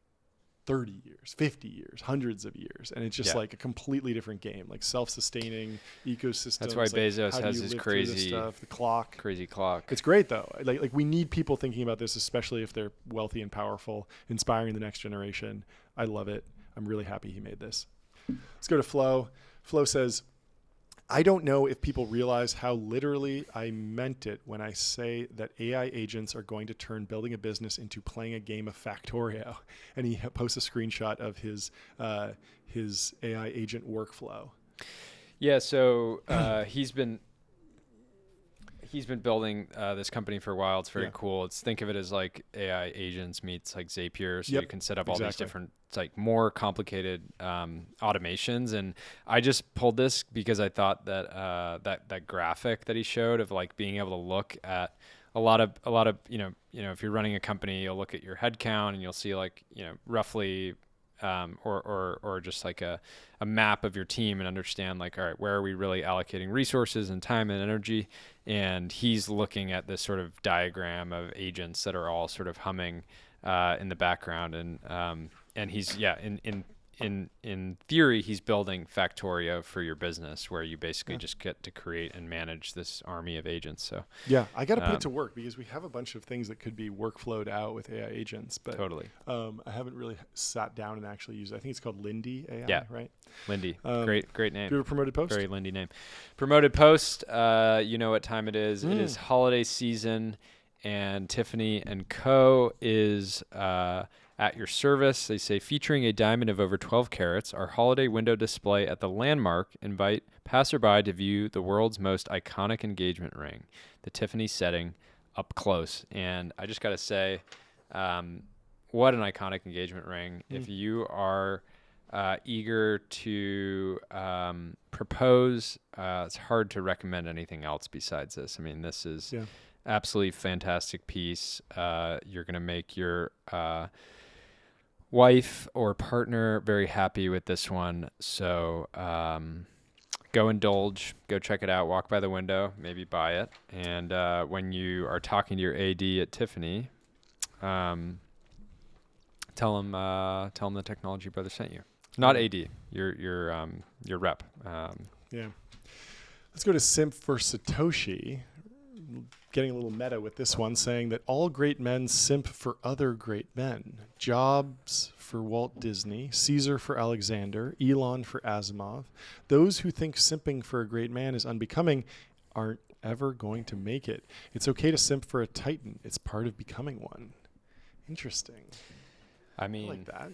30 years, 50 years, hundreds of years. And it's just like a completely different game, like self-sustaining ecosystems. That's why like Bezos how do has you his live through this crazy stuff, the clock. Crazy clock. It's great though. Like we need people thinking about this, especially if they're wealthy and powerful, inspiring the next generation. I love it. I'm really happy he made this. Let's go to Flo. Flo says, I don't know if people realize how literally I meant it when I say that AI agents are going to turn building a business into playing a game of Factorio. And he posts a screenshot of his AI agent workflow. Yeah, so he's been building this company for a while. It's very cool. Think of it as like AI agents meets like Zapier, so you can set up all these different, like more complicated automations. And I just pulled this because I thought that that graphic that he showed of like being able to look at a lot of if you're running a company, you'll look at your head count and you'll see like roughly. Or just like a map of your team and understand like, all right, where are we really allocating resources and time and energy? And he's looking at this sort of diagram of agents that are all sort of humming in the background. And he's, in theory, he's building Factorio for your business, where you basically just get to create and manage this army of agents. So yeah, I got to put it to work because we have a bunch of things that could be workflowed out with AI agents, but totally. I haven't really sat down and actually used it. I think it's called Lindy AI, right? Lindy, great name. Do you have a promoted post? Very Lindy name. Promoted post. You know what time it is? It is holiday season, and Tiffany & Co. is at your service. They say, featuring a diamond of over 12 carats, our holiday window display at the Landmark invite passerby to view the world's most iconic engagement ring, the Tiffany setting, up close. And I just got to say, what an iconic engagement ring. If you are eager to propose, it's hard to recommend anything else besides this. I mean, this is absolutely fantastic piece. You're going to make your wife or partner very happy with this one. So go indulge, go check it out, walk by the window, maybe buy it. And when you are talking to your AD at Tiffany, tell them the Technology Brothers sent you. Not AD, your rep. Yeah. Let's go to Simp for Satoshi. Getting a little meta with this one, saying that all great men simp for other great men. Jobs for Walt Disney, Caesar for Alexander, Elon for Asimov. Those who think simping for a great man is unbecoming aren't ever going to make it. It's okay to simp for a titan. It's part of becoming one. Interesting. I mean, I like that.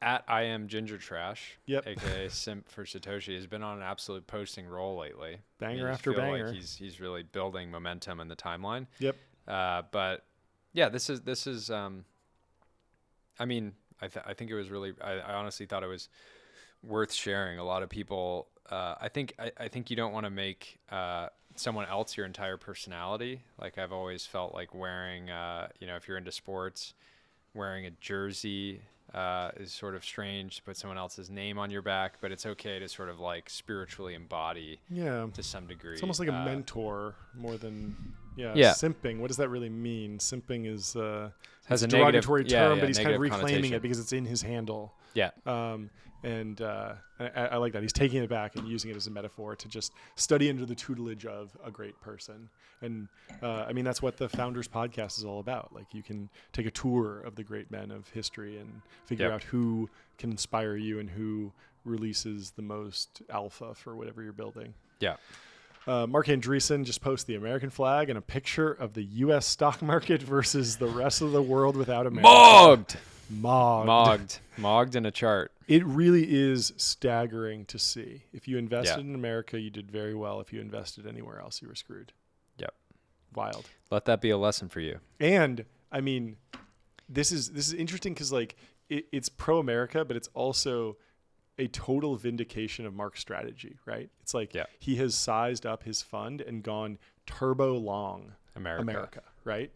At I am Ginger Trash, yep. aka Simp for Satoshi, has been on an absolute posting roll lately. Banger after banger. Like he's really building momentum in the timeline. Yep. But yeah, this is. I mean, I think it was really. I honestly thought it was worth sharing. A lot of people. I think you don't want to make someone else your entire personality. Like I've always felt like wearing, if you're into sports, wearing a jersey. Is sort of strange to put someone else's name on your back, but it's okay to sort of like spiritually embody to some degree. It's almost like a mentor more than simping. What does that really mean? Simping is has a derogatory negative term, but he's kind of reclaiming connotation. it because it's in his handle. Yeah. And I like that. He's taking it back and using it as a metaphor to just study under the tutelage of a great person. And I mean, that's what the Founders Podcast is all about. Like you can take a tour of the great men of history and figure out who can inspire you and who releases the most alpha for whatever you're building. Yeah. Mark Andreessen just posted the American flag and a picture of the U.S. stock market versus the rest of the world without America. Mogged in a chart. It really is staggering to see. If you invested in America, you did very well. If you invested anywhere else, you were screwed. Yep. Wild. Let that be a lesson for you. And I mean, this is interesting because like it's pro-America, but it's also a total vindication of Mark's strategy, right? It's like he has sized up his fund and gone turbo long America, right?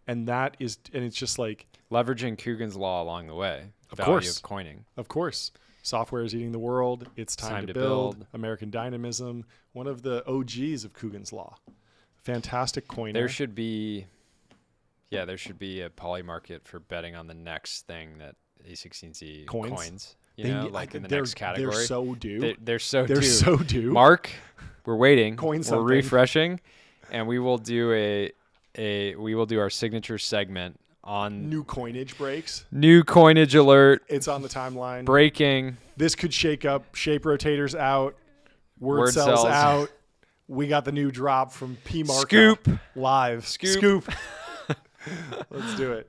And it's just like leveraging Coogan's law along the way. Of course. Of coining. Of course. Software is eating the world. It's time to build. American dynamism. One of the OGs of Coogan's law. Fantastic coiner. There should be a poly market for betting on the next thing that A16Z Coins? coins. You know, like in the next category. They're so due. They're so They're due. so due. Mark, we're waiting. Coin we're something. refreshing, and we will do our signature segment on New coinage breaks. new coinage alert. It's on the timeline. Breaking. This could shake up. Shape rotators out. Word cells cells. out. We got the new drop from P. Marka. Scoop. Live. Scoop. Let's do it.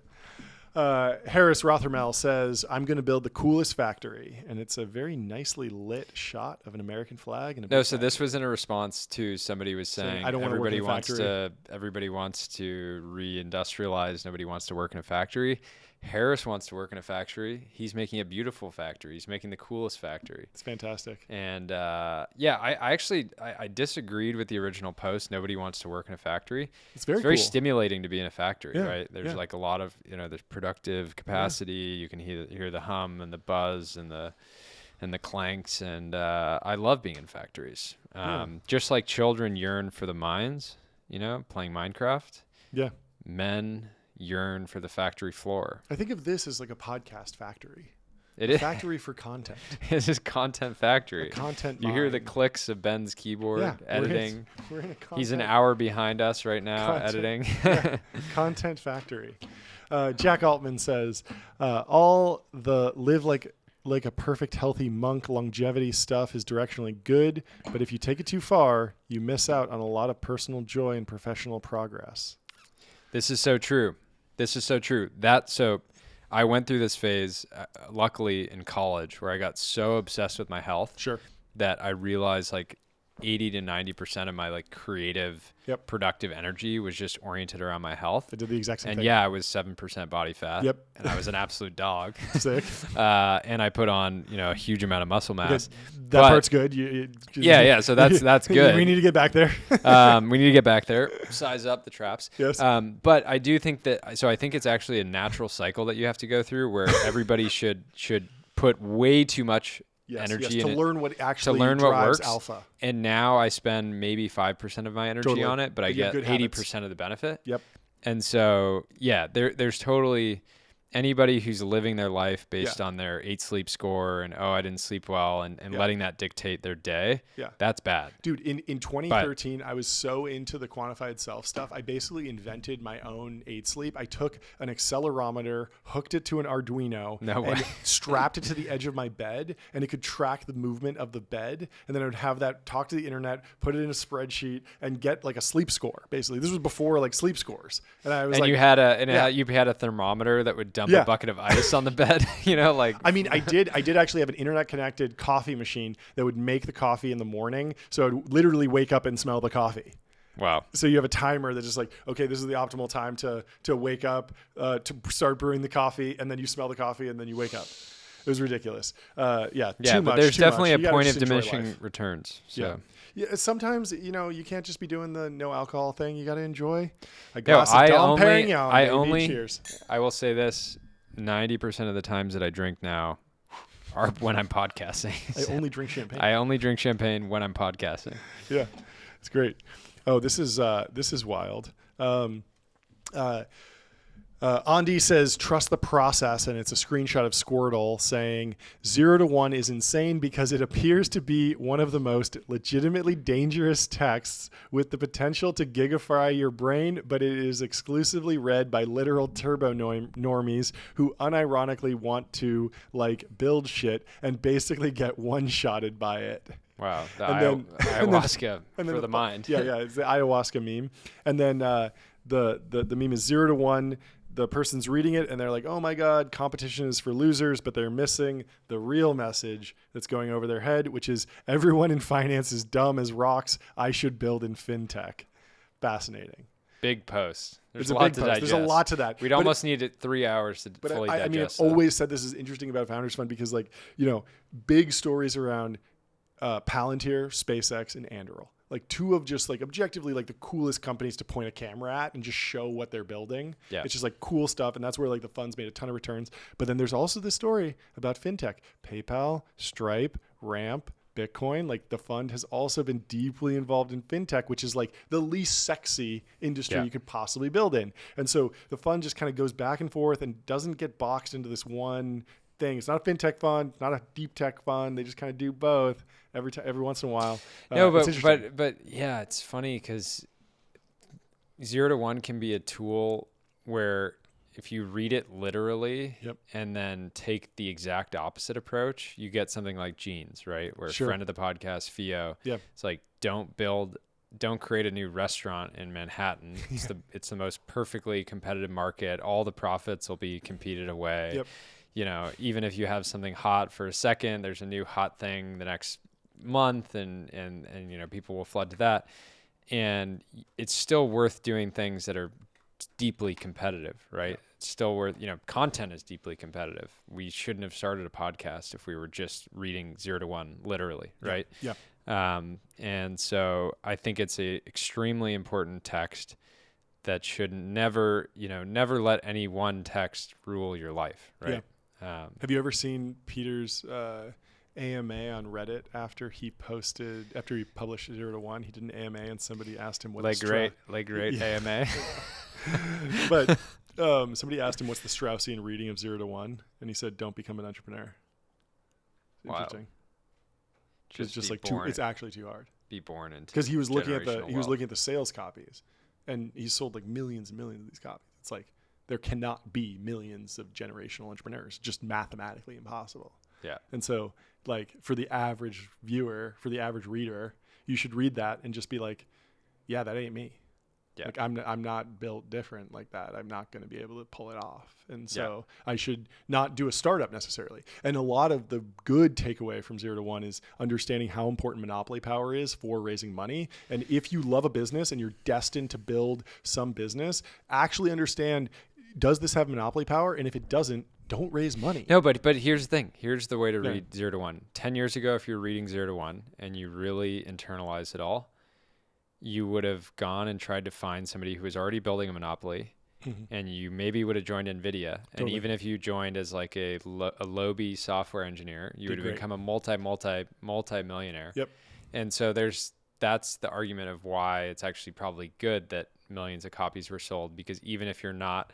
Harris Rothermel says, I'm going to build the coolest factory. And it's a very nicely lit shot of an American flag. And No, so this was in a response to somebody was saying I don't want to work in a factory. everybody wants to reindustrialize. Nobody wants to work in a factory. Harris wants to work in a factory. He's making a beautiful factory. He's making the coolest factory. It's fantastic. And I disagreed with the original post. Nobody wants to work in a factory. It's very very cool. stimulating to be in a factory, Yeah, right? There's yeah. like a lot of, there's productive capacity. You can hear the hum and the buzz and the clanks. And I love being in factories. Just like children yearn for the mines, playing Minecraft. Yeah. Men yearn for the factory floor. I think of this as like a podcast factory. It is. Factory for content. This is content factory. A content You hear the mine. clicks of Ben's keyboard Yeah, editing. We're in a content. He's an hour behind us right now Content. editing. Yeah, content factory. Jack Altman says, all the live like a perfect healthy monk longevity stuff is directionally good, but if you take it too far, you miss out on a lot of personal joy and professional progress. This is so true. So I went through this phase, luckily in college, where I got so obsessed with my health Sure. that I realized like 80 to 90% of my like creative, productive energy was just oriented around my health. I did the exact same And thing. yeah, I was 7% body fat. Yep. And I was an absolute dog. Sick. And I put on, a huge amount of muscle mass. That But- part's good. Yeah. So that's good. We need to get back there. We need to get back there, size up the traps. Yes. But I do think I think it's actually a natural cycle that you have to go through where everybody should put way too much energy to in learn what actually what drives works. alpha. And now I spend maybe 5% of my energy Totally. on it, but I You get get good 80% habits. of the benefit. Yep. And so, there's totally anybody who's living their life based on their 8 sleep score and, I didn't sleep well and letting that dictate their day. Yeah. That's bad. Dude, in 2013, I was so into the quantified self stuff. I basically invented my own 8 sleep. I took an accelerometer, hooked it to an Arduino, No way. and strapped it to the edge of my bed, and it could track the movement of the bed. And then I would have that talk to the internet, put it in a spreadsheet, and get like a sleep score. Basically, this was before like sleep scores. And I was And like, you had a thermometer that would dump a bucket of ice on the bed, I mean, I did actually have an internet connected coffee machine that would make the coffee in the morning. So I would literally wake up and smell the coffee. Wow. So you have a timer that's just like, okay, this is the optimal time to wake up, to start brewing the coffee, and then you smell the coffee and then you wake up. It was ridiculous. Too But much. there's too definitely much. a You gotta point of just enjoy diminishing life. returns. So. Yeah. Sometimes, you can't just be doing the no alcohol thing. You got to enjoy a glass of I Dom only- Perignon, I baby. only- Cheers. I will say this, 90% of the times that I drink now are when I'm podcasting. I only drink champagne. I only drink champagne when I'm podcasting. Yeah, it's great. Oh, this is wild. Andy says, trust the process, and it's a screenshot of Squirtle saying 0 to 1 is insane because it appears to be one of the most legitimately dangerous texts with the potential to gigafy your brain, but it is exclusively read by literal turbo normies who unironically want to build shit and basically get one-shotted by it. Wow. The And then- ayahuasca and then for the mind. Yeah, it's the ayahuasca meme. And then the meme is 0 to 1. The person's reading it and they're like, oh my God, competition is for losers, but they're missing the real message that's going over their head, which is everyone in finance is dumb as rocks. I should build in fintech. Fascinating. Big post. It's There's a a lot big to post. digest. There's a lot to that. We'd But almost need 3 hours to But fully I mean, I've digest that. always said this is interesting about Founders Fund because big stories around Palantir, SpaceX, and Anduril. Two of just objectively the coolest companies to point a camera at and just show what they're building. Yeah. It's just cool stuff. And that's where the funds made a ton of returns. But then there's also this story about fintech, PayPal, Stripe, Ramp, Bitcoin. The fund has also been deeply involved in fintech, which is the least sexy industry you could possibly build in. And so the fund just kind of goes back and forth and doesn't get boxed into this one thing. It's not a fintech fund, not a deep tech fund. They just kind of do both every once in a while. No, It's interesting. but yeah, it's funny because 0 to 1 can be a tool where if you read it literally and then take the exact opposite approach, you get something like Genes, right? Where a friend of the podcast, Theo, it's like, don't create a new restaurant in Manhattan. It's the most perfectly competitive market. All the profits will be competed away. You know, even if you have something hot for a second, there's a new hot thing the next month and you know, people will flood to that. And it's still worth doing things that are deeply competitive, right? It's still worth, you know, content is deeply competitive. We shouldn't have started a podcast if we were just reading 0 to 1 literally, right? And so I think it's a extremely important text that should never let any one text rule your life, right? Have you ever seen Peter's AMA on Reddit after he published 0 to 1? He did an AMA and somebody asked him what great AMA. But somebody asked him what's the Straussian reading of 0 to 1, and he said, "Don't become an entrepreneur." Interesting. Just like it's actually too hard. Be born into, because he was looking at the sales copies, and he sold like millions and millions of these copies. It's like there cannot be millions of generational entrepreneurs, just mathematically impossible. Yeah. And so, like, for the average viewer, for the average reader, you should read that and just be like, yeah, that ain't me. Yeah. Like, I'm not built different like that. I'm not going to be able to pull it off. And so I should not do a startup necessarily. And a lot of the good takeaway from 0 to 1 is understanding how important monopoly power is for raising money. And if you love a business and you're destined to build some business, actually understand, does this have monopoly power? And if it doesn't, don't raise money. No, but here's the thing. Here's the way to read 0 to 1. 10 years ago, if you're reading 0 to 1 and you really internalize it all, you would have gone and tried to find somebody who was already building a monopoly, and you maybe would have joined NVIDIA. And even if you joined as like a lowbie software engineer, you would have become a multi-millionaire. Yep. And so that's the argument of why it's actually probably good that millions of copies were sold, because even if you're not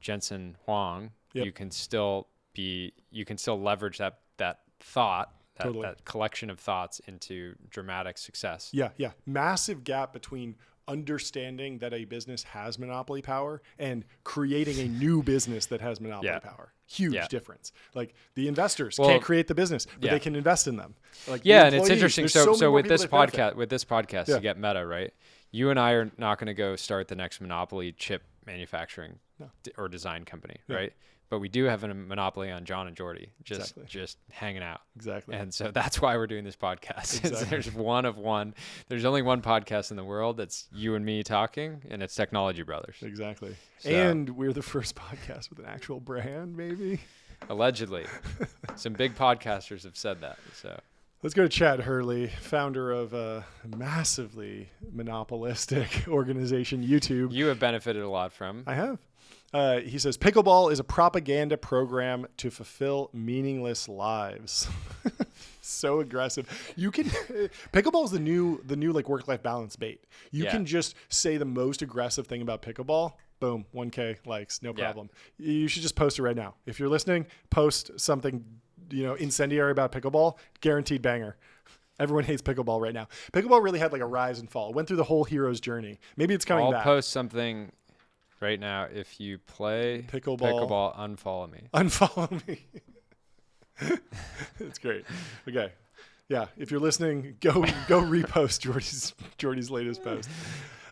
Jensen Huang, you can still leverage that thought, that collection of thoughts into dramatic success. Yeah. Massive gap between understanding that a business has monopoly power and creating a new business that has monopoly power. Huge difference. Like, the investors can't create the business, but they can invest in them. Like, and it's interesting. So with this podcast, you get meta, right? You and I are not going to go start the next monopoly chip manufacturing or design company, right? But we do have a monopoly on John and Jordy just hanging out. Exactly. And so that's why we're doing this podcast. Exactly. There's one of one. There's only one podcast in the world that's you and me talking, and it's Technology Brothers. Exactly. So, and we're the first podcast with an actual brand, maybe. Allegedly. Some big podcasters have said that. So let's go to Chad Hurley, founder of a massively monopolistic organization, YouTube. You have benefited a lot from. I have. He says, pickleball is a propaganda program to fulfill meaningless lives. So aggressive. Pickleball is the new like work-life balance bait. You can just say the most aggressive thing about pickleball. Boom, 1K likes, no problem. You should just post it right now. If you're listening, post something, incendiary about pickleball, guaranteed banger. Everyone hates pickleball right now. Pickleball really had like a rise and fall. It went through the whole hero's journey. Maybe it's coming back. I'll post something right now. If you play pickleball, unfollow me. Unfollow me. That's great. Okay. Yeah. If you're listening, go repost Jordy's latest post.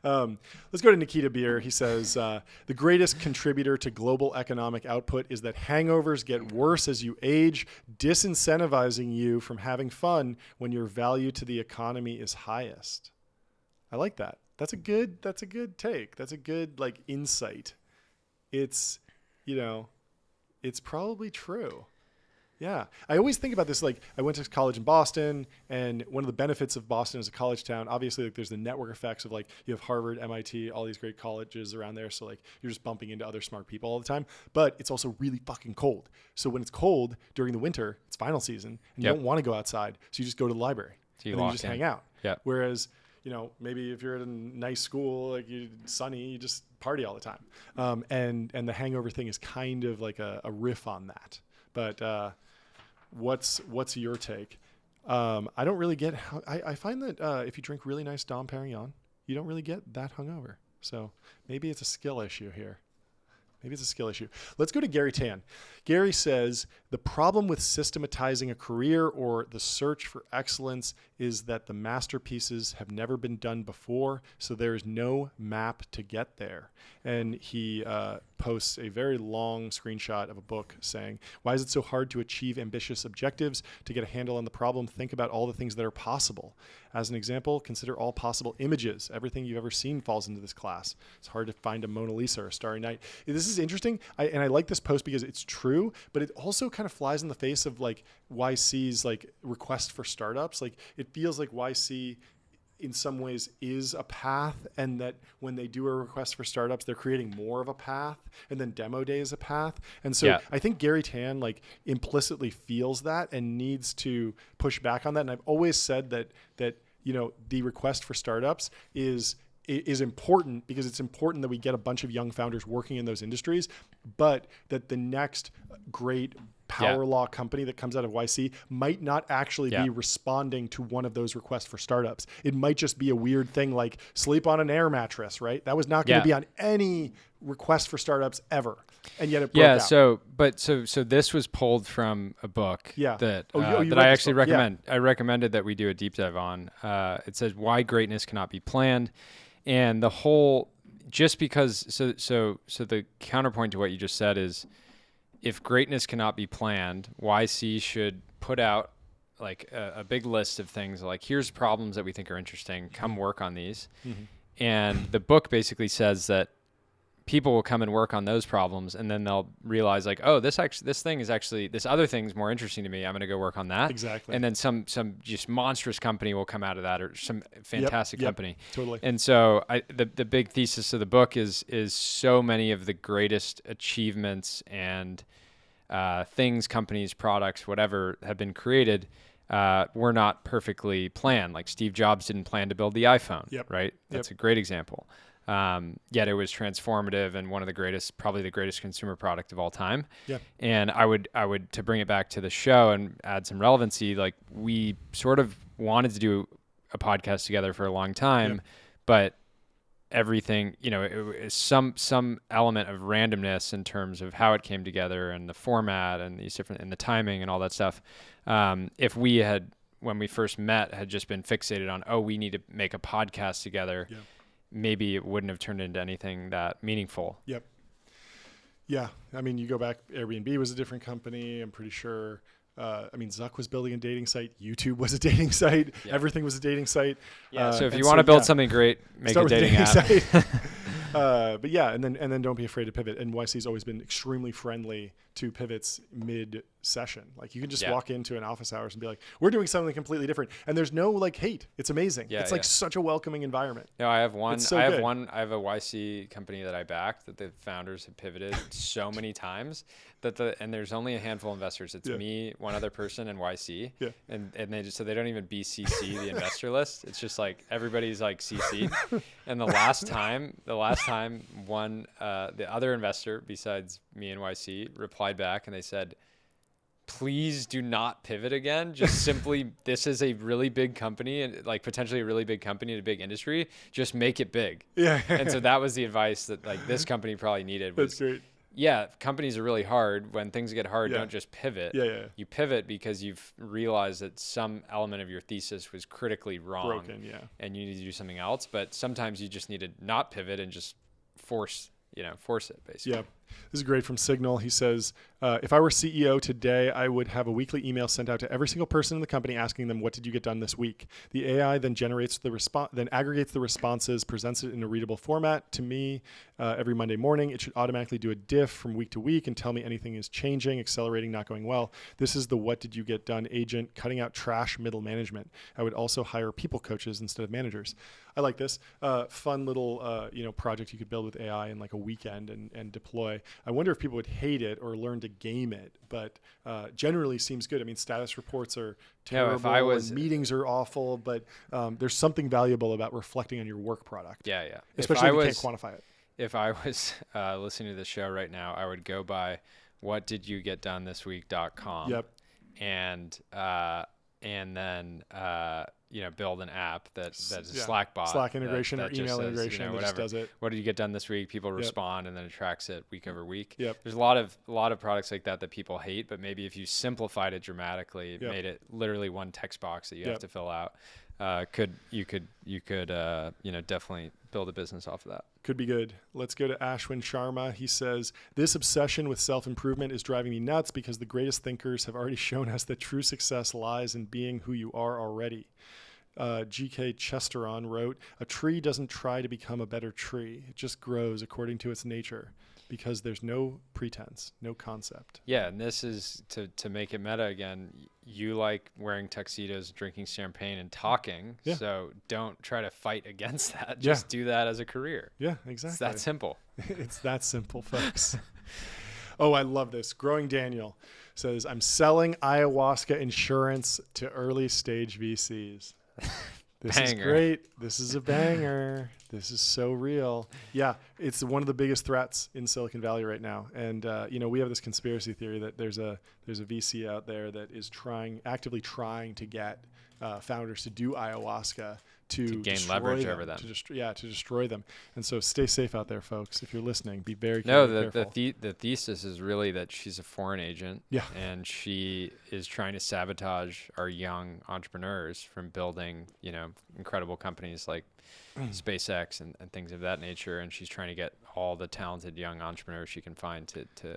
Let's go to Nikita Beer. He says, the greatest contributor to global economic output is that hangovers get worse as you age, disincentivizing you from having fun when your value to the economy is highest. I like that. That's a good take. That's a good insight. It's probably true. Yeah. I always think about this. I went to college in Boston, and one of the benefits of Boston as a college town, obviously there's the network effects of you have Harvard, MIT, all these great colleges around there. So you're just bumping into other smart people all the time, but it's also really fucking cold. So when it's cold during the winter, it's final season and you don't want to go outside. So you just go to the library and then you just hang out. Yep. Whereas, maybe if you're at a nice school, sunny, you just party all the time. And the hangover thing is kind of like a riff on that. But what's your take? I don't really get how I find that if you drink really nice Dom Perignon, you don't really get that hungover. So maybe it's a skill issue here. Maybe it's a skill issue. Let's go to Gary Tan. Gary says, the problem with systematizing a career or the search for excellence is that the masterpieces have never been done before, so there is no map to get there. And he posts a very long screenshot of a book saying, why is it so hard to achieve ambitious objectives? To get a handle on the problem, think about all the things that are possible. As an example, consider all possible images. Everything you've ever seen falls into this class. It's hard to find a Mona Lisa or a Starry Night. This is interesting. I like this post because it's true, but it also kind of flies in the face of like YC's like request for startups. Like it feels like YC in some ways is a path, and that when they do a request for startups, they're creating more of a path, and then demo day is a path. And so I think Gary Tan like implicitly feels that and needs to push back on that. And I've always said that you know, the request for startups is important because it's important that we get a bunch of young founders working in those industries, but that the next great power law company that comes out of YC might not actually be responding to one of those requests for startups. It might just be a weird thing like sleep on an air mattress, right? That was not going to be on any request for startups ever. And yet it broke out. So this was pulled from a book that I actually recommend. I recommended that we do a deep dive on. It says why greatness cannot be planned. And the whole, just because, so the counterpoint to what you just said is, if greatness cannot be planned, YC should put out like a big list of things like, here's problems that we think are interesting, come work on these. Mm-hmm. And the book basically says that people will come and work on those problems, and then they'll realize like, oh, this other thing's more interesting to me. I'm going to go work on that. Exactly. And then some just monstrous company will come out of that, or some fantastic company. Totally. And so the big thesis of the book is so many of the greatest achievements and things, companies, products, whatever have been created were not perfectly planned. Like Steve Jobs didn't plan to build the iPhone, right? That's a great example. Yet it was transformative and one of the greatest, probably the greatest consumer product of all time. Yeah. And I would, to bring it back to the show and add some relevancy, like we sort of wanted to do a podcast together for a long time, but everything, you know, it was some element of randomness in terms of how it came together and the format and these different, and the timing and all that stuff. If we had, when we first met, had just been fixated on, oh, we need to make a podcast together, maybe it wouldn't have turned into anything that meaningful. Yep. Yeah. I mean, you go back, Airbnb was a different company, I'm pretty sure. I mean, Zuck was building a dating site. YouTube was a dating site. Yeah. Everything was a dating site. Yeah. So if you want to build something great, make a dating app. Site. But yeah, and then don't be afraid to pivot. And YC's always been extremely friendly to pivots mid-session. Like you can just walk into an office hours and be like, we're doing something completely different. And there's no like hate. It's amazing. Yeah, it's like such a welcoming environment. No, I have one. I have a YC company that I backed that the founders have pivoted so many times and there's only a handful of investors. It's me, one other person, and YC. Yeah. And they just, so they don't even BCC the investor list. It's just like everybody's like CC. And the last time one, the other investor besides me and YC replied back and they said, please do not pivot again. Just simply, this is a really big company and like potentially a really big company in a big industry. Just make it big. Yeah. And so that was the advice that like this company probably needed. That's great. Yeah, companies are really hard. When things get hard, don't just pivot. Yeah. You pivot because you've realized that some element of your thesis was critically wrong. Broken, and you need to do something else. But sometimes you just need to not pivot and just force it basically. Yeah. This is great from Signal. He says, if I were CEO today, I would have a weekly email sent out to every single person in the company asking them, what did you get done this week? The AI then generates then aggregates the responses, presents it in a readable format to me every Monday morning. It should automatically do a diff from week to week and tell me anything is changing, accelerating, not going well. This is the what did you get done agent, cutting out trash middle management. I would also hire people coaches instead of managers. I like this. Fun little project you could build with AI in like a weekend and deploy. I wonder if people would hate it or learn to game it, but generally seems good. I mean, status reports are terrible and meetings are awful, but there's something valuable about reflecting on your work product. Yeah. Especially if you can't quantify it. If I was listening to the show right now, I would go buy whatdidyougетdonethisweek.com. Yep. And then build an app that's a Yeah. Slack bot, Slack integration that or just email says, integration that whatever. just does it. What did you get done this week? People respond, and then it tracks it week over week. Yep. There's a lot of products like that people hate, but maybe if you simplified it dramatically, made it literally one text box that you have to fill out, you could definitely build a business off of that. Could be good. Let's go to Ashwin Sharma. He says, this obsession with self-improvement is driving me nuts because the greatest thinkers have already shown us that true success lies in being who you are already. G.K. Chesteron wrote, a tree doesn't try to become a better tree. It just grows according to its nature because there's no pretense, no concept. Yeah, and this is, to make it meta again, you like wearing tuxedos, drinking champagne, and talking, so don't try to fight against that. Just do that as a career. Yeah, exactly. It's that simple. It's that simple, folks. Oh, I love this. Growing Daniel says, I'm selling ayahuasca insurance to early stage VCs. This is great. This is a banger. This is so real. Yeah, it's one of the biggest threats in Silicon Valley right now. And we have this conspiracy theory that there's a VC out there that is actively trying to get founders to do ayahuasca to gain leverage over them. To destroy them. And so stay safe out there, folks. If you're listening, be very careful. No, the thesis is really that she's a foreign agent. Yeah. And she is trying to sabotage our young entrepreneurs from building, incredible companies like SpaceX and things of that nature. And she's trying to get all the talented young entrepreneurs she can find to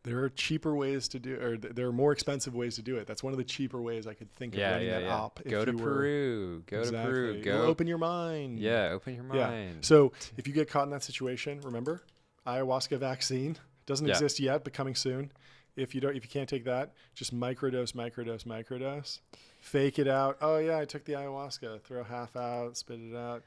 there are cheaper ways to do, or there are more expensive ways to do it. That's one of the cheaper ways I could think of running that op. Go to Peru. Go to Peru. It'll open your mind. Yeah, open your mind. Yeah. So if you get caught in that situation, remember, ayahuasca vaccine doesn't exist yet, but coming soon. If you can't take that, just microdose. Fake it out. Oh yeah, I took the ayahuasca. Throw half out, spit it out.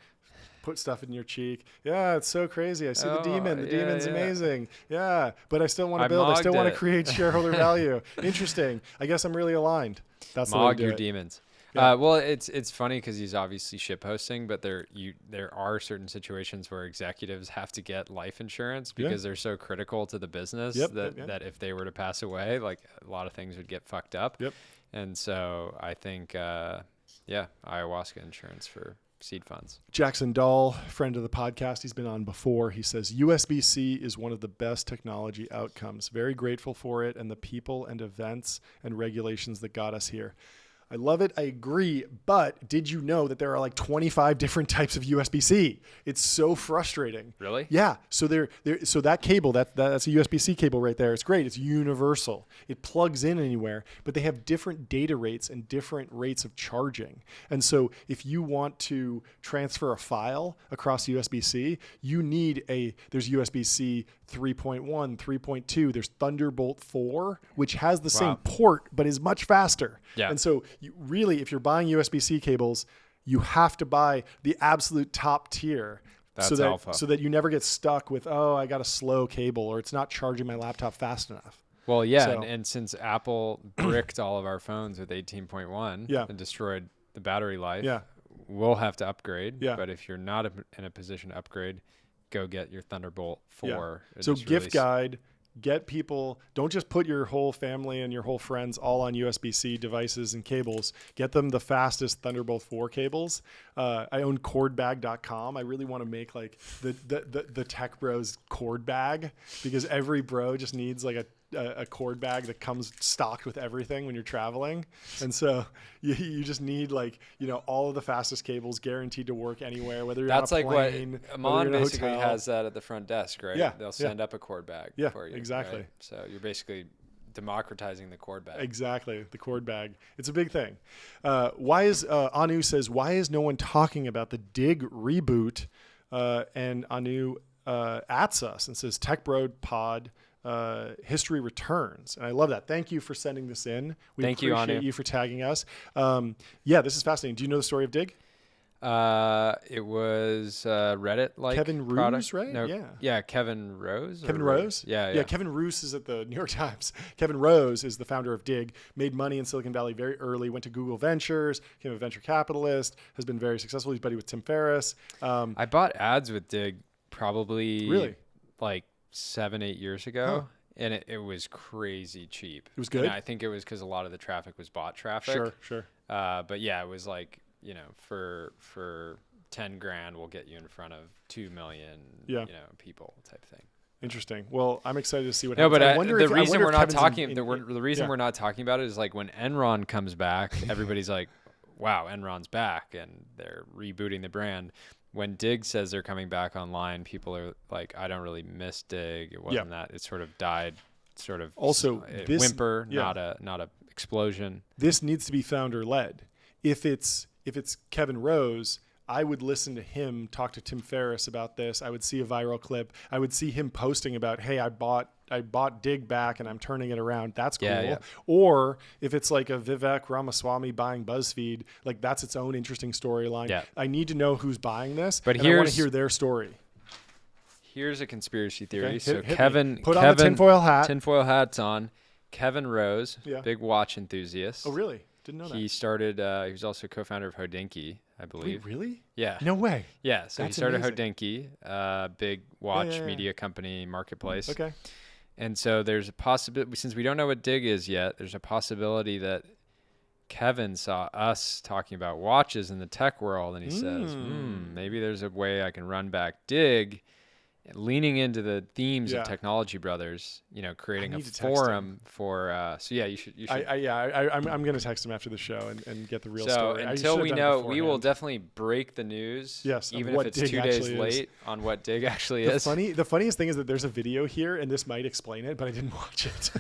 Put stuff in your cheek. Yeah, it's so crazy. I see the demon. The demon's amazing. Yeah, but I still want to build. I still want to create shareholder value. Interesting. I guess I'm really aligned. That's Mog your demons. Yeah. Well, it's funny because he's obviously shitposting, but there are certain situations where executives have to get life insurance because they're so critical to the business that if they were to pass away, like a lot of things would get fucked up. Yep. And so I think, ayahuasca insurance for seed funds. Jackson Dahl, friend of the podcast, he's been on before. He says, USB-C is one of the best technology outcomes. Very grateful for it and the people and events and regulations that got us here. I love it. I agree. But did you know that there are like 25 different types of USB-C? It's so frustrating. Really? Yeah. So so that cable, that's a USB-C cable right there. It's great. It's universal. It plugs in anywhere, but they have different data rates and different rates of charging. And so if you want to transfer a file across USB-C, there's USB-C 3.1, 3.2. There's Thunderbolt 4, which has the same port, but is much faster. Yeah. And so if you're buying USB-C cables, you have to buy the absolute top tier. That's alpha. So that you never get stuck with, I got a slow cable or it's not charging my laptop fast enough. Well, yeah. And since Apple bricked all of our phones with 18.1 and destroyed the battery life, we'll have to upgrade. Yeah. But if you're not in a position to upgrade, go get your Thunderbolt 4. Yeah. So gift guide, get people, don't just put your whole family and your whole friends all on USB-C devices and cables. Get them the fastest Thunderbolt 4 cables. I own cordbag.com. I really want to make like the tech bros cord bag because every bro just needs like a cord bag that comes stocked with everything when you're traveling. And so you just need all of the fastest cables guaranteed to work anywhere, whether you're on a plane. That's like what Amon basically has that at the front desk, right? Yeah. They'll send up a cord bag for you. Exactly. Right? So you're basically democratizing the cord bag. Exactly. The cord bag. It's a big thing. Anu says, why is no one talking about the Dig reboot? And Anu ats us and says, Tech Bro Pod, history returns. And I love that. Thank you for sending this in. We appreciate you for tagging us. This is fascinating. Do you know the story of Dig? It was Reddit like Kevin Roose, right? No, yeah, Kevin Rose. Kevin Rose? Yeah. Kevin Roose is at the New York Times. Kevin Rose is the founder of Dig, made money in Silicon Valley very early, went to Google Ventures, became a venture capitalist, has been very successful. He's buddy with Tim Ferriss. I bought ads with Dig probably really? like 7-8 years ago. and it was crazy cheap. It was good? And I think it was because a lot of the traffic was bot traffic. Sure. But yeah, it was like, for 10 grand, we'll get you in front of 2 million, people type thing. Interesting. Well, I'm excited to see what No, happens. but I wonder the if reason we're not talking, the reason we're not talking about it is like when Enron comes back, everybody's like, wow, Enron's back and they're rebooting the brand. When Dig says they're coming back online, people are like, I don't really miss Dig. It wasn't that. It sort of died, sort of also whimper, not a explosion. This needs to be founder led. If it's Kevin Rose, I would listen to him talk to Tim Ferriss about this. I would see a viral clip. I would see him posting about, hey, I bought Dig back and I'm turning it around. That's cool. Yeah. Or if it's like a Vivek Ramaswamy buying BuzzFeed, like that's its own interesting storyline. Yeah. I need to know who's buying this, but and I want to hear their story. Here's a conspiracy theory. Okay, hit Kevin, put on the tinfoil hat. Tinfoil hat's on. Kevin Rose, Yeah. big watch enthusiast. Oh, really? Didn't know that. He started. He was also co-founder of Hodinkee, I believe. Wait, really? Yeah. No way. Yeah. So That's he started amazing. Hodinkee, big watch Yeah. media company, marketplace. Okay. And so there's a possibility, since we don't know what Dig is yet, there's a possibility that Kevin saw us talking about watches in the tech world, and he says, maybe there's a way I can run back Dig, leaning into the themes of Technology Brothers, creating a forum for. So yeah, you should. I'm going to text him after the show and get the real story. So until we know, we will definitely break the news. Yes, even if it's Dig 2 days actually late on what Dig actually is. The funniest thing is that there's a video here, and this might explain it, but I didn't watch it.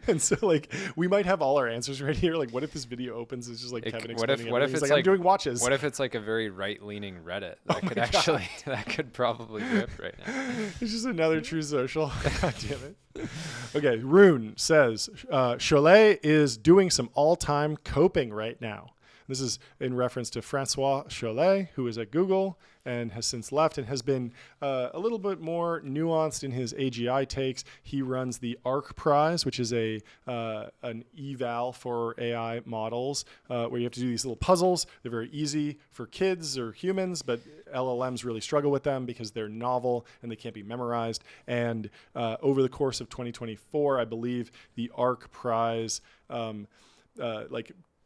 And so, like, we might have all our answers right here. Like, what if this video opens? It's just like Kevin explaining. What if He's it's like, I'm doing watches. What if it's like a very right-leaning Reddit that could actually that could probably rip right now? It's just another True Social. God damn it. Okay, Rune says Cholet is doing some all-time coping right now. This is in reference to Francois Cholet, who is at Google and has since left and has been a little bit more nuanced in his AGI takes. He runs the ARC Prize, which is an eval for AI models, where you have to do these little puzzles. They're very easy for kids or humans, but LLMs really struggle with them because they're novel and they can't be memorized. And over the course of 2024, I believe the ARC Prize,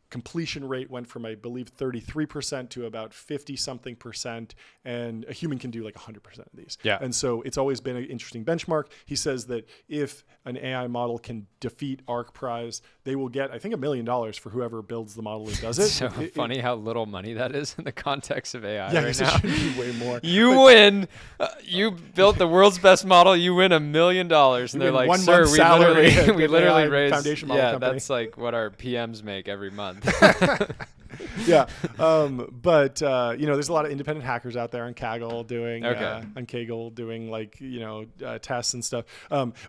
completion rate went from, I believe, 33% to about 50-something percent, and a human can do like 100% of these. Yeah. And so it's always been an interesting benchmark. He says that if an AI model can defeat ARC Prize, they will get, I think, $1 million for whoever builds the model and does it. So funny how little money that is in the context of AI yeah, right it now. should be way more. You win. You built the world's best model. You win $1 million, and they're like, one "Sir, month's salary at we an literally AI raised foundation model company." That's like what our PMs make every month." Yeah. But there's a lot of independent hackers out there on Kaggle doing, tests and stuff.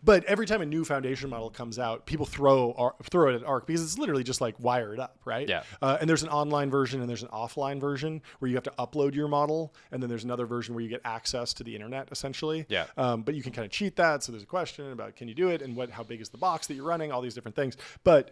But every time a new foundation model comes out, people throw it at ARC because it's literally just like wire it up, right? Yeah. And there's an online version and there's an offline version where you have to upload your model. And then there's another version where you get access to the internet, essentially. Yeah. But you can kind of cheat that. So there's a question about, can you do it? And how big is the box that you're running? All these different things. But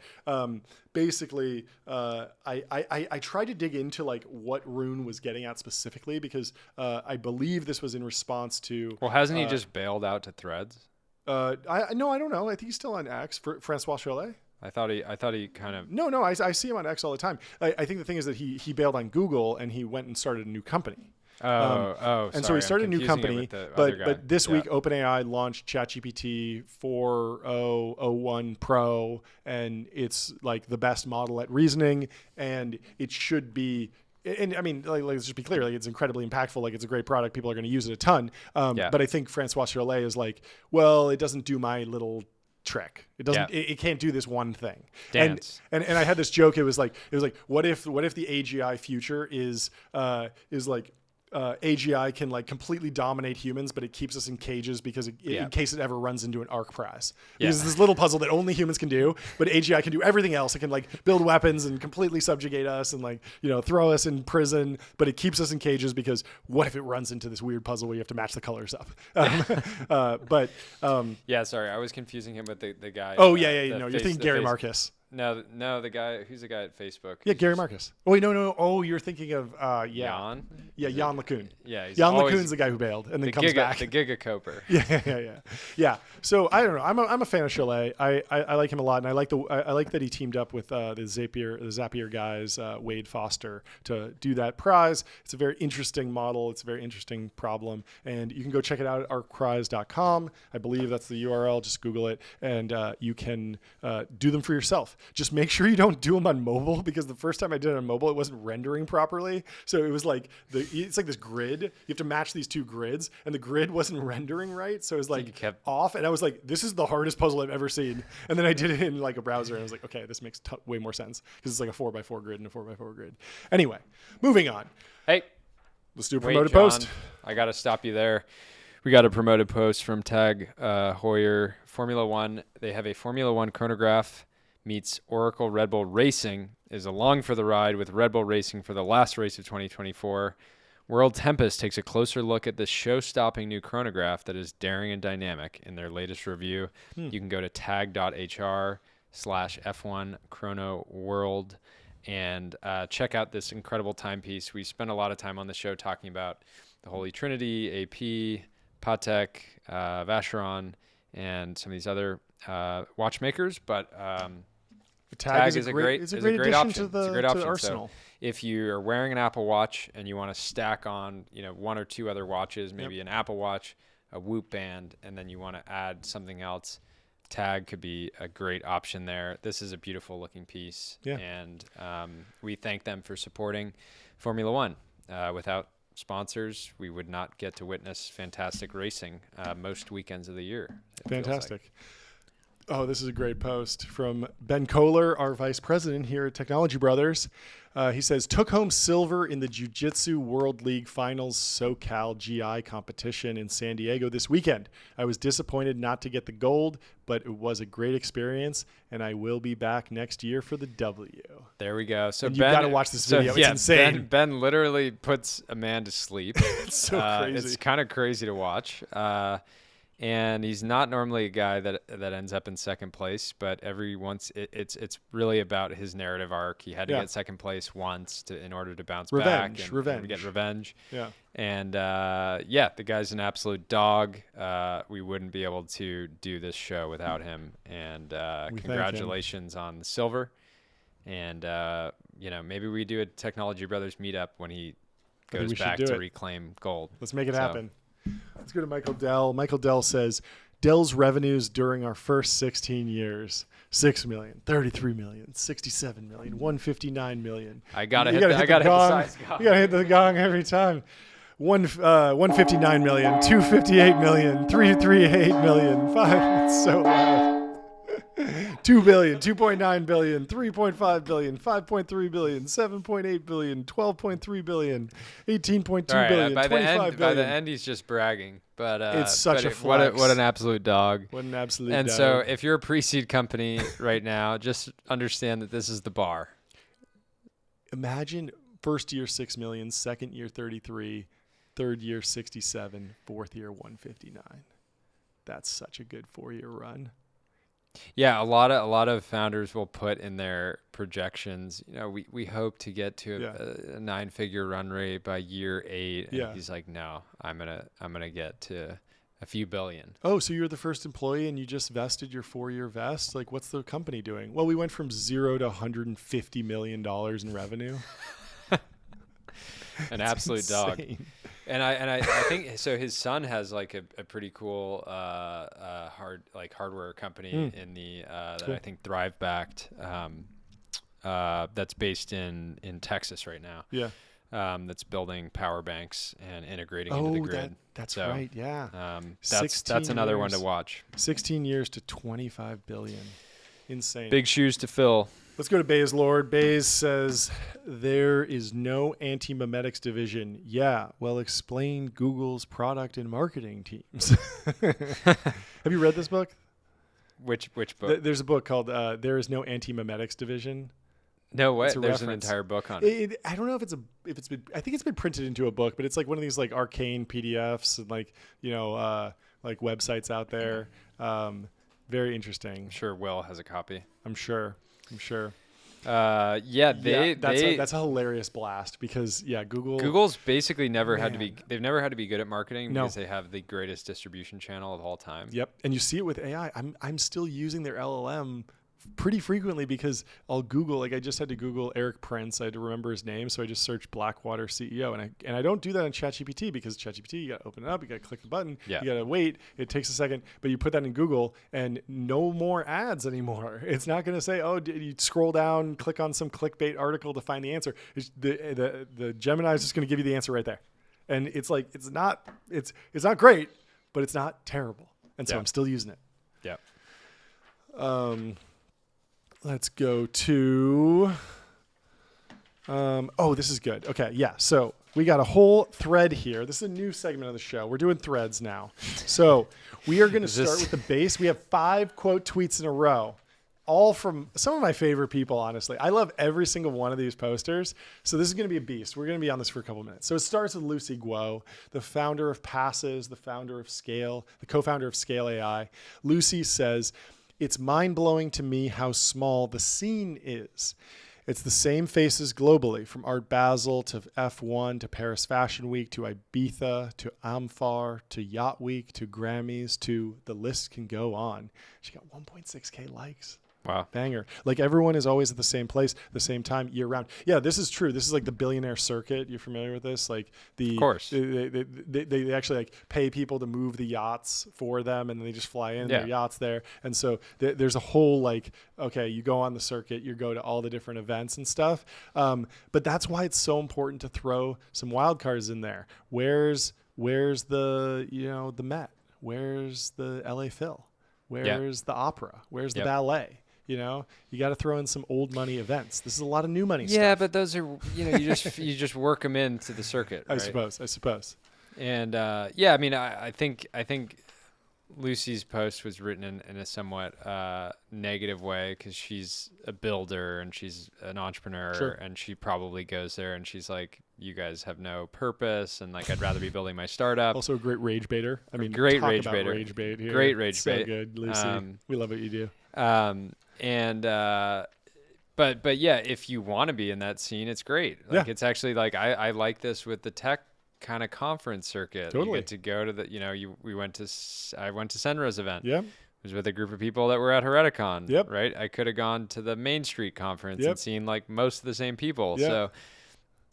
basically, I tried to dig into like what Rune was getting at specifically because I believe this was in response to. Well, hasn't he just bailed out to Threads? I don't know. I think he's still on X. Francois Cholet. I thought he kind of. No. I see him on X all the time. I think the thing is that he bailed on Google and he went and started a new company. And so he started a new company, but this week OpenAI launched ChatGPT 4.0.01 Pro, and it's like the best model at reasoning, and it should be. And I mean, let's just be clear, like it's incredibly impactful. Like it's a great product. People are going to use it a ton. But I think Francois Cholet is like, well, it doesn't do my little trick. It doesn't. It can't do this one thing. Dance. And I had this joke. It was like, what if the AGI future is like. AGI can like completely dominate humans, but it keeps us in cages because in case it ever runs into an ARC Prize. Because it's this little puzzle that only humans can do, but AGI can do everything else. It can like build weapons and completely subjugate us and like, throw us in prison, but it keeps us in cages because what if it runs into this weird puzzle where you have to match the colors up? Sorry, I was confusing him with the guy. Oh, you're thinking Gary Marcus. No, the guy. Who's the guy at Facebook? Yeah, Gary Marcus. Oh wait, no. Oh, you're thinking of Jan. Yeah, Jan LeCun. Yeah, he's Jan always LeCun's the guy who bailed and then the comes back. The Giga Coper. Yeah. So I don't know. I'm a fan of Chalet. I like him a lot, and I like that he teamed up with the Zapier guys, Wade Foster, to do that prize. It's a very interesting model. It's a very interesting problem, and you can go check it out at arcprize.com. I believe that's the URL. Just Google it, and you can do them for yourself. Just make sure you don't do them on mobile, because the first time I did it on mobile, it wasn't rendering properly. So it was like it's like this grid. You have to match these two grids, and the grid wasn't rendering right. So it was like off, and I was like, this is the hardest puzzle I've ever seen. And then I did it in like a browser, and I was like, okay, this makes way more sense, because it's like a 4x4 grid and a 4x4 grid. Anyway, moving on. Hey, let's do a promoted John, post. I got to stop you there. We got a promoted post from Tag Heuer. Formula One. They have a Formula One chronograph meets Oracle Red Bull Racing is along for the ride with Red Bull Racing for the last race of 2024. World Tempest takes a closer look at this show-stopping new chronograph that is daring and dynamic in their latest review. You can go to tag.hr/F1 Chrono World and check out this incredible timepiece. We spent a lot of time on the show talking about the Holy Trinity, AP, Patek, Vacheron, and some of these other watchmakers, but Tag is a great option. To the, it's a great option. arsenal. So if you're wearing an Apple Watch and you want to stack on, one or two other watches, maybe an Apple Watch, a Whoop band, and then you want to add something else, Tag could be a great option there. This is a beautiful looking piece, and we thank them for supporting Formula One. Without sponsors, we would not get to witness fantastic racing most weekends of the year. Fantastic. Oh, this is a great post from Ben Kohler, our vice president here at Technology Brothers. He says, took home silver in the Jiu-Jitsu World League Finals SoCal GI competition in San Diego this weekend. I was disappointed not to get the gold, but it was a great experience, and I will be back next year for the W. There we go. So and you got to watch this video. It's insane. Ben literally puts a man to sleep. It's so crazy. It's kind of crazy to watch. And he's not normally a guy that ends up in second place, but every once it's really about his narrative arc. He had to get second place once in order to bounce back and get revenge. Yeah. And the guy's an absolute dog. We wouldn't be able to do this show without him. And congratulations on the silver. And maybe we do a Technology Brothers meetup when he goes back to reclaim gold. Let's make it happen. Let's go to Michael Dell. Michael Dell says, Dell's revenues during our first 16 years, 6 million, 33 million, 67 million, 159 million. I got to hit the size gong. You got to hit the gong every time. 159 million, 258 million, 338 million, 5. It's so loud. 2 billion, 2.9 billion, 3.5 billion, 5.3 billion, 7.8 billion, 12.3 billion, 18.2 billion, 25 billion. By the end, he's just bragging. But it's such a flex. What an absolute dog. What an absolute dog. dog. So if you're a pre-seed company right now, just understand that this is the bar. Imagine first year 6 million, second year 33, third year 67, fourth year 159. That's such a good 4-year run. Yeah, a lot of founders will put in their projections, we hope to get to a 9-figure run rate by year 8. And he's like, no, I'm gonna get to a few billion. Oh, so you're the first employee and you just vested your 4-year vest? Like, what's the company doing? Well, we went from 0 to $150 million in revenue. An absolute dog. And I think so. His son has like a pretty cool hardware company in the that I think Thrive backed. That's based in Texas right now. Yeah. That's building power banks and integrating into the grid. That's right. Yeah. That's another one to watch. 16 years to 25 billion. Insane. Big shoes to fill. Let's go to Bayes Lord. Bayes says, there is no anti-memetics division. Yeah, well, explain Google's product and marketing teams. Have you read this book? Which book? There's a book called There is no anti-memetics division. No way. There's an entire book on it. I don't know if it's been, I think it's been printed into a book, but it's like one of these like arcane PDFs and like websites out there. Very interesting. I'm sure Will has a copy. I'm sure. I'm sure. That's a hilarious blast because Google's basically never had to Man. be. They've never had to be good at marketing No. because they have the greatest distribution channel of all time. Yep, and you see it with AI. I'm still using their LLM pretty frequently because I'll Google, like I just had to Google Eric Prince. I had to remember his name, so I just searched Blackwater CEO, and I don't do that on ChatGPT because ChatGPT, you got to open it up, you got to click the button, you got to wait. It takes a second, but you put that in Google, and no more ads anymore. It's not going to say, oh, did you scroll down, click on some clickbait article to find the answer. The Gemini is just going to give you the answer right there, and it's like it's not great, but it's not terrible, and so I'm still using it. Yeah. Let's go to, this is good. Okay, yeah. So we got a whole thread here. This is a new segment of the show. We're doing threads now. So we are going to start with the base. We have 5 quote tweets in a row, all from some of my favorite people, honestly. I love every single one of these posters. So this is going to be a beast. We're going to be on this for a couple minutes. So it starts with Lucy Guo, the founder of Passes, the founder of Scale, the co-founder of Scale AI. Lucy says, "It's mind-blowing to me how small the scene is. It's the same faces globally, from Art Basel to F1 to Paris Fashion Week to Ibiza to Amphar to Yacht Week to Grammys to the list can go on." She got 1.6K likes. Wow. Banger. Like everyone is always at the same place, the same time, year round. Yeah, this is true. This is like the billionaire circuit. You're familiar with this? Like of course. They actually like pay people to move the yachts for them, and then they just fly in their yachts there. And so there's a whole like, okay, you go on the circuit, you go to all the different events and stuff. But that's why it's so important to throw some wild cards in there. Where's the the Met? Where's the LA Phil? Where's the opera? Where's the ballet? You got to throw in some old money events. This is a lot of new money stuff. Yeah, but those are, you just work them into the circuit, right? I suppose. And I mean, I think Lucy's post was written in a somewhat negative way because she's a builder and she's an entrepreneur, and she probably goes there and she's like, "You guys have no purpose, and like I'd rather be building my startup." Also a great rage baiter. I mean, great talk rage about baiter. Rage bait here. Great rage bait. So good, Lucy. We love what you do. But yeah, if you want to be in that scene, it's great. Like it's actually like I like this with the tech kind of conference circuit. Totally. You get to go to the I went to Senra's event. Yeah. It was with a group of people that were at Hereticon. Yep. Right. I could have gone to the Main Street conference and seen like most of the same people. Yep. So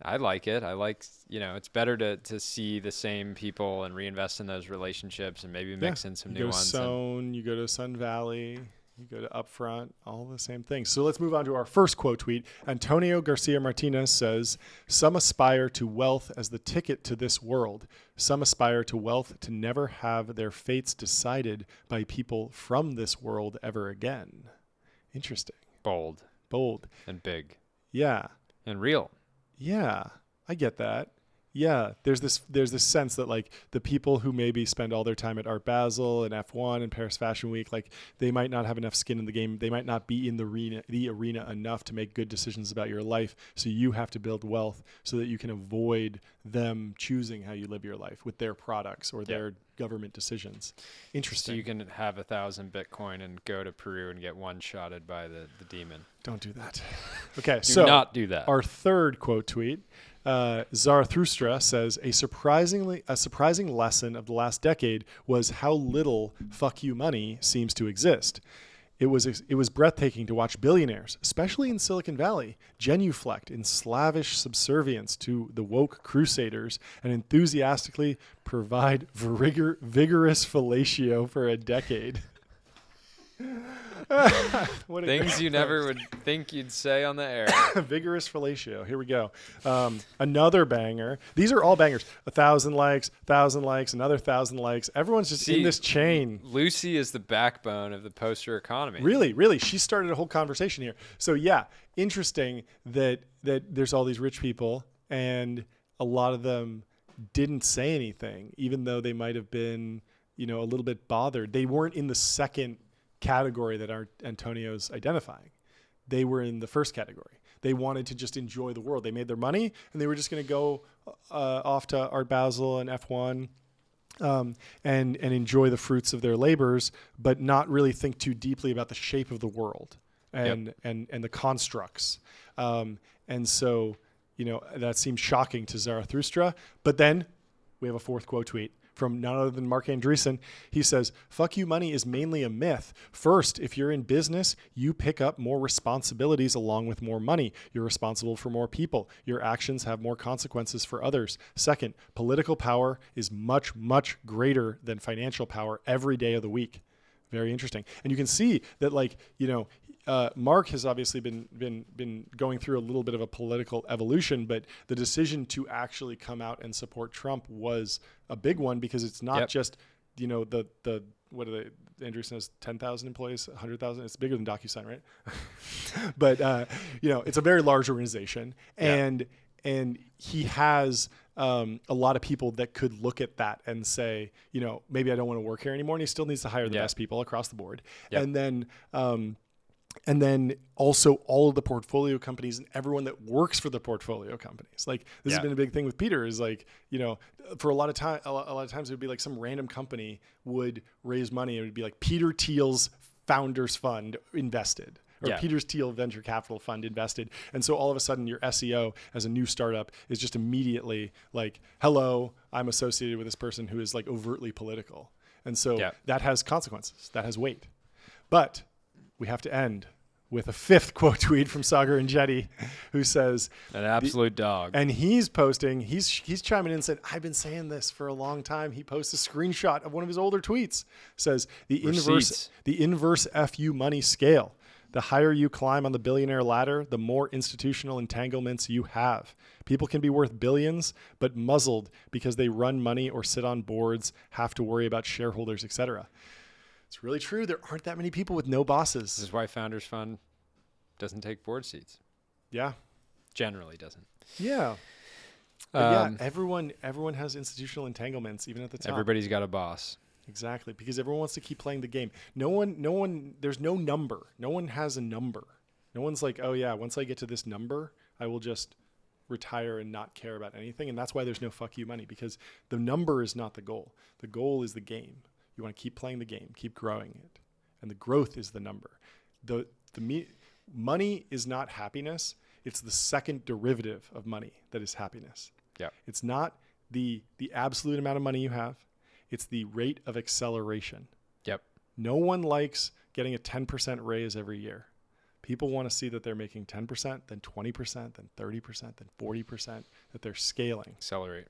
I like it. I like, it's better to see the same people and reinvest in those relationships and maybe mix in some new ones. You go to Sun Valley, you go to Upfront, all the same things. So let's move on to our first quote tweet. Antonio Garcia Martinez says, "Some aspire to wealth as the ticket to this world. Some aspire to wealth to never have their fates decided by people from this world ever again." Interesting. Bold. And big. Yeah. And real. Yeah, I get that. Yeah, there's this sense that like the people who maybe spend all their time at Art Basel and F1 and Paris Fashion Week, like they might not have enough skin in the game. They might not be in the arena enough to make good decisions about your life. So you have to build wealth so that you can avoid them choosing how you live your life with their products or their government decisions. Interesting. So you can have 1,000 Bitcoin and go to Peru and get one-shotted by the demon. Don't do that. Okay, do not do that. Our third quote tweet. Zarathustra says, a surprising lesson of the last decade was how little fuck you money seems to exist. It was breathtaking to watch billionaires, especially in Silicon Valley, genuflect in slavish subservience to the woke crusaders and enthusiastically provide vigorous fellatio for a decade. Things you never would think you'd say on the air. Vigorous fellatio. Here we go. Another banger. These are all bangers. 1,000 likes, 1,000 likes, another 1,000 likes. Everyone's just in this chain. Lucy is the backbone of the poster economy. Really. She started a whole conversation here. So yeah, interesting that there's all these rich people and a lot of them didn't say anything, even though they might have been, a little bit bothered. They weren't in the second category that Antonio's identifying. They were in the first category. They wanted to just enjoy the world. They made their money and they were just going to go off to Art Basel and F1 and enjoy the fruits of their labors, but not really think too deeply about the shape of the world and the constructs. And so, that seems shocking to Zarathustra. But then we have a fourth quote tweet from none other than Mark Andreessen. He says, "Fuck you money is mainly a myth. First, if you're in business, you pick up more responsibilities along with more money. You're responsible for more people. Your actions have more consequences for others. Second, political power is much, much greater than financial power every day of the week." Very interesting. And you can see that, Mark has obviously been going through a little bit of a political evolution, but the decision to actually come out and support Trump was a big one, because it's not just, the what are they? Andrew says 10,000 employees, 100,000. It's bigger than DocuSign, right? But it's a very large organization, and he has a lot of people that could look at that and say, maybe I don't want to work here anymore. And he still needs to hire the best people across the board. And then also all of the portfolio companies and everyone that works for the portfolio companies. Like, this has been a big thing with Peter, is for a lot of times it would be like some random company would raise money. It would be like Peter Thiel's Founders Fund invested, or Peter Thiel Venture Capital Fund invested. And so all of a sudden your SEO as a new startup is just immediately like, hello, I'm associated with this person who is like overtly political. And so that has consequences, that has weight. But we have to end with a fifth quote tweet from Sagar and Jetty, who says, "An absolute dog." And he's posting, he's chiming in and said, "I've been saying this for a long time." He posts a screenshot of one of his older tweets. Says, the inverse FU money scale. The higher you climb on the billionaire ladder, the more institutional entanglements you have. People can be worth billions, but muzzled because they run money or sit on boards, have to worry about shareholders, etc. It's really true. There aren't that many people with no bosses. This is why Founders Fund doesn't take board seats. Yeah. Generally doesn't. Yeah. But everyone has institutional entanglements, even at the top. Everybody's got a boss. Exactly. Because everyone wants to keep playing the game. No one, there's no number. No one has a number. No one's like, oh yeah, once I get to this number, I will just retire and not care about anything. And that's why there's no fuck you money, because the number is not the goal. The goal is the game. You want to keep playing the game, keep growing it. And the growth is the number. Money is not happiness. It's the second derivative of money that is happiness. Yeah. It's not the absolute amount of money you have. It's the rate of acceleration. Yep. No one likes getting a 10% raise every year. People want to see that they're making 10%, then 20%, then 30%, then 40%, that they're scaling. Accelerate.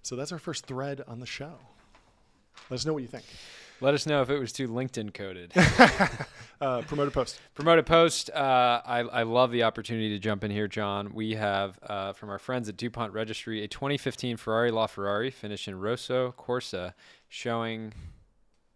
So that's our first thread on the show. Let us know what you think. Let us know if it was too LinkedIn coded. Promote a post. I love the opportunity to jump in here, John. We have, from our friends at DuPont Registry, a 2015 Ferrari LaFerrari finished in Rosso Corsa, showing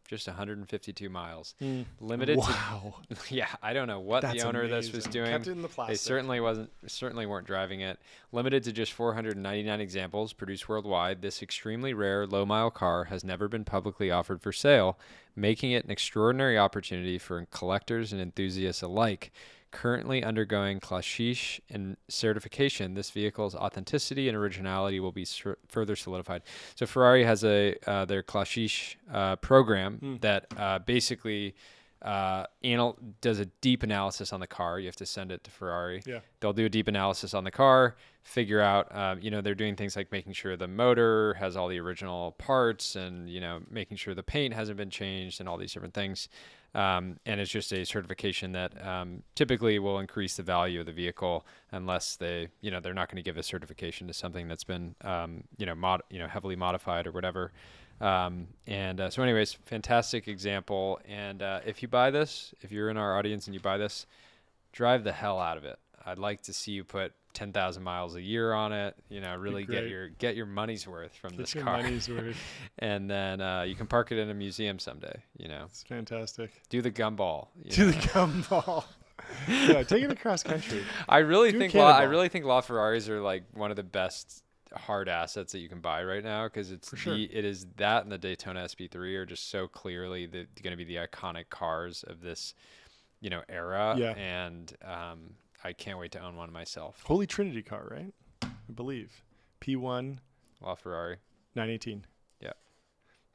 just 152 miles. Limited. Wow. Yeah, I don't know what That's the owner amazing. of this was doing. Kept it in the plastic. They certainly weren't driving it. Limited to just 499 examples produced worldwide, this extremely rare low-mile car has never been publicly offered for sale, making it an extraordinary opportunity for collectors and enthusiasts alike. Currently undergoing Clashish and certification, this vehicle's authenticity and originality will be further solidified. So Ferrari has their Clashish program that basically does a deep analysis on the car. You have to send it to Ferrari. Yeah. They'll do a deep analysis on the car, figure out, they're doing things like making sure the motor has all the original parts and, making sure the paint hasn't been changed and all these different things. And it's just a certification that typically will increase the value of the vehicle unless they're not going to give a certification to something that's been, heavily modified or whatever. So anyways, fantastic example. And if you buy this, if you're in our audience and you buy this, drive the hell out of it. I'd like to see you put 10,000 miles a year on it, really get your money's worth from this car. Money's worth. And then you can park it in a museum someday, It's fantastic. Do the gumball. Do the gumball. Yeah, take it across country. I really think LaFerraris are like one of the best hard assets that you can buy right now, because it is that and the Daytona SP3 are just so clearly going to be the iconic cars of this, era. Yeah. And I can't wait to own one myself. Holy Trinity car, right? I believe. P1. LaFerrari. 918. Yeah.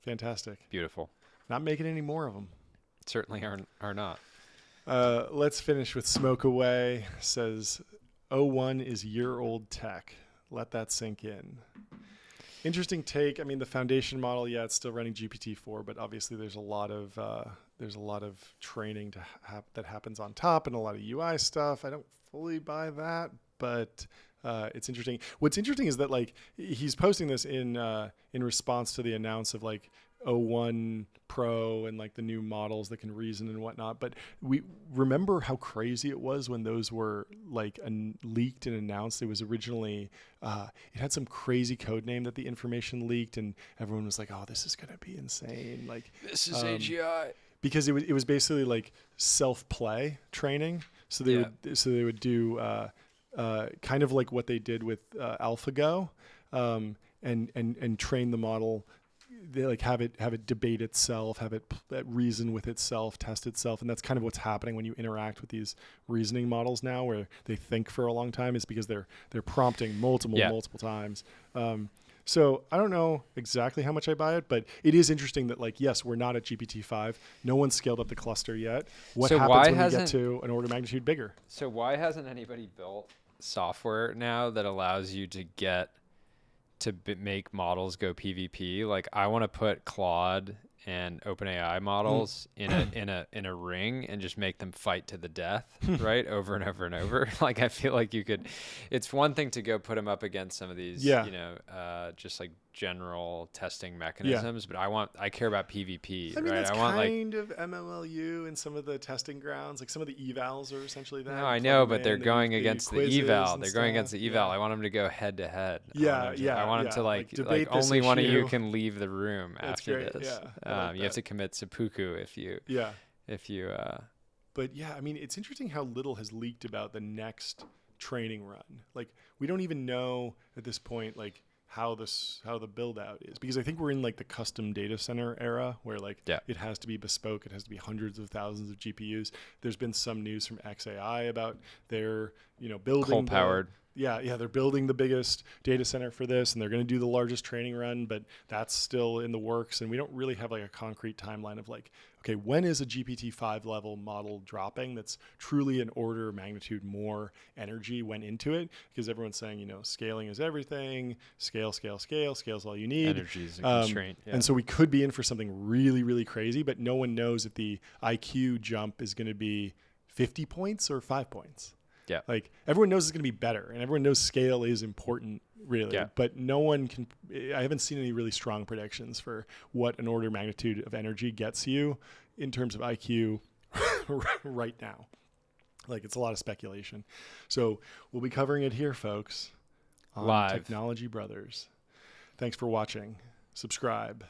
Fantastic. Beautiful. Not making any more of them. Certainly are not. Let's finish with Smoke Away. Says '01 is year-old tech. Let that sink in. Interesting take. I mean, the foundation model, yeah, it's still running GPT-4, but obviously there's a lot of training that happens on top and a lot of UI stuff. I don't fully buy that, but it's interesting. What's interesting is that like he's posting this in response to the announce of like '01 Pro and like the new models that can reason and whatnot. But we remember how crazy it was when those were like leaked and announced. It was originally it had some crazy code name that the information leaked, and everyone was like, "Oh, this is gonna be insane!" Like this is AGI. Because it was basically like self-play training. So they would do kind of like what they did with AlphaGo, and train the model. They like have it debate itself, have it reason with itself, test itself, and that's kind of what's happening when you interact with these reasoning models now, where they think for a long time, is because they're prompting multiple times. So I don't know exactly how much I buy it, but it is interesting that like, yes, we're not at GPT-5. No one's scaled up the cluster yet. What happens when you get to an order of magnitude bigger? So why hasn't anybody built software now that allows you to get to make models go PvP? Like I want to put Claude and OpenAI models in a ring and just make them fight to the death, right? Over and over and over. Like I feel like you could. It's one thing to go put them up against some of these, just like general testing mechanisms, but I care about PvP, I mean, right? It's I want kind of MLLU in some of the testing grounds. Like some of the evals are essentially that. No, I know, but they're going against the eval. They're going against the eval. I want them to go head to head. I want them to like only one of you can leave the room after this. You have to commit seppuku if you. But yeah, I mean, it's interesting how little has leaked about the next training run. Like we don't even know at this point, like how the build out is, because I think we're in like the custom data center era where like it has to be bespoke. It has to be hundreds of thousands of GPUs. There's been some news from XAI about their, building coal powered. They're building the biggest data center for this, and they're going to do the largest training run, but that's still in the works. And we don't really have like a concrete timeline of like, okay, when is a GPT-5 level model dropping that's truly an order of magnitude more energy went into it? Because everyone's saying, scaling is everything. Scale's all you need. Energy is a constraint. And so we could be in for something really, really crazy, but no one knows if the IQ jump is going to be 50 points or 5 points. Yeah. Like everyone knows it's going to be better, and everyone knows scale is important, really. Yeah. But no one can. I haven't seen any really strong predictions for what an order of magnitude of energy gets you in terms of IQ right now. Like it's a lot of speculation. So we'll be covering it here, folks, on Live. Technology Brothers. Thanks for watching. Subscribe.